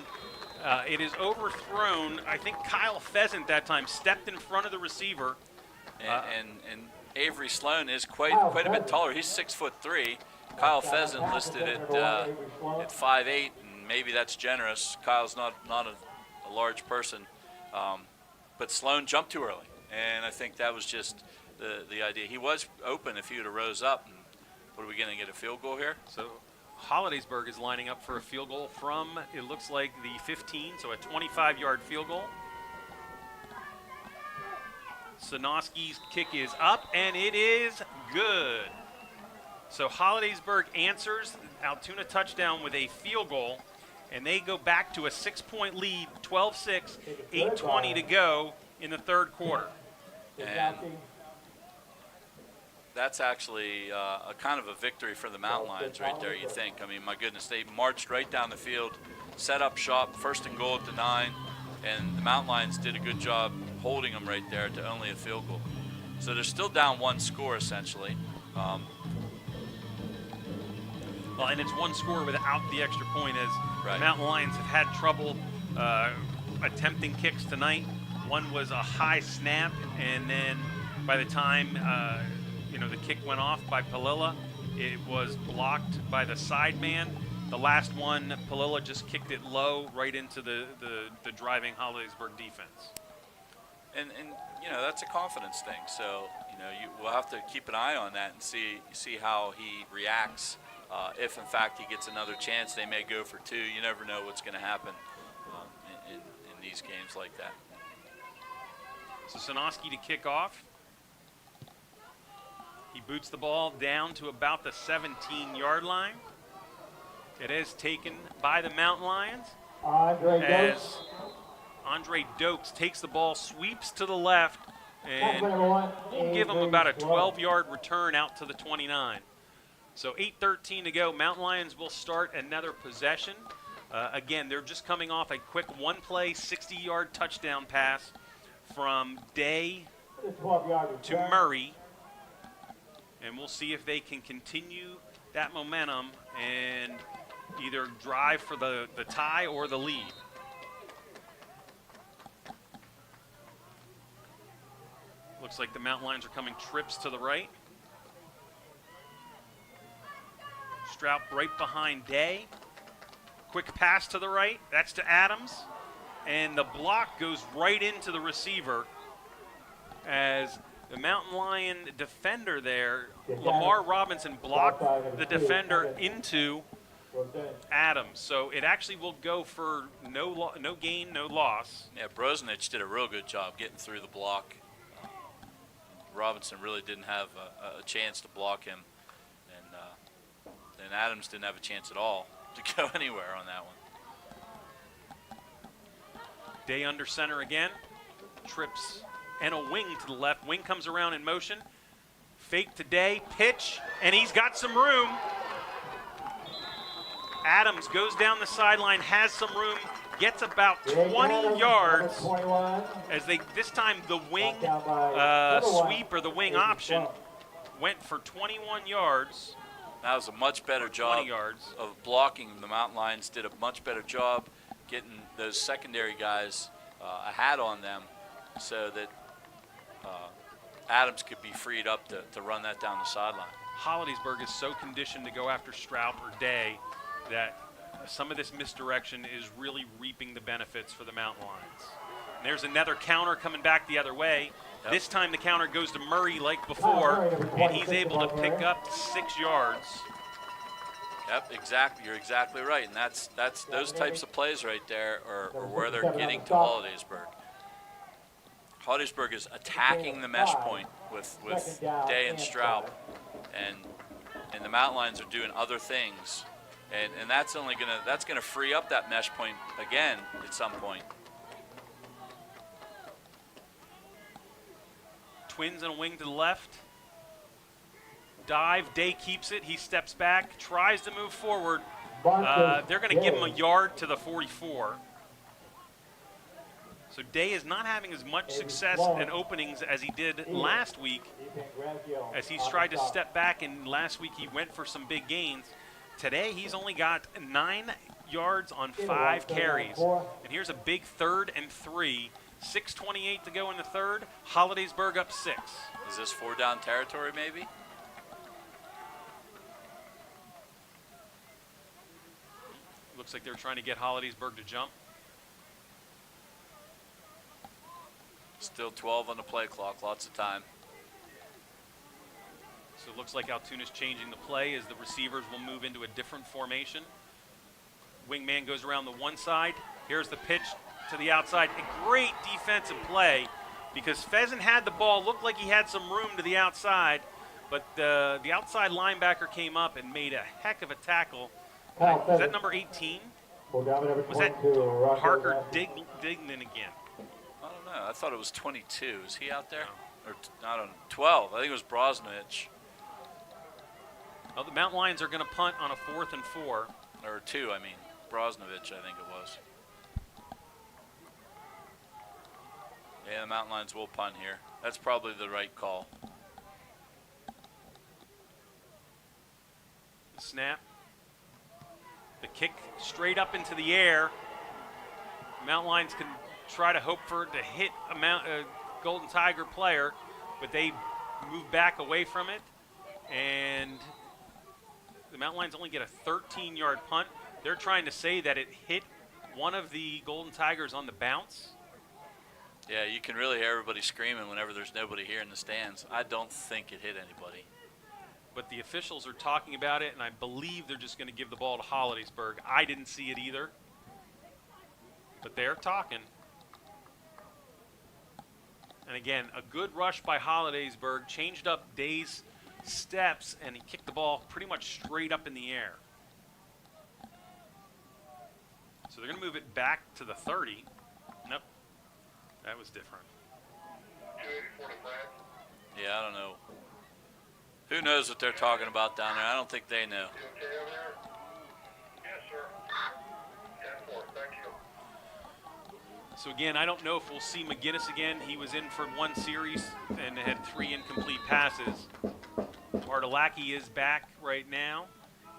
it is overthrown. I think Kyle Pheasant that time stepped in front of the receiver. And Avery Sloan is quite a bit taller. He's 6'3". Kyle Pheasant listed at 5'8", and maybe that's generous. Kyle's not a large person, but Sloan jumped too early, and I think that was just the idea. He was open if he would have rose up. And what are we going to get, a field goal here? So Hollidaysburg is lining up for a field goal from, it looks like, the 15, so a 25-yard field goal. Sanoski's kick is up, and it is good. So Hollidaysburg answers Altoona touchdown with a field goal, and they go back to a 6-point lead, 12-6, 8:20 to go in the 3rd quarter. And that's actually a kind of a victory for the Mountain Lions right there, you think. I mean, my goodness, they marched right down the field, set up shop, 1st and goal at the 9, and the Mountain Lions did a good job holding them right there to only a field goal. So they're still down 1 score, essentially. Well, and it's 1 score without the extra point, as the Mountain Lions have had trouble attempting kicks tonight. One was a high snap, and then by the time the kick went off by Palilla, it was blocked by the side man. The last one, Palilla just kicked it low right into the driving Hollidaysburg defense. And that's a confidence thing. So we'll have to keep an eye on that and see how he reacts. If in fact he gets another chance, they may go for 2. You never know what's going to happen in these games like that. So Sanoski to kick off. He boots the ball down to about the 17-yard line. It is taken by the Mountain Lions. As Andre Dokes takes the ball, sweeps to the left, and we'll give him about a 12-yard return out to the 29. So 8:13 to go. Mountain Lions will start another possession. Again, they're just coming off a quick 1-play, 60-yard touchdown pass from Day to Murray. And we'll see if they can continue that momentum and either drive for the tie or the lead. Looks like the Mountain Lions are coming trips to the right. Strout right behind Day. Quick pass to the right. That's to Adams. And the block goes right into the receiver as the Mountain Lion defender there, Lamar Robinson, blocked the defender into Adams. So it actually will go for no gain, no loss. Yeah, Brosnich did a real good job getting through the block. Robinson really didn't have a chance to block him. And Adams didn't have a chance at all to go anywhere on that one. Day under center again. Trips and a wing to the left. Wing comes around in motion. Fake to Day, pitch, and he's got some room. Adams goes down the sideline, has some room, gets about 20 yards as this time the wing sweep or the wing option went for 21 yards. That was a much better job 20 yards. of blocking. The Mountain Lions did a much better job getting those secondary guys a hat on them so that Adams could be freed up to run that down the sideline. Hollidaysburg is so conditioned to go after Straub or Day that some of this misdirection is really reaping the benefits for the Mountain Lions. And there's another counter coming back the other way. Yep. This time the counter goes to Murray like before, and he's able to pick up 6 yards. Yep, exactly. You're exactly right, and that's those types of plays right there are where they're getting to Hollidaysburg. Hollidaysburg is attacking the mesh point with Day and Straub, and the Mountain Lions are doing other things, and that's gonna free up that mesh point again at some point. Twins and a wing to the left. Dive, Day keeps it. He steps back, tries to move forward. They're going to give him a yard to the 44. So Day is not having as much success and openings as he did last week, as he's tried to step back, and last week he went for some big gains. Today he's only got 9 yards on 5 carries. And here's a big 3rd and 3. 6:28 to go in the third. Hollidaysburg up 6. Is this 4-down territory maybe? Looks like they're trying to get Hollidaysburg to jump. Still 12 on the play clock, lots of time. So it looks like Altoona's changing the play as the receivers will move into a different formation. Wingman goes around the one side. Here's the pitch to the outside. A great defensive play because Pheasant had the ball, looked like he had some room to the outside, but the outside linebacker came up and made a heck of a tackle. Was that number 18? Was that Parker Dignan again? I don't know. I thought it was 22. Is he out there? No. Or I don't know. 12. I think it was Brosnovich. Well, the Mountain Lions are going to punt on a 4th and 4. Or 2, I mean. Brosnovich, I think it was. Yeah, the Mountain Lions will punt here. That's probably the right call. The snap. The kick straight up into the air. Mountain Lions can try to hope for it to hit a Golden Tiger player, but they move back away from it. And the Mountain Lions only get a 13-yard punt. They're trying to say that it hit one of the Golden Tigers on the bounce. Yeah, you can really hear everybody screaming whenever there's nobody here in the stands. I don't think it hit anybody. But the officials are talking about it, and I believe they're just going to give the ball to Hollidaysburg. I didn't see it either, but they're talking. And again, a good rush by Hollidaysburg, changed up Day's steps, and he kicked the ball pretty much straight up in the air. So they're going to move it back to the 30. Nope, that was different. Yeah, I don't know. Who knows what they're talking about down there? I don't think they know. So again, I don't know if we'll see McGinnis again. He was in for 1 series and had 3 incomplete passes. Bartolacki is back right now.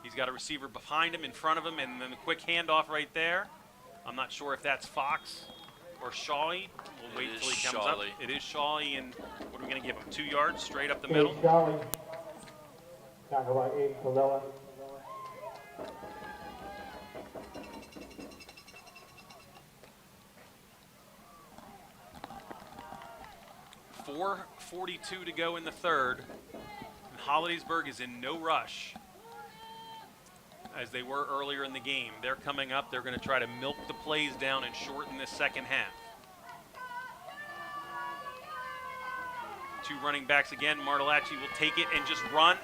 He's got a receiver behind him, in front of him, and then a quick handoff right there. I'm not sure if that's Fox or Shawley. We'll wait until he comes up. It is Shawley, and what are we going to give him? 2 yards straight up the middle? Shawley. Talking about Aiden Kalilla. .442 to go in the third. And Hollidaysburg is in no rush, as they were earlier in the game. They're coming up. They're going to try to milk the plays down and shorten this second half. 2 running backs again. Martellacci will take it and just run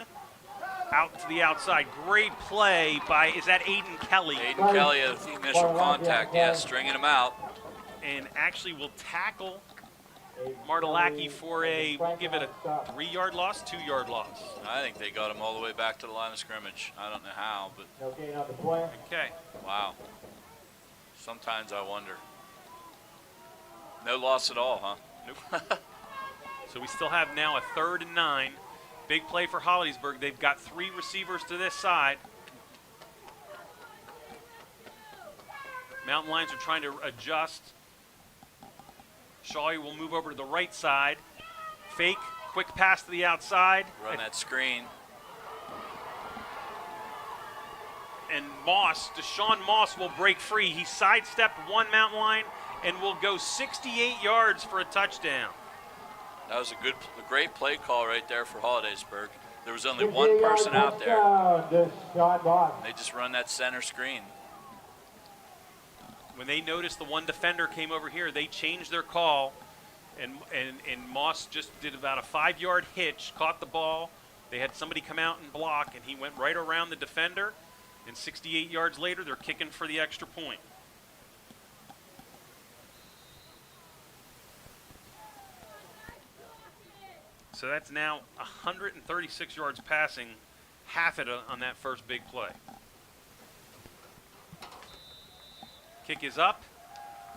out to the outside. Great play by, is that Aiden Kelly? Aiden Kelly, initial contact, yeah, stringing him out. And actually will tackle Martellacci for we'll give it a 3-yard loss, 2-yard loss. I think they got him all the way back to the line of scrimmage. I don't know how, but. No gain on the play. Okay. Wow. Sometimes I wonder. No loss at all, huh? Nope. So we still have now a 3rd and 9. Big play for Hollidaysburg. They've got 3 receivers to this side. Mountain Lions are trying to adjust. Shaw will move over to the right side. Fake, quick pass to the outside. Run that screen. And Deshaun Moss will break free. He sidestepped one Mountain Lion and will go 68 yards for a touchdown. That was a great play call right there for Hollidaysburg. There was only one person out there. They just run that center screen. When they noticed the one defender came over here, they changed their call, and Moss just did about a 5-yard hitch, caught the ball. They had somebody come out and block, and he went right around the defender, and 68 yards later, they're kicking for the extra point. So that's now 136 yards passing, half it on that first big play. Kick is up,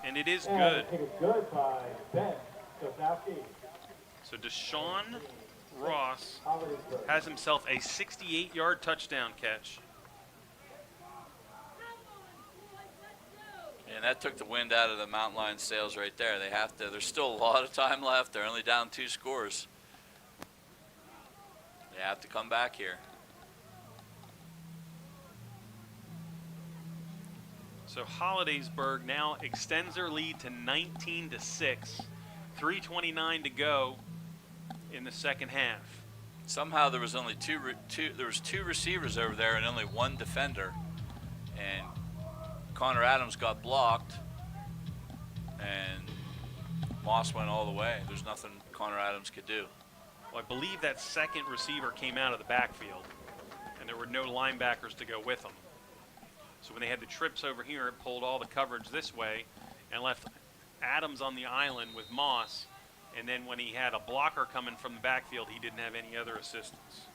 and it is good. Kick is good by Ben Sosnowski. So Deshaun Ross has himself a 68-yard touchdown catch. And that took the wind out of the Mountain Lions sails right there. There's still a lot of time left. They're only down 2 scores. They have to come back here. So Hollidaysburg now extends their lead to 19-6. 3:29 to go in the second half. Somehow there was only two receivers over there and only 1 defender. And Connor Adams got blocked, and Moss went all the way. There's nothing Connor Adams could do. Well, I believe that second receiver came out of the backfield, and there were no linebackers to go with him. So when they had the trips over here, it pulled all the coverage this way and left Adams on the island with Moss. And then when he had a blocker coming from the backfield, he didn't have any other assistance.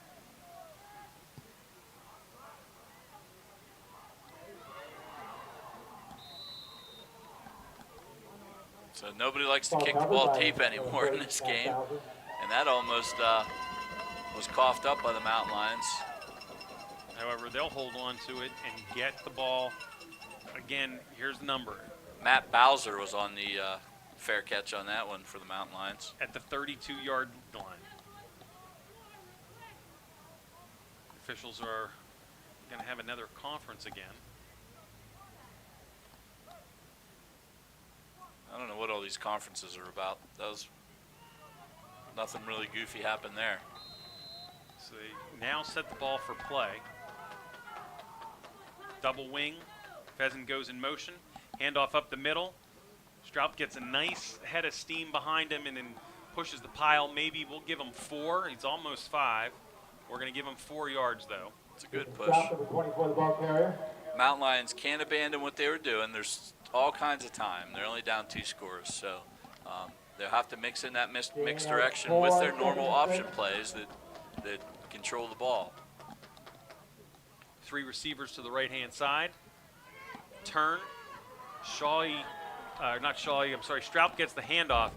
So nobody likes to kick the ball deep anymore in this game. And that almost was coughed up by the Mountain Lions. However, they'll hold on to it and get the ball. Again, here's the number. Matt Bowser was on the fair catch on that one for the Mountain Lions. At the 32-yard line. Officials are going to have another conference again. I don't know what all these conferences are about. Nothing really goofy happened there. So they now set the ball for play. Double wing. Pheasant goes in motion. Handoff up the middle. Straub gets a nice head of steam behind him and then pushes the pile. Maybe we'll give him 4. He's almost 5. We're going to give him 4 yards, though. It's a good push. Mountain Lions can't abandon what they were doing. There's all kinds of time. They're only down 2 scores, so they'll have to mix in that mixed direction with their normal option plays that control the ball. 3 receivers to the right-hand side. Turn. Straub gets the handoff,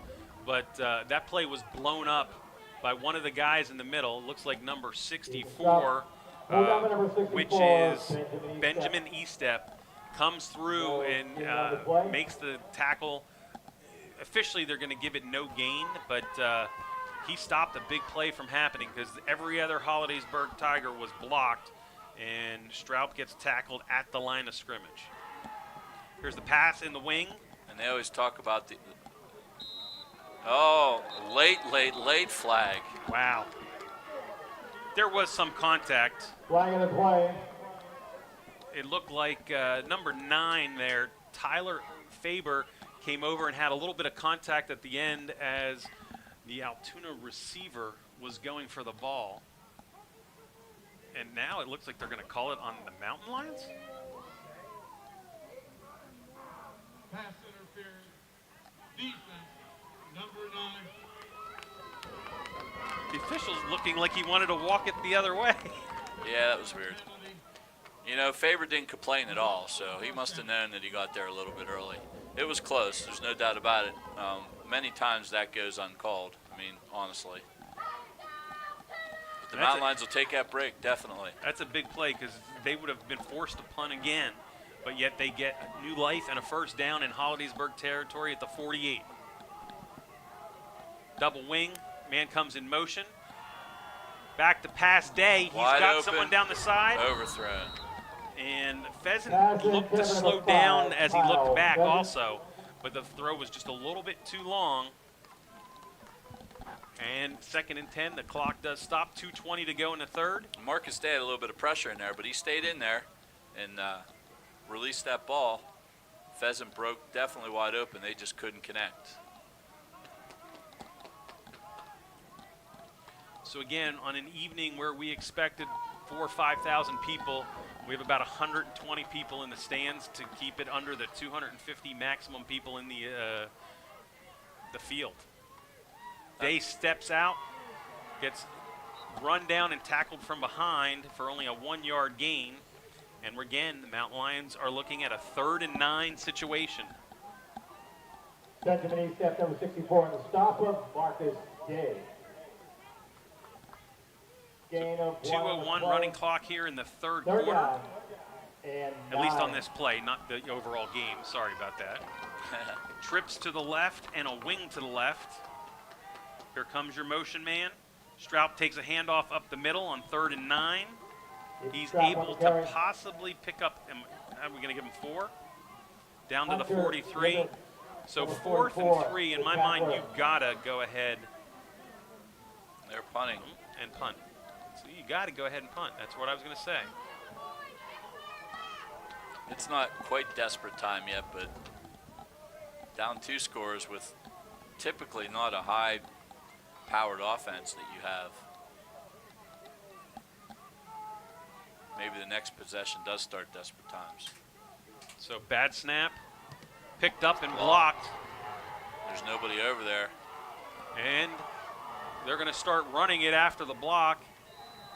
but that play was blown up by one of the guys in the middle. Looks like number 64, which is Benjamin Estep, comes through and makes the tackle. Officially, they're going to give it no gain, but he stopped a big play from happening because every other Hollidaysburg Tiger was blocked, and Straub gets tackled at the line of scrimmage. Here's the pass in the wing. And they always talk about late flag. Wow. There was some contact. Flag in the play. It looked like number 9 there, Tyler Faber, came over and had a little bit of contact at the end as the Altoona receiver was going for the ball. And now it looks like they're going to call it on the Mountain Lions. Pass interference. Defense, number 9. The official's looking like he wanted to walk it the other way. Yeah, that was weird. You know, Faber didn't complain at all, so he must have known that he got there a little bit early. It was close, there's no doubt about it. Many times that goes uncalled, I mean, honestly. The Mountain Lions will take that break, definitely. That's a big play because they would have been forced to punt again, but yet they get new life and a first down in Hollidaysburg territory at the 48. Double wing, man comes in motion. Back to pass Day. He's Wide got open, someone down the side. Overthrown. And Pheasant looked to slow down as he looked back also, but the throw was just a little bit too long. And 2nd and 10, the clock does stop, 2:20 to go in the third. Marcus Day had a little bit of pressure in there, but he stayed in there and released that ball. Pheasant broke definitely wide open. They just couldn't connect. So again, on an evening where we expected 4,000 or 5,000 people, we have about 120 people in the stands to keep it under the 250 maximum people in the field. Day steps out, gets run down and tackled from behind for only a 1-yard gain. And again, the Mountain Lions are looking at a 3rd and 9 situation. Benjamin Eastep, number 64 in the stopper, Marcus Day. Gain of 2:01 running clock here in the third quarter. Down. And At least on this play, not the overall game. Sorry about that. Trips to the left and a wing to the left. Here comes your motion man. Strout takes a handoff up the middle on 3rd and 9. He's able to possibly pick up, are we going to give him 4? Down to the 43. So 4th and 3, in my mind, you've got to go ahead. They're punting. And punt. So you got to go ahead and punt. That's what I was going to say. It's not quite desperate time yet, but down 2 scores with typically not a high-powered offense that you have. Maybe the next possession does start desperate times. So bad snap, picked up and blocked. There's nobody over there. And they're going to start running it after the block.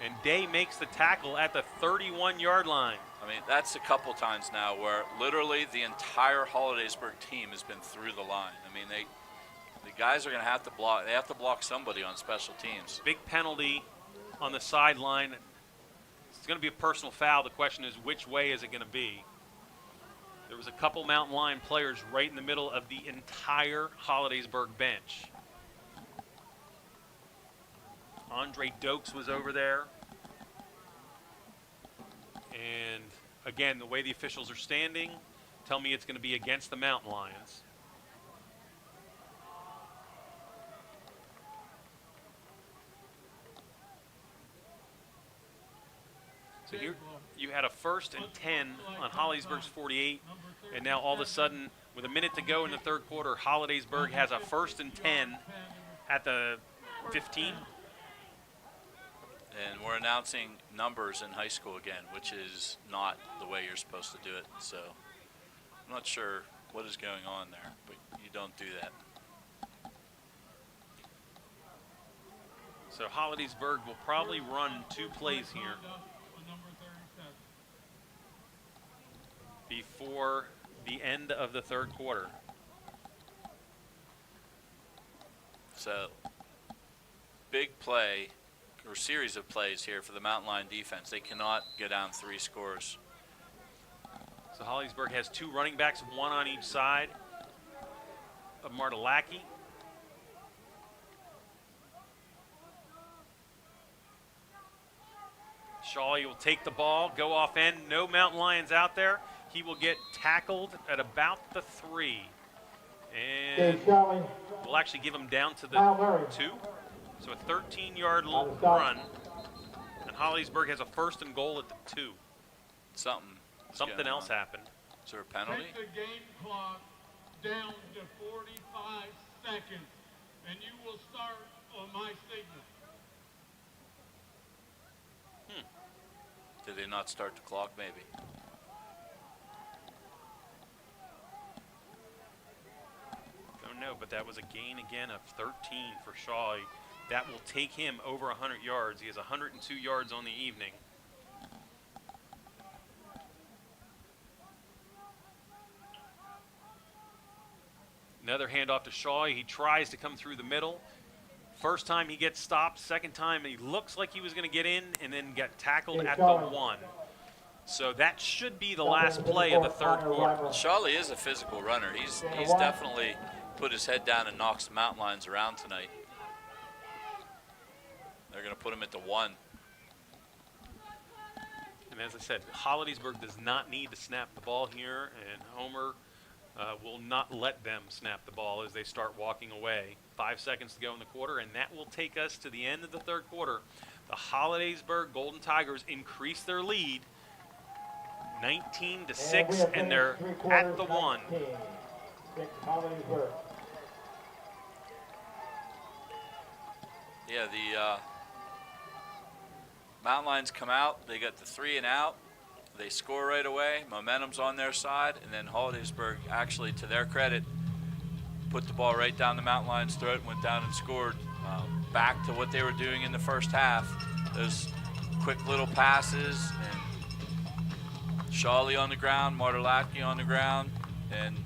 And Day makes the tackle at the 31-yard line. I mean, that's a couple times now where literally the entire Hollidaysburg team has been through the line. I mean, the guys are going to have to block. They have to block somebody on special teams. Big penalty on the sideline. It's going to be a personal foul. The question is, which way is it going to be? There was a couple Mountain Lion players right in the middle of the entire Hollidaysburg bench. Andre Dokes was over there. And again, the way the officials are standing, tell me it's going to be against the Mountain Lions. So here you had a 1st and 10 on Hollidaysburg's 48, and now all of a sudden, with a minute to go in the third quarter, Hollidaysburg has a 1st and 10 at the 15. And we're announcing numbers in high school again, which is not the way you're supposed to do it. So I'm not sure what is going on there, but you don't do that. So Hollidaysburg will probably run 2 plays here before the end of the third quarter. So big play or series of plays here for the Mountain Lion defense. They cannot get down 3 scores. So Hollidaysburg has 2 running backs, 1 on each side of Martelacki. Shawley will take the ball, go off end. No Mountain Lions out there. He will get tackled at about the 3. And we'll actually give him down to the 2. So a 13-yard run. And Hollidaysburg has a 1st and goal at the 2. Something else happened. Is there a penalty? Take the game clock down to 45 seconds, and you will start on my signal. Did they not start the clock, maybe? Don't know, but that was a gain again of 13 for Shaw. That will take him over 100 yards. He has 102 yards on the evening. Another handoff to Shaw. He tries to come through the middle. First time he gets stopped. Second time he looks like he was going to get in and then get tackled at the 1. So that should be the last play of the third quarter. Charlie is a physical runner. He's definitely put his head down and knocks the mountain lions around tonight. They're going to put him at the 1. And as I said, Hollidaysburg does not need to snap the ball here, and Homer will not let them snap the ball as they start walking away. 5 seconds to go in the quarter, and that will take us to the end of the third quarter. The Hollidaysburg Golden Tigers increase their lead 19-6, and they're at the 1. Yeah, the Mountain Lions come out. They got the 3 and out. They score right away. Momentum's on their side, and then Hollidaysburg, actually, to their credit, put the ball right down the Mountain Lions' throat, went down and scored. Back to what they were doing in the first half. Those quick little passes, and Shawley on the ground, Martelacki on the ground, and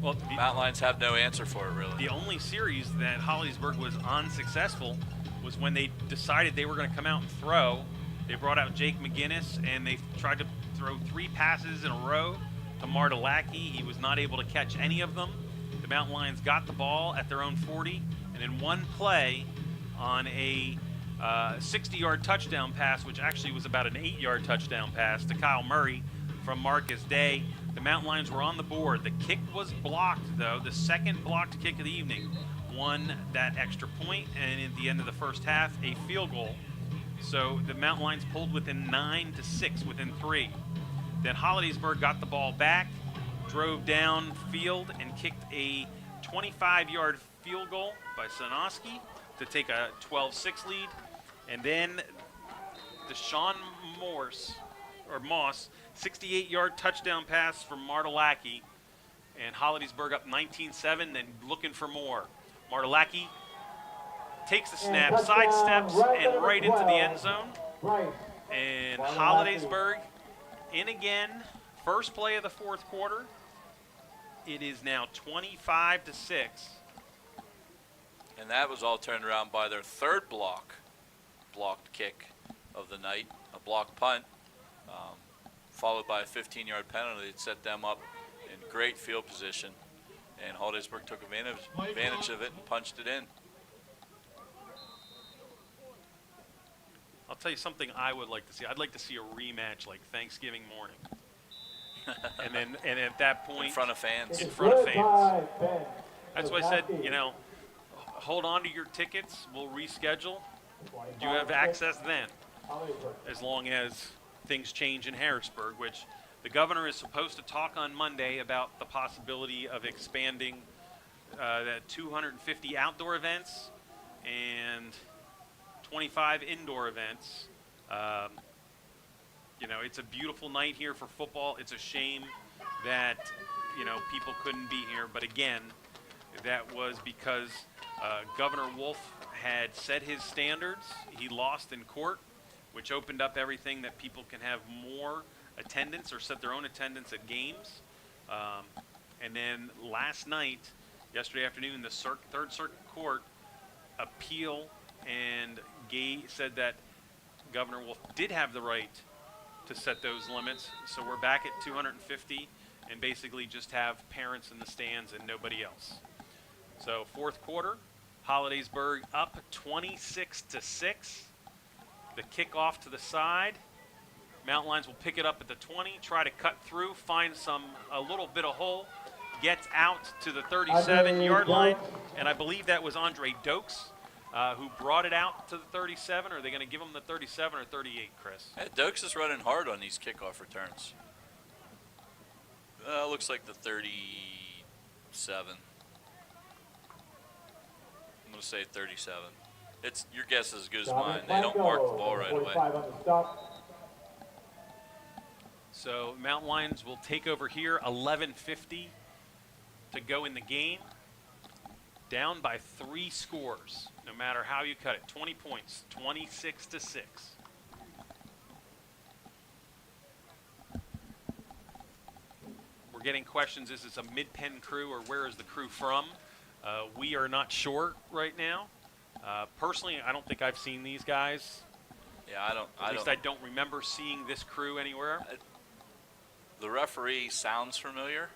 well, Mountain Lions have no answer for it, really. The only series that Hollidaysburg was unsuccessful was when they decided they were going to come out and throw. They brought out Jake McGinnis, and they tried to throw 3 passes in a row to Martelacki. He was not able to catch any of them. The Mountain Lions got the ball at their own 40, and in one play on a 60-yard touchdown pass, which actually was about an 8-yard touchdown pass to Kyle Murray from Marcus Day, the Mountain Lions were on the board. The kick was blocked, though. The second blocked kick of the evening won that extra point, and at the end of the first half, a field goal. So the Mountain Lions pulled within 9-6, within 3. Then Hollidaysburg got the ball back, drove down field, and kicked a 25-yard field goal by Sanoski to take a 12-6 lead. And then Deshaun Moss, 68-yard touchdown pass from Martelacki, and Hollidaysburg up 19-7 and looking for more. Martelacki takes the snap, sidesteps, and right into the end zone. And Hollidaysburg in again. First play of the fourth quarter. It is now 25-6. And that was all turned around by their third blocked kick of the night, a blocked punt, followed by a 15-yard penalty that set them up in great field position. And Hollidaysburg took advantage of it and punched it in. I'll tell you something I would like to see. I'd like to see a rematch like Thanksgiving morning. and at that point, in front of fans. In front of fans. That's why I said, hold on to your tickets. We'll reschedule. You have access then, as long as things change in Harrisburg, which the governor is supposed to talk on Monday about the possibility of expanding that 250 outdoor events and 25 indoor events. It's a beautiful night here for football. It's a shame that, people couldn't be here. But again, that was because Governor Wolf had set his standards. He lost in court, which opened up everything that people can have more attendance or set their own attendance at games. And then last night, yesterday afternoon, the Third Circuit Court appeal and said that Governor Wolf did have the right to set those limits. So we're back at 250 and basically just have parents in the stands and nobody else. So fourth quarter, Hollidaysburg up 26-6. The kickoff to the side. Mountain Lions will pick it up at the 20, try to cut through, find a little bit of hole, gets out to the 37-yard line, and I believe that was Andre Dokes who brought it out to the 37. Are they going to give him the 37 or 38, Chris? Yeah, Dokes is running hard on these kickoff returns. Looks like the 37. I'm going to say 37. Your guess is as good as mine. They don't mark the ball right away. So Mountain Lions will take over here, 11:50 to go in the game. Down by 3 scores, no matter how you cut it. 20 points, 26-6. We're getting questions, is this a mid-pen crew or where is the crew from? We are not sure right now. Personally, I don't think I've seen these guys. Yeah, At least I don't remember seeing this crew anywhere. The referee sounds familiar.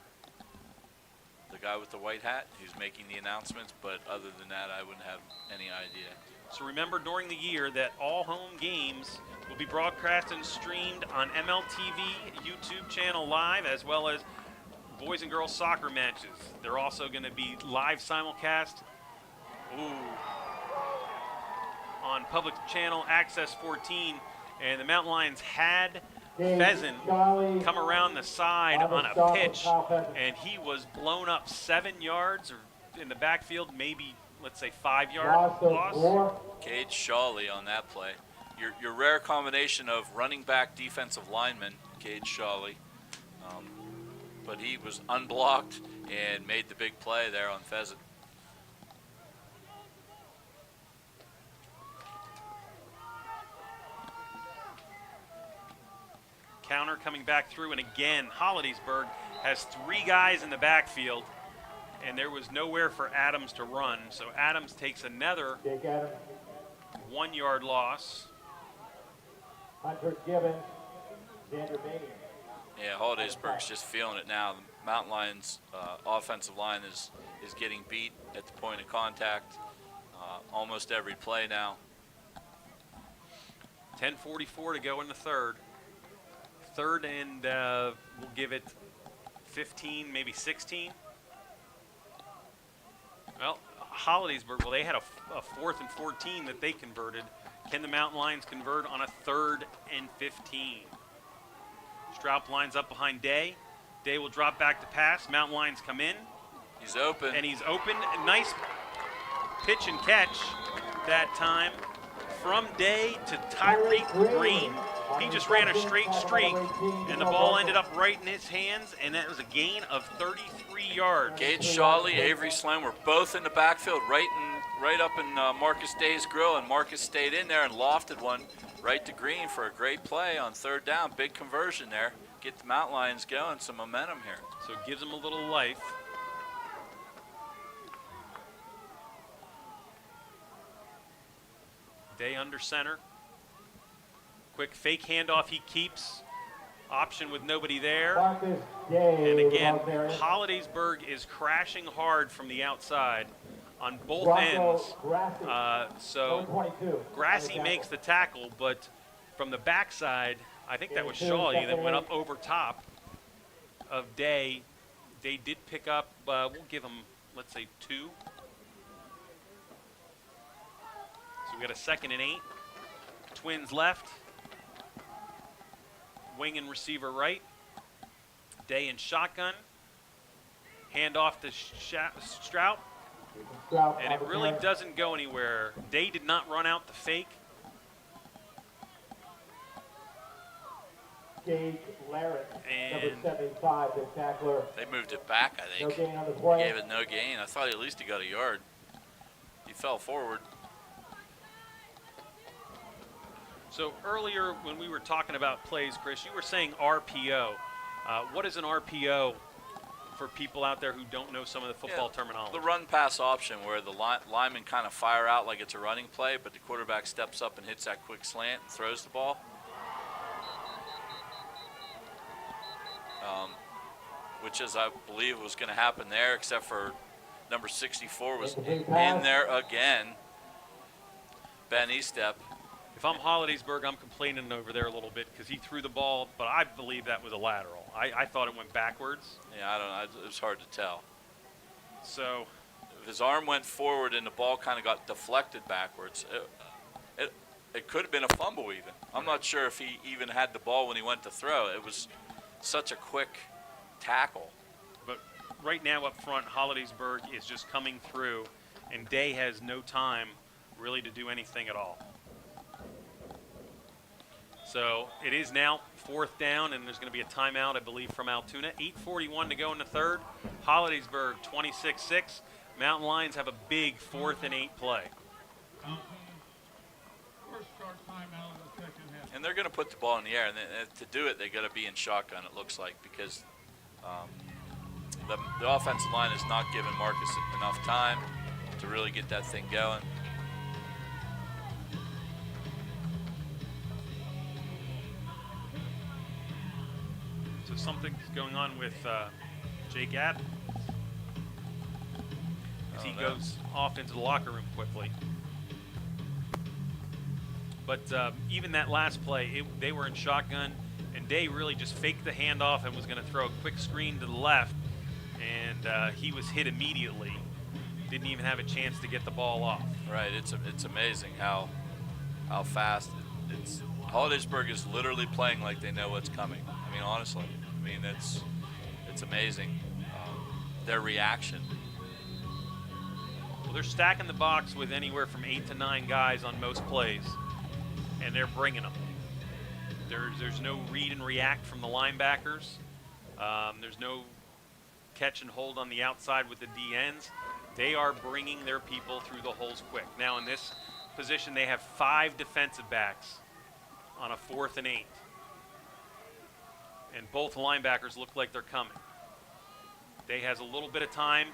The guy with the white hat who's making the announcements, but other than that, I wouldn't have any idea. So remember during the year that all home games will be broadcast and streamed on MLTV YouTube channel live, as well as boys and girls soccer matches. They're also going to be live simulcast on public channel Access 14. And the Mountain Lions had Pheasant come around the side on a pitch, and he was blown up 7 yards or in the backfield, maybe, let's say, 5-yard loss. Cade Shawley on that play. Your rare combination of running back, defensive lineman, Cade Shawley. But he was unblocked and made the big play there on Pheasant. Counter coming back through, and again, Hollidaysburg has 3 guys in the backfield, and there was nowhere for Adams to run. So Adams takes another 1-yard loss. Hunter Gibbons, Xander Beatty. Yeah, Hollidaysburg's just feeling it now. The Mountain Lions offensive line is getting beat at the point of contact almost every play now. 10:44 to go in the third. Third, and we'll give it 15, maybe 16. Well, Hollidaysburg, they had a 4th and 14 that they converted. Can the Mountain Lions convert on a 3rd and 15? Stroup lines up behind Day. Day will drop back to pass. Mountain Lions come in. He's open. And he's open. Nice pitch and catch that time from Day to Tyreek Green. He just ran a straight streak, and the ball ended up right in his hands, and that was a gain of 33 yards. Gage Shawley, Avery Slim were both in the backfield, right up in Marcus Day's grill, and Marcus stayed in there and lofted one right to Green for a great play on 3rd down. Big conversion there. Get the Mountain Lions going, some momentum here. So it gives them a little life. Day under center. Quick fake handoff he keeps. Option with nobody there. And again, Hollidaysburg is crashing hard from the outside on both ends. So Grassy makes the tackle, but from the backside, I think that was Shawley that went up over top of Day. Day did pick up, we'll give him, let's say, 2. So we got a 2nd and 8. Twins left. Wing and receiver right. Day in shotgun. Hand off to Strout. And it really doesn't go anywhere. Day did not run out the fake. Gage Larrett, number 75, the tackler. They moved it back, I think. No gain on the play. Gave it no gain. I thought at least he got a yard. He fell forward. So earlier when we were talking about plays, Chris, you were saying RPO. What is an RPO for people out there who don't know some of the football terminology? The run-pass option where the linemen kind of fire out like it's a running play, but the quarterback steps up and hits that quick slant and throws the ball. Which is, I believe, was going to happen there, except for number 64 was in there again. Ben Estep. If I'm Hollidaysburg, I'm complaining over there a little bit because he threw the ball, but I believe that was a lateral. I thought it went backwards. Yeah, I don't know. It was hard to tell. So his arm went forward and the ball kind of got deflected backwards. It could have been a fumble even. I'm not sure if he even had the ball when he went to throw. It was such a quick tackle. But right now up front, Hollidaysburg is just coming through, and Day has no time really to do anything at all. So it is now 4th down, and there's going to be a timeout, I believe, from Altoona. 8:41 to go in the third. Hollidaysburg 26-6. Mountain Lions have a big 4th and 8 play. First short timeout of the second half. And they're going to put the ball in the air, and to do it, they got to be in shotgun. It looks like because the offensive line is not giving Marcus enough time to really get that thing going. So something's going on with Jake Adams as he goes off into the locker room quickly. But even that last play, they were in shotgun, and Day really just faked the handoff and was going to throw a quick screen to the left, and he was hit immediately. Didn't even have a chance to get the ball off. Right, it's amazing how fast it's. Hollidaysburg is literally playing like they know what's coming. I mean, honestly, it's amazing their reaction. Well, they're stacking the box with anywhere from 8 to 9 guys on most plays, and they're bringing them. There's no read and react from the linebackers. There's no catch and hold on the outside with the DNs. They are bringing their people through the holes quick. Now in this position, they have 5 defensive backs on a 4th and 8. And both linebackers look like they're coming. Day has a little bit of time.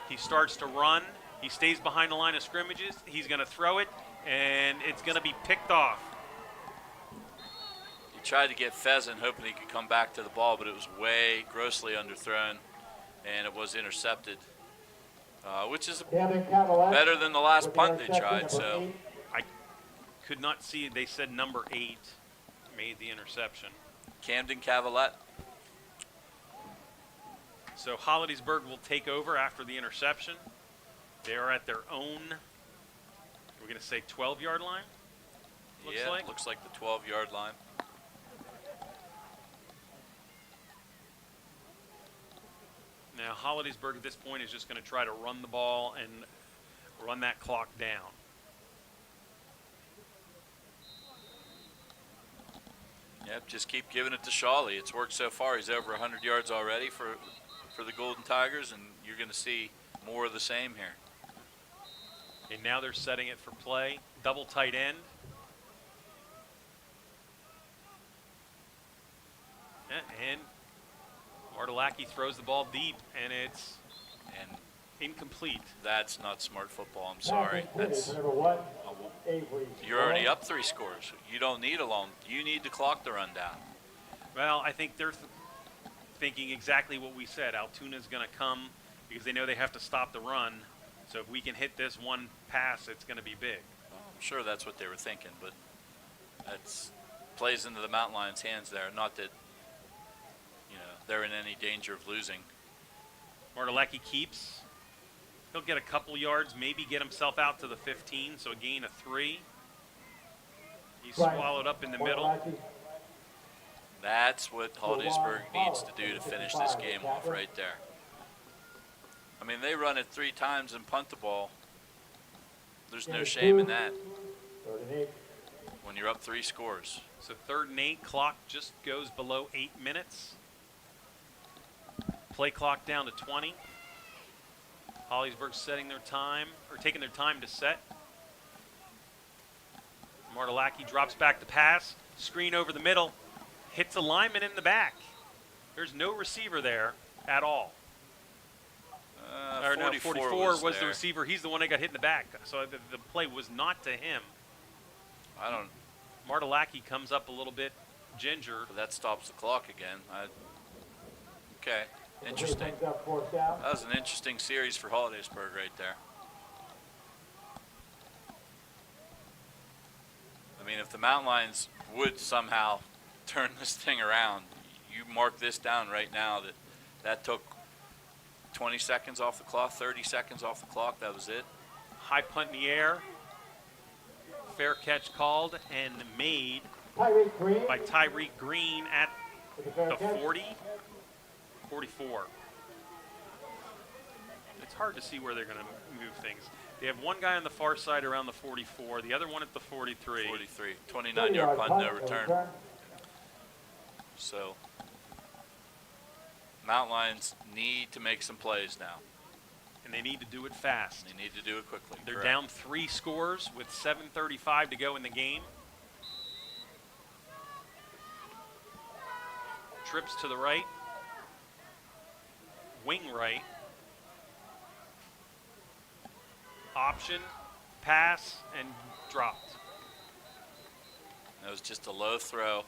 He starts to run. He stays behind the line of scrimmages. He's going to throw it, and it's going to be picked off. He tried to get Pheasant, hoping he could come back to the ball, but it was way grossly underthrown, and it was intercepted, which is better than the last punt they tried. So I could not see it. They said number 8 made the interception. Camden Cavallette. So Hollidaysburg will take over after the interception. They are at their own, we're going to say 12-yard line? Looks like the 12-yard line. Now Hollidaysburg at this point is just going to try to run the ball and run that clock down. Yep, just keep giving it to Shawley. It's worked so far. He's over 100 yards already for the Golden Tigers, and you're going to see more of the same here. And now they're setting it for play. Double tight end. And Martelacki throws the ball deep, and it's incomplete. That's not smart football. I'm sorry. You're already up 3 scores. You don't need a long. You need to clock the run down. Well, I think they're thinking exactly what we said. Altoona's going to come because they know they have to stop the run. So if we can hit this one pass, it's going to be big. Well, I'm sure that's what they were thinking, but that's plays into the Mountain Lions' hands there. Not that they're in any danger of losing. Martelacki keeps. He'll get a couple yards, maybe get himself out to the 15, so a gain of 3. He's swallowed up in the middle. That's what Hollidaysburg needs to do to finish this game off right there. I mean, they run it 3 times and punt the ball. There's no shame in that when you're up 3 scores. So 3rd and 8, clock just goes below 8 minutes. Play clock down to 20. Hollidaysburg setting their time, or taking their time to set. Martelacki drops back to pass. Screen over the middle. Hits a lineman in the back. There's no receiver there at all. 44 was the receiver. He's the one that got hit in the back. So the play was not to him. Martelacki comes up a little bit ginger. But that stops the clock again. Okay. Interesting. That was an interesting series for Hollidaysburg right there. I mean, if the Mountain Lions would somehow turn this thing around, you mark this down right now that took 20 seconds off the clock, 30 seconds off the clock. That was it. High punt in the air. Fair catch called and made by Tyreek Green at the 40. 44. It's hard to see where they're going to move things. They have one guy on the far side around the 44, the other one at the 43. 43. 29-yard punt, no return. So, Mountain Lions need to make some plays now. And they need to do it fast. They need to do it quickly. They're down 3 scores with 7:35 to go in the game. Trips to the right. Wing right. Option, pass, and dropped. That was just a low throw.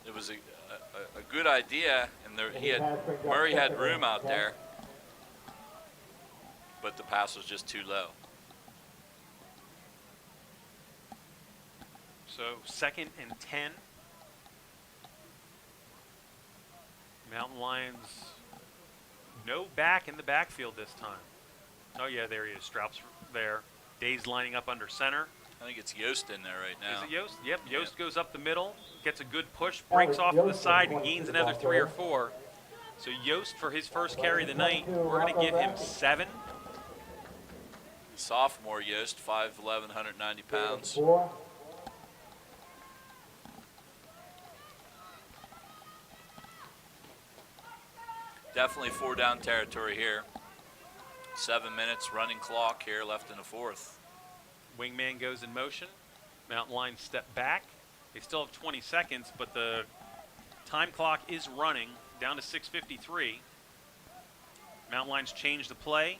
It was a good idea, and Murray had room out there, but the pass was just too low. So 2nd and 10. Mountain Lions, no back in the backfield this time. Oh yeah, there he is. Straup's there. Day's lining up under center. I think it's Yost in there right now. Is it Yost? Yep, Yost goes up the middle, gets a good push, breaks off to the side, and gains another 3 or 4. So Yost, for his first carry of the night, we're going to give him 7. Sophomore Yost, 5'11", 190 pounds. Definitely 4-down territory here. 7 minutes running clock here left in the 4th. Wingman goes in motion. Mountain Lions step back. They still have 20 seconds, but the time clock is running down to 6:53. Mountain Lions change the play.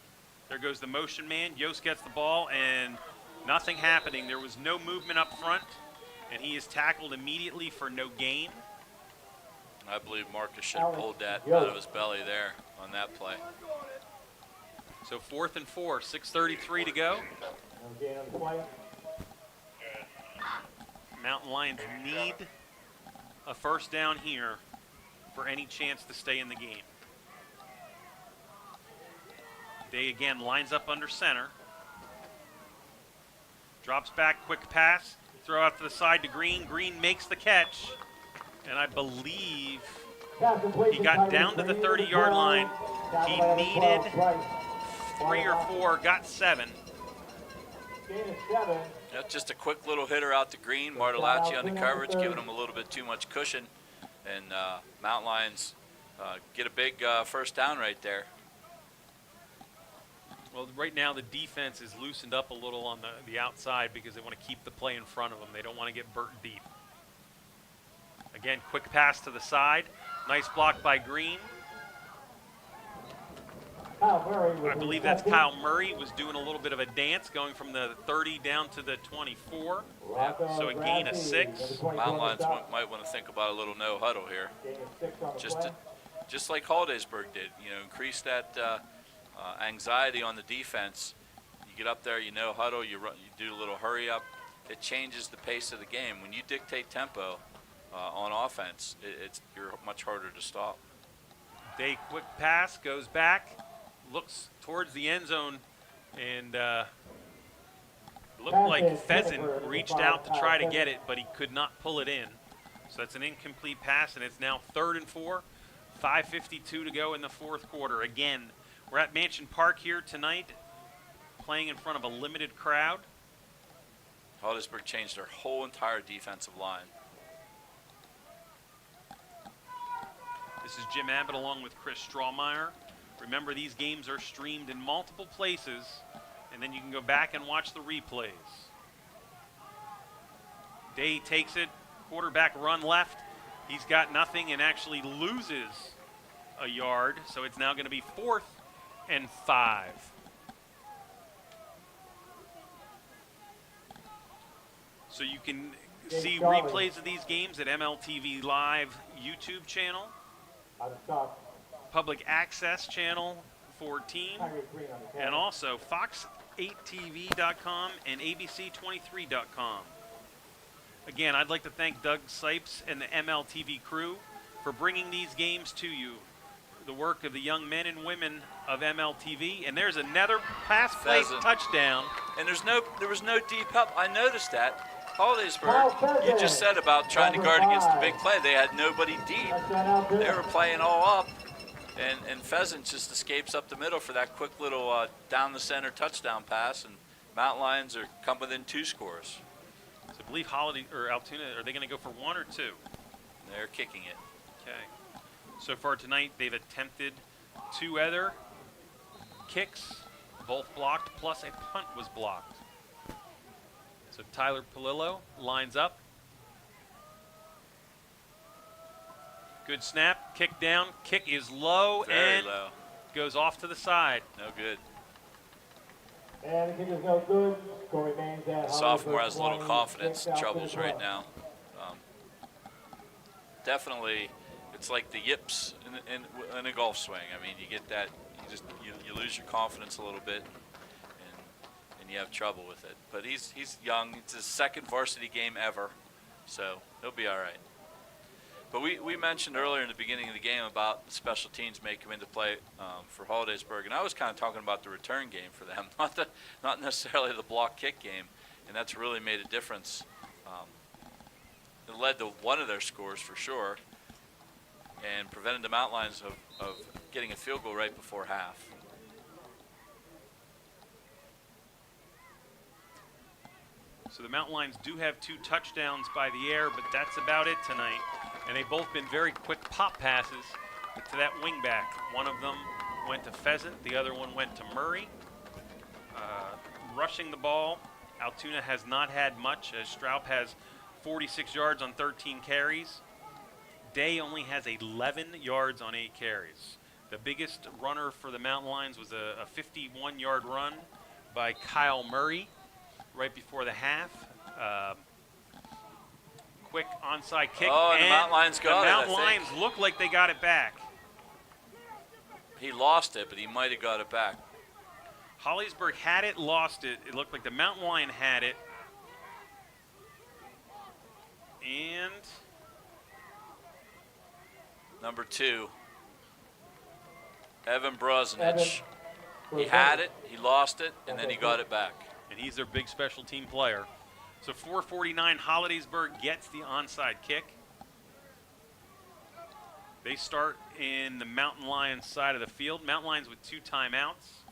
There goes the motion man. Yost gets the ball, and nothing happening. There was no movement up front, and he is tackled immediately for no gain. I believe Marcus should have pulled that out of his belly there on that play. So 4th and 4, 6:33 to go. Mountain Lions need a first down here for any chance to stay in the game. Day again lines up under center. Drops back, quick pass. Throw out to the side to Green. Green makes the catch. And I believe he got down to the 30-yard line. He needed 3 or 4, got 7. That's just a quick little hitter out to Green. Martellacci on the coverage, giving him a little bit too much cushion. And Mountain Lions get a big first down right there. Well, right now the defense is loosened up a little on the outside because they want to keep the play in front of them. They don't want to get burnt deep. Again, quick pass to the side. Nice block by Green. I believe that's Kyle Murray, was doing a little bit of a dance going from the 30 down to the 24. So a gain of 6. Mountain Lions might want to think about a little no huddle here. Just like Hollidaysburg did, increase that anxiety on the defense. You get up there, huddle, you do a little hurry up. It changes the pace of the game. When you dictate tempo on offense, you're much harder to stop. Day quick pass, goes back, looks towards the end zone, and looked like Pheasant reached out to try to get it, but he could not pull it in. So that's an incomplete pass, and it's now 3rd and 4, 5:52 to go in the 4th quarter. Again, we're at Mansion Park here tonight, playing in front of a limited crowd. Hollidaysburg changed their whole entire defensive line. This is Jim Abbott along with Chris Strawmeyer. Remember, these games are streamed in multiple places, and then you can go back and watch the replays. Day takes it, quarterback run left. He's got nothing and actually loses a yard, so it's now going to be 4th and 5. So you can see replays of these games at MLTV Live YouTube channel, Public Access Channel 14, and also Fox8TV.com and ABC23.com. Again, I'd like to thank Doug Sipes and the MLTV crew for bringing these games to you. The work of the young men and women of MLTV, and there's another pass play touchdown. And there was no deep help. I noticed that. Hollidaysburg, you just said about trying to guard against the big play. They had nobody deep. They were playing all up, and Pheasant just escapes up the middle for that quick little down the center touchdown pass, and Mountain Lions are come within 2 scores. So I believe Altoona, are they going to go for 1 or 2? They're kicking it. Okay. So far tonight, they've attempted 2 other kicks, both blocked, plus a punt was blocked. So Tyler Palillo lines up. Good snap, kick down. Kick is low. Very and low. Goes off to the side. No good. And the kick is no good. Score remains at The sophomore has a little confidence troubles right now. definitely, it's like the yips in a golf swing. I mean, you get that, you lose your confidence a little bit, and you have trouble with it. But he's young. It's his second varsity game ever, so he'll be all right. But we mentioned earlier in the beginning of the game about the special teams may come into play for Hollidaysburg, and I was kind of talking about the return game for them, not necessarily the block kick game, and that's really made a difference. It led to one of their scores for sure, and prevented the Mountain Lions of getting a field goal right before half. So the Mountain Lions do have 2 touchdowns by the air, but that's about it tonight. And they've both been very quick pop passes to that wing back. One of them went to Pheasant, the other one went to Murray. Rushing the ball, Altoona has not had much, as Straub has 46 yards on 13 carries. Day only has 11 yards on 8 carries. The biggest runner for the Mountain Lions was a 51-yard run by Kyle Murray right before the half. Quick onside kick. Oh, and the Mountain Lions got it, I The Mountain Lions look like they got it back. He lost it, but he might have got it back. Hollidaysburg had it, lost it. It looked like the Mountain Lion had it. And number 2, Evan Brozanich. He had it, he lost it, and then he got it back. And he's their big special team player. So 4:49, Hollidaysburg gets the onside kick. They start in the Mountain Lions side of the field. Mountain Lions with 2 timeouts.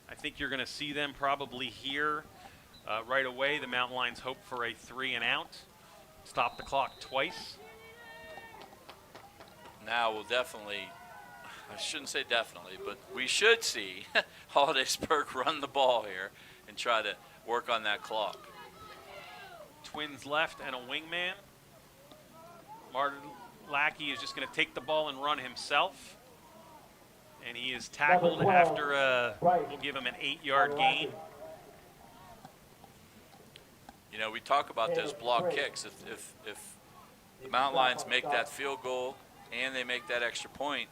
I think you're going to see them probably here right away. The Mountain Lions hope for a 3 and out. Stop the clock twice. Now we'll definitely, I shouldn't say definitely, but we should see Hollidaysburg run the ball here and try to work on that clock. Twins left and a wingman. Martin Lackey is just going to take the ball and run himself. And he is tackled after, we'll give him an 8-yard gain. You know, we talk about those block kicks. If the Mountain Lions make that field goal and they make that extra point,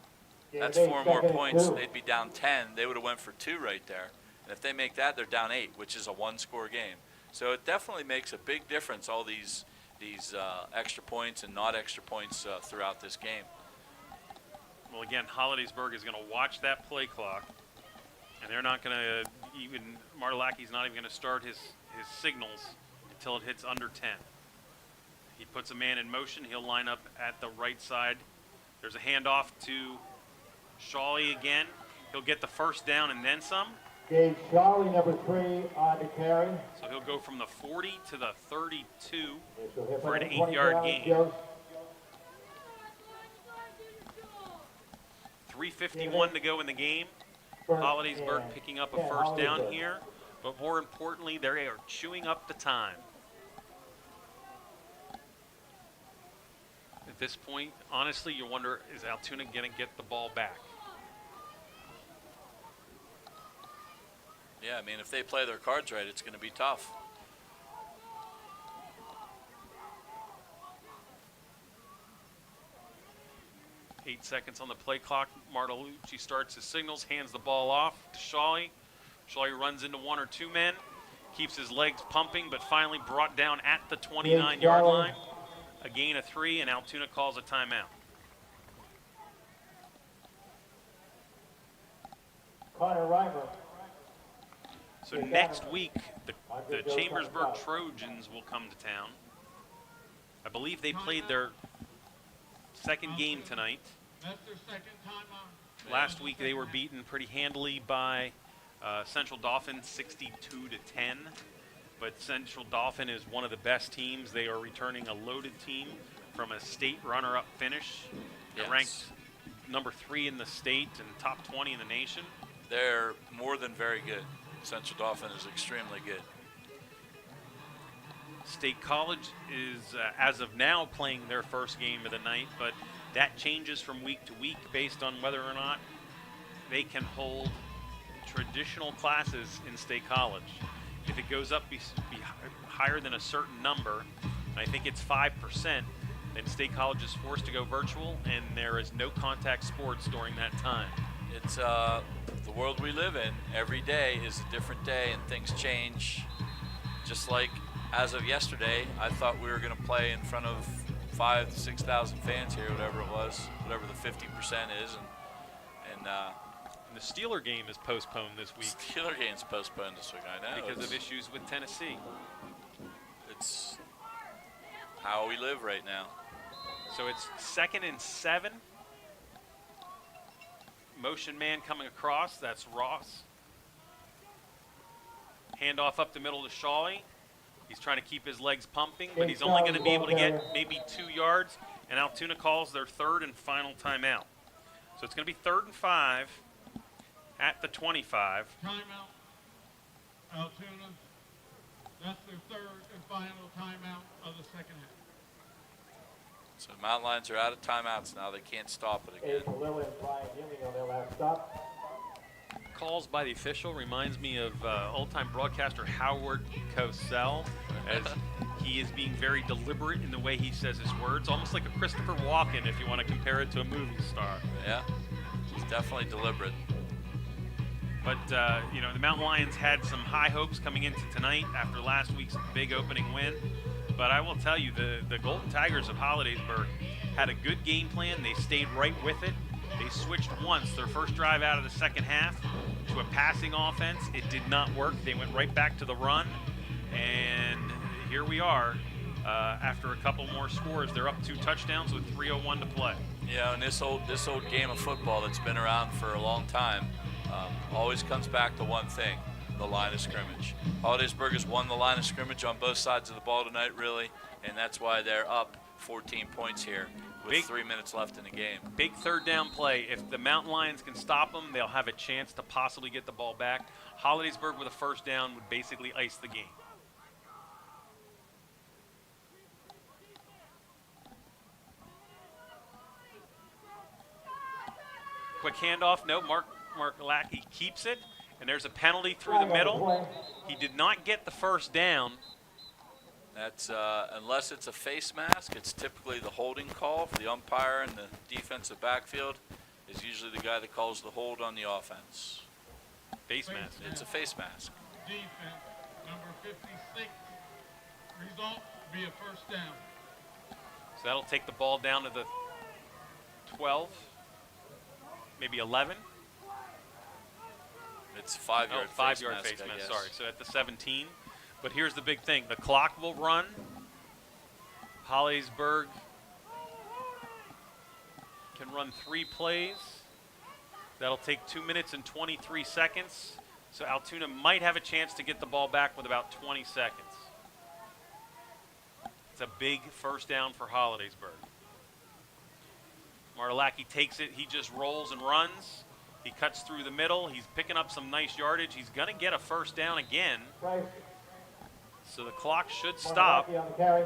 that's 4 more points. They'd be down 10. They would have went for 2 right there. And if they make that, they're down 8, which is a 1-score game. So it definitely makes a big difference, all these extra points and not extra points throughout this game. Well, again, Hollidaysburg is going to watch that play clock, and they're not going to even, Martelacki's not even going to start his signals until it hits under 10. He puts a man in motion. He'll line up at the right side. There's a handoff to Shawley again. He'll get the first down and then some. Gage Shawley, number 3, on the carry. So he'll go from the 40 to the 32 for an 8-yard gain. 3:51 to go in the game. Hollidaysburg picking up a first down here, but more importantly, they are chewing up the time. At this point, honestly, you wonder, is Altoona going to get the ball back? Yeah, I mean, if they play their cards right, it's going to be tough. Eight seconds on the play clock. Martellucci starts his signals, hands the ball off to Shawley. Shawley runs into 1 or 2 men, keeps his legs pumping, but finally brought down at the 29-yard line. A gain of 3, and Altoona calls a timeout. Connor Reimer. So next week, the Chambersburg Trojans will come to town. I believe they played their second game tonight. That's their second time on. Last week they were beaten pretty handily by Central Dauphin 62-10. But Central Dauphin is one of the best teams. They are returning a loaded team from a state runner-up finish. They're ranked number 3 in the state and top 20 in the nation. They're more than very good. Central Dauphin is extremely good. State College is, as of now, playing their first game of the night, but that changes from week to week based on whether or not they can hold traditional classes in State College. If it goes up be higher than a certain number, I think it's 5%, Then State College is forced to go virtual, and there is no contact sports during that time. It's the world we live in. Every day is a different day, and things change. Just like as of yesterday, I thought we were going to play in front of 5,000 to 6,000 fans here, whatever it was, whatever the 50% is, and the Steeler game is postponed this week. Steeler game's postponed this week. I know because of issues with Tennessee. It's how we live right now. So it's 2nd and 7. Motion man coming across. That's Ross. Handoff up the middle to Shawley. He's trying to keep his legs pumping, but he's only going to be able to get maybe 2 yards. And Altoona calls their 3rd and final timeout. So it's going to be 3rd and 5 at the 25. Timeout. Altoona. That's their 3rd and final timeout of the second half. So Mountain Lions are out of timeouts now. They can't stop it again. Lilly and Brian Ewing on their last stop. Calls by the official reminds me of old-time broadcaster Howard Cosell, as he is being very deliberate in the way he says his words, almost like a Christopher Walken if you want to compare it to a movie star. Yeah, he's definitely deliberate. But, you know, the Mountain Lions had some high hopes coming into tonight after last week's big opening win. But I will tell you, the Golden Tigers of Hollidaysburg had a good game plan. They stayed right with it. They switched once, their first drive out of the second half, to a passing offense. It did not work. They went right back to the run. And here we are. After a couple more scores, they're up 2 touchdowns with 3:01 to play. Yeah, and this old game of football that's been around for a long time always comes back to one thing: the line of scrimmage. Hollidaysburg has won the line of scrimmage on both sides of the ball tonight, really, and that's why they're up 14 points here with 3 minutes left in the game. Big 3rd down play. If the Mountain Lions can stop them, they'll have a chance to possibly get the ball back. Hollidaysburg with a 1st down would basically ice the game. Quick handoff. No, Mark Lackey keeps it, and there's a penalty through the middle. He did not get the 1st down. That's unless it's a face mask, it's typically the holding call for the umpire in the defensive backfield is usually the guy that calls the hold on the offense. Face mask. It's a face mask. Defense, number 56. Result be a 1st down. So that'll take the ball down to the 12, maybe 11. It's 5-yard face mask, sorry. So at the 17. But here's the big thing. The clock will run. Hollidaysburg can run 3 plays. That'll take 2 minutes and 23 seconds. So Altoona might have a chance to get the ball back with about 20 seconds. It's a big 1st down for Hollidaysburg. Martalaki takes it. He just rolls and runs. He cuts through the middle. He's picking up some nice yardage. He's going to get a 1st down again. Right. So the clock should stop. On the carry.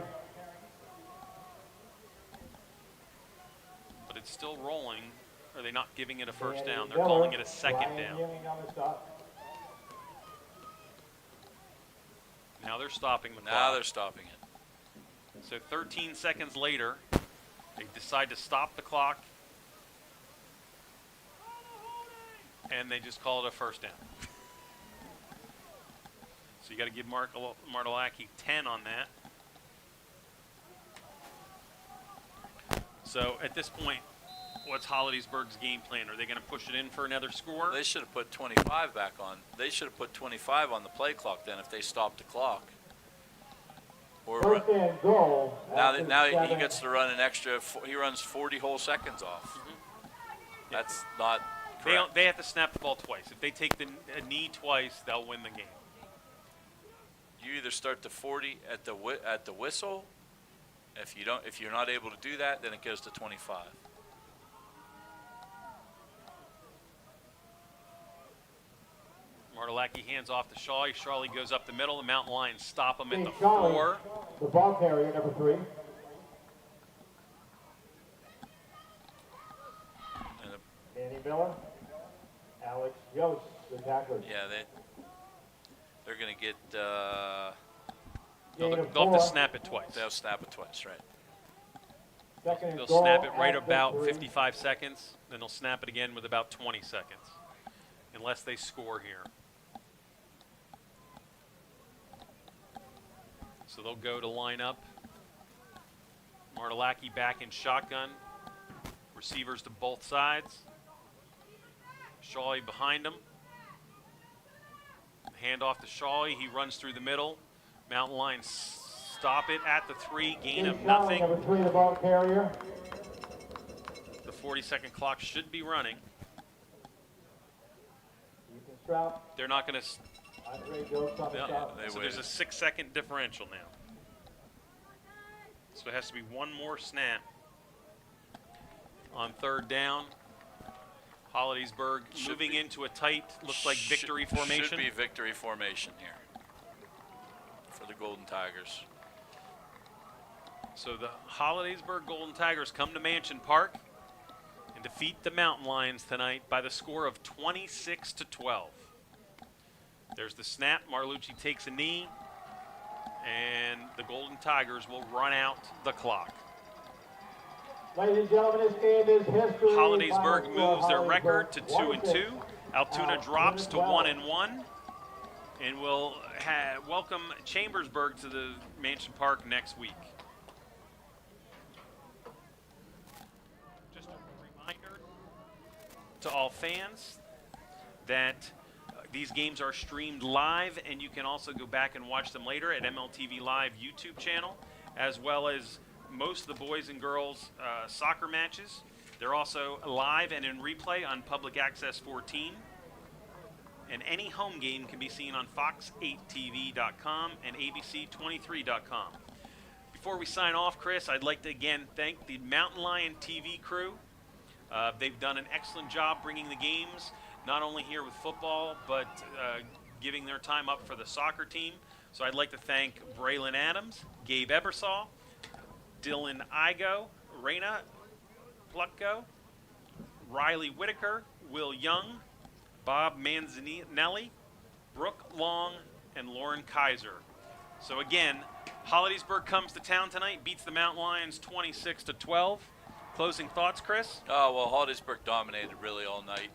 But it's still rolling. Are they not giving it a 1st down? They're calling it a 2nd down. Now they're stopping the clock. Now they're stopping it. So 13 seconds later, they decide to stop the clock. And they just call it a 1st down. So you got to give Martalaki 10 on that. So at this point, what's Hollidaysburg's game plan? Are they going to push it in for another score? They should have put 25 back on. They should have put 25 on the play clock then if they stopped the clock. Or 1st and goal. now he gets to run an extra. He runs 40 whole seconds off. That's not correct. They have to snap the ball twice. If they take a knee twice, they'll win the game. You either start the 40 at the whistle. If you're not able to do that, then it goes to 25. Martalaki hands off to Shawley. Shawley goes up the middle. The Mountain Lions stop him at the Shawley, 4. The ball carrier, number 3. Danny Miller. Alex Yost, the tackler. Yeah, they're going to get. They'll have to snap it twice. They'll snap it twice, right? They'll snap it right about 55 seconds, then they'll snap it again with about 20 seconds, unless they score here. So they'll go to line up. Martelacki back in shotgun. Receivers to both sides. Shawley behind him. Hand off to Shawley. He runs through the middle. Mountain Lions stop it at the 3, gain of nothing. Number 3, the ball carrier. The 40-second clock should be running. They're not going to. So there's a 6-second differential now. So it has to be one more snap. On 3rd down, Hollidaysburg moving into a tight, looks like victory formation. Should be victory formation here for the Golden Tigers. So the Hollidaysburg Golden Tigers come to Mansion Park and defeat the Mountain Lions tonight by the score of 26-12. There's the snap. Marlucci takes a knee, and the Golden Tigers will run out the clock. Ladies and gentlemen, this game is history. Hollidaysburg moves their record to 2-2. Altoona drops to 1-1, and will welcome Chambersburg to the Mansion Park next week. Just a reminder to all fans that these games are streamed live, and you can also go back and watch them later at MLTV Live YouTube channel, as well as most of the boys and girls soccer matches. They're also live and in replay on Public Access 14. And any home game can be seen on fox8tv.com and abc23.com. Before we sign off, Chris, I'd like to again thank the Mountain Lion TV crew. They've done an excellent job bringing the games, not only here with football, but giving their time up for the soccer team. So I'd like to thank Braylon Adams, Gabe Ebersol, Dylan Igo, Raina Plutko, Riley Whitaker, Will Young, Bob Manzanelli, Brooke Long, and Lauren Kaiser. So again, Hollidaysburg comes to town tonight, beats the Mountain Lions 26-12. Closing thoughts, Chris? Oh, well, Hollidaysburg dominated really all night.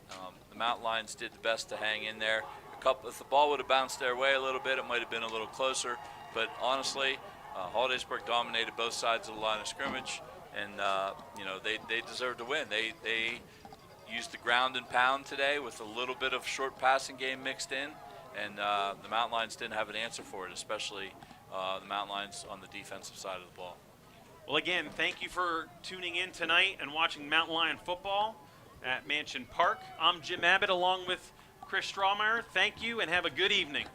The Mountain Lions did the best to hang in there. If the ball would have bounced their way a little bit, it might have been a little closer. But honestly, Hollidaysburg dominated both sides of the line of scrimmage, and they deserve to win. They used the ground and pound today with a little bit of short passing game mixed in, and the Mountain Lions didn't have an answer for it, especially the Mountain Lions on the defensive side of the ball. Well, again, thank you for tuning in tonight and watching Mountain Lion football at Mansion Park. I'm Jim Abbott along with Chris Strawmeyer. Thank you and have a good evening.